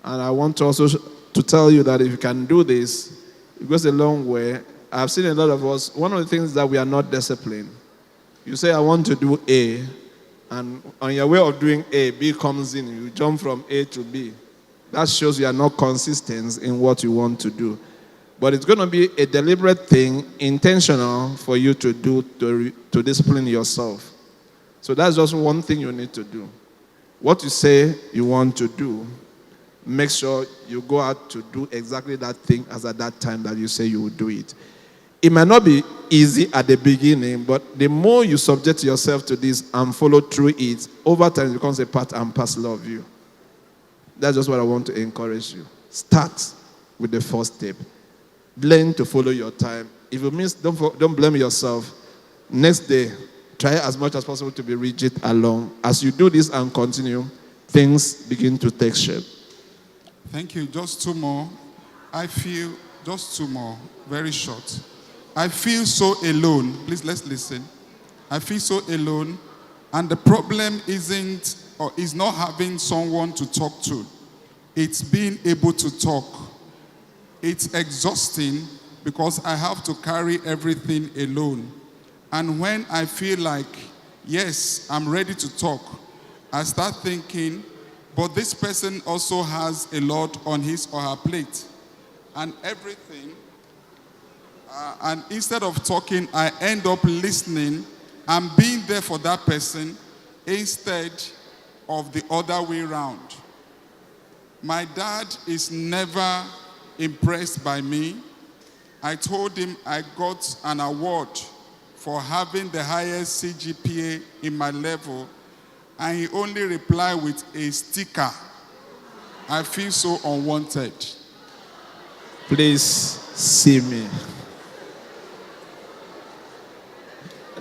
And I want also to tell you that if you can do this, it goes a long way. I've seen a lot of us, one of the things that we are not disciplined. You say, I want to do A, and on your way of doing A, B comes in, you jump from A to B. That shows you are not consistent in what you want to do. But it's going to be a deliberate thing, intentional for you to do, to discipline yourself. So that's just one thing you need to do. What you say you want to do, make sure you go out to do exactly that thing as at that time that you say you will do it. It might not be easy at the beginning, but the more you subject yourself to this and follow through it, over time it becomes a part and parcel of you. That's just what I want to encourage you. Start with the first step. Learn to follow your time. If you miss, don't blame yourself. Next day, try as much as possible to be rigid alone. As you do this and continue, things begin to take shape. Thank you. Just two more. Just two more, very short. I feel so alone. Please, let's listen. I feel so alone, and the problem is not having someone to talk to. It's being able to talk. It's exhausting because I have to carry everything alone. And when I feel like, yes, I'm ready to talk, I start thinking, but this person also has a lot on his or her plate. And everything, and instead of talking, I end up listening and being there for that person instead of the other way around. My dad is never impressed by me. I told him I got an award for having the highest CGPA in my level, and he only replied with a sticker. I feel so unwanted. Please see me.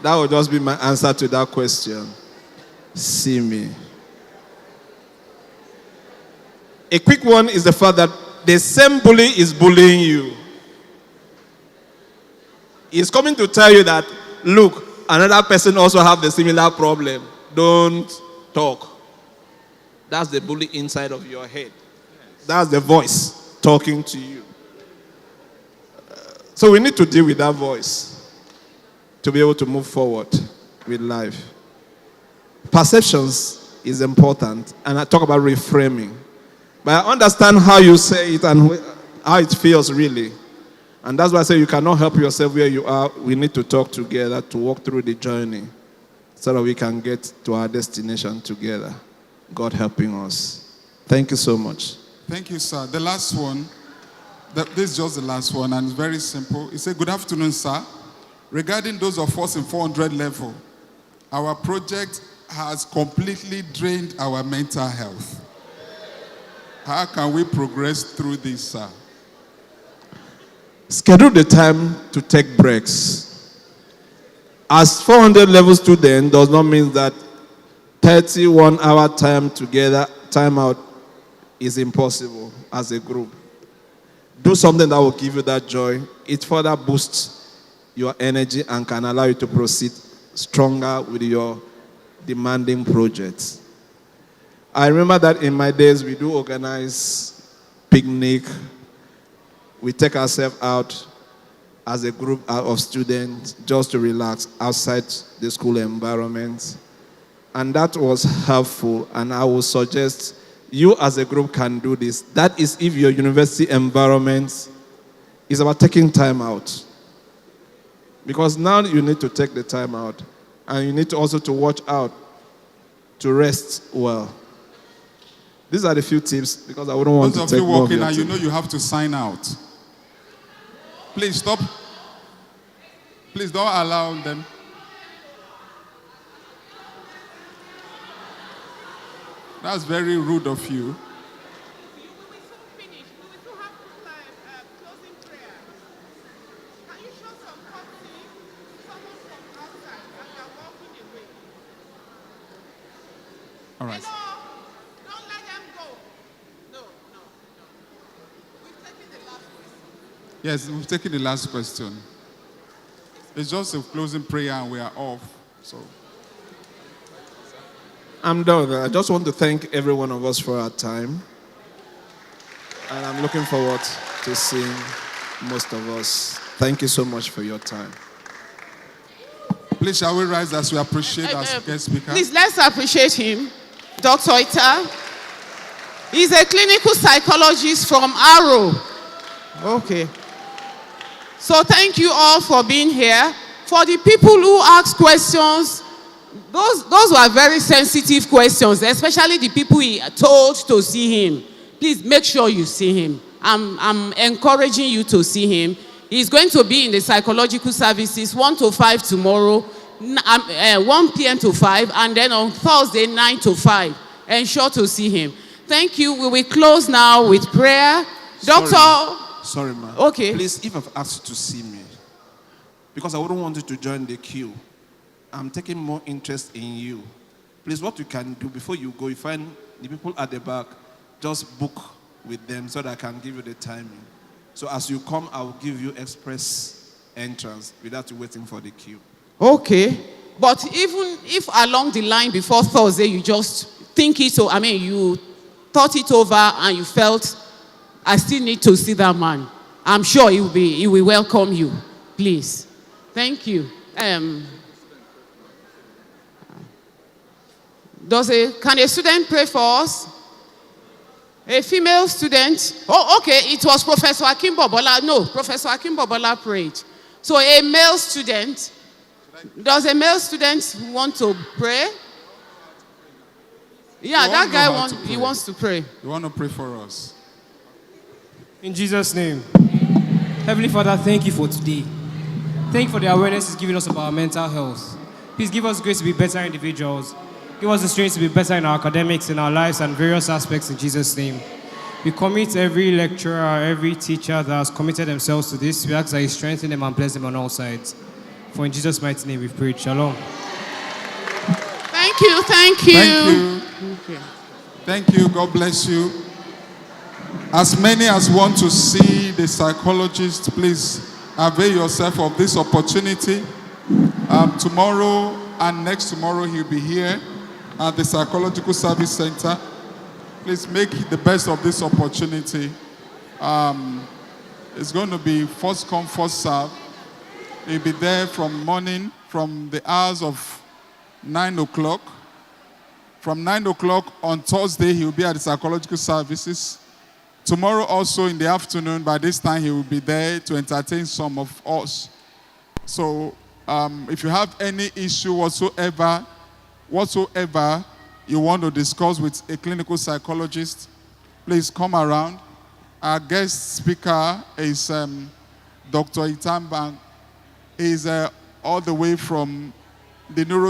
That would just be my answer to that question. See me. A quick one is the fact that the same bully is bullying you. He's coming to tell you that, look, another person also have the similar problem. Don't talk. That's the bully inside of your head. That's the voice talking to you. So we need to deal with that voice to be able to move forward with life. Perceptions is important, and I talk about reframing. But I understand how you say it and how it feels really. And that's why I say you cannot help yourself where you are. We need to talk together to walk through the journey so that we can get to our destination together. God helping us. Thank you so much. Thank you, sir. The last one, this is just the last one, and it's very simple. He said, good afternoon, sir. Regarding those of us in 400 level, our project has completely drained our mental health. How can we progress through this, sir? Schedule the time to take breaks. As 400 level student does not mean that 31-hour time together, time out is impossible as a group. Do something that will give you that joy. It further boosts your energy and can allow you to proceed stronger with your demanding projects. I remember that in my days we do organize picnic. We take ourselves out as a group of students just to relax outside the school environment. And that was helpful, and I would suggest you as a group can do this. That is if your university environment is about taking time out. Because now you need to take the time out, and you need to also to watch out to rest well. These are the few tips because I wouldn't want to take more of your time. Those of you working now, you know you have to sign out. Please stop. Please don't allow them. That's very rude of you. All right. Don't let them go. No. We've taken the last question. Yes, we've taken the last question. It's just a closing prayer and we are off. So I'm done. I just want to thank every one of us for our time. And I'm looking forward to seeing most of us. Thank you so much for your time. Please, shall we rise as we appreciate our guest speaker? Please, let's appreciate him. Dr. Ita. He's a clinical psychologist from Arrow. Okay. So thank you all for being here. For the people who ask questions, those were very sensitive questions, especially the people he told to see him. Please make sure you see him. I'm encouraging you to see him. He's going to be in the psychological services 1 to 5 tomorrow, 1 p.m. to 5, and then on Thursday 9 to 5. Ensure to see him. Thank you. We will close now with prayer. Doctor. Sorry, ma'am. Okay. Please, if I've asked you to see me, because I wouldn't want you to join the queue. I'm taking more interest in you. Please, what you can do before you go, you find the people at the back, just book with them so that I can give you the timing. So as you come, I will give you express entrance without you waiting for the queue. Okay. But even if along the line before Thursday, you just think it, so you thought it over and you felt, I still need to see that man, I'm sure he will welcome you. Please. Thank you. Can a student pray for us? A female student? Oh, okay. It was Professor Akimbobola. No, Professor Akimbobola prayed. So a male student. Does a male student want to pray? Yeah, that guy wants to pray. You want to pray for us? In Jesus' name. Heavenly Father, thank you for today. Thank you for the awareness it's giving us about our mental health. Please give us grace to be better individuals. Give us the strength to be better in our academics, in our lives, and various aspects in Jesus' name. We commit every lecturer, every teacher that has committed themselves to this. We ask that you strengthen them and bless them on all sides. For in Jesus' mighty name we've prayed. Shalom. Thank you, thank you. Thank you. Thank you. God bless you. As many as want to see the psychologist, please avail yourself of this opportunity. Tomorrow and next tomorrow he'll be here at the Psychological Service Center. Please make the best of this opportunity. It's going to be first come, first serve. He'll be there from morning, from the hours of 9 o'clock. From 9 o'clock on Thursday, he'll be at the psychological services. Tomorrow also in the afternoon, by this time, he will be there to entertain some of us. So if you have any issue whatsoever you want to discuss with a clinical psychologist, please come around. Our guest speaker is Dr. Itambang. He's all the way from the neuro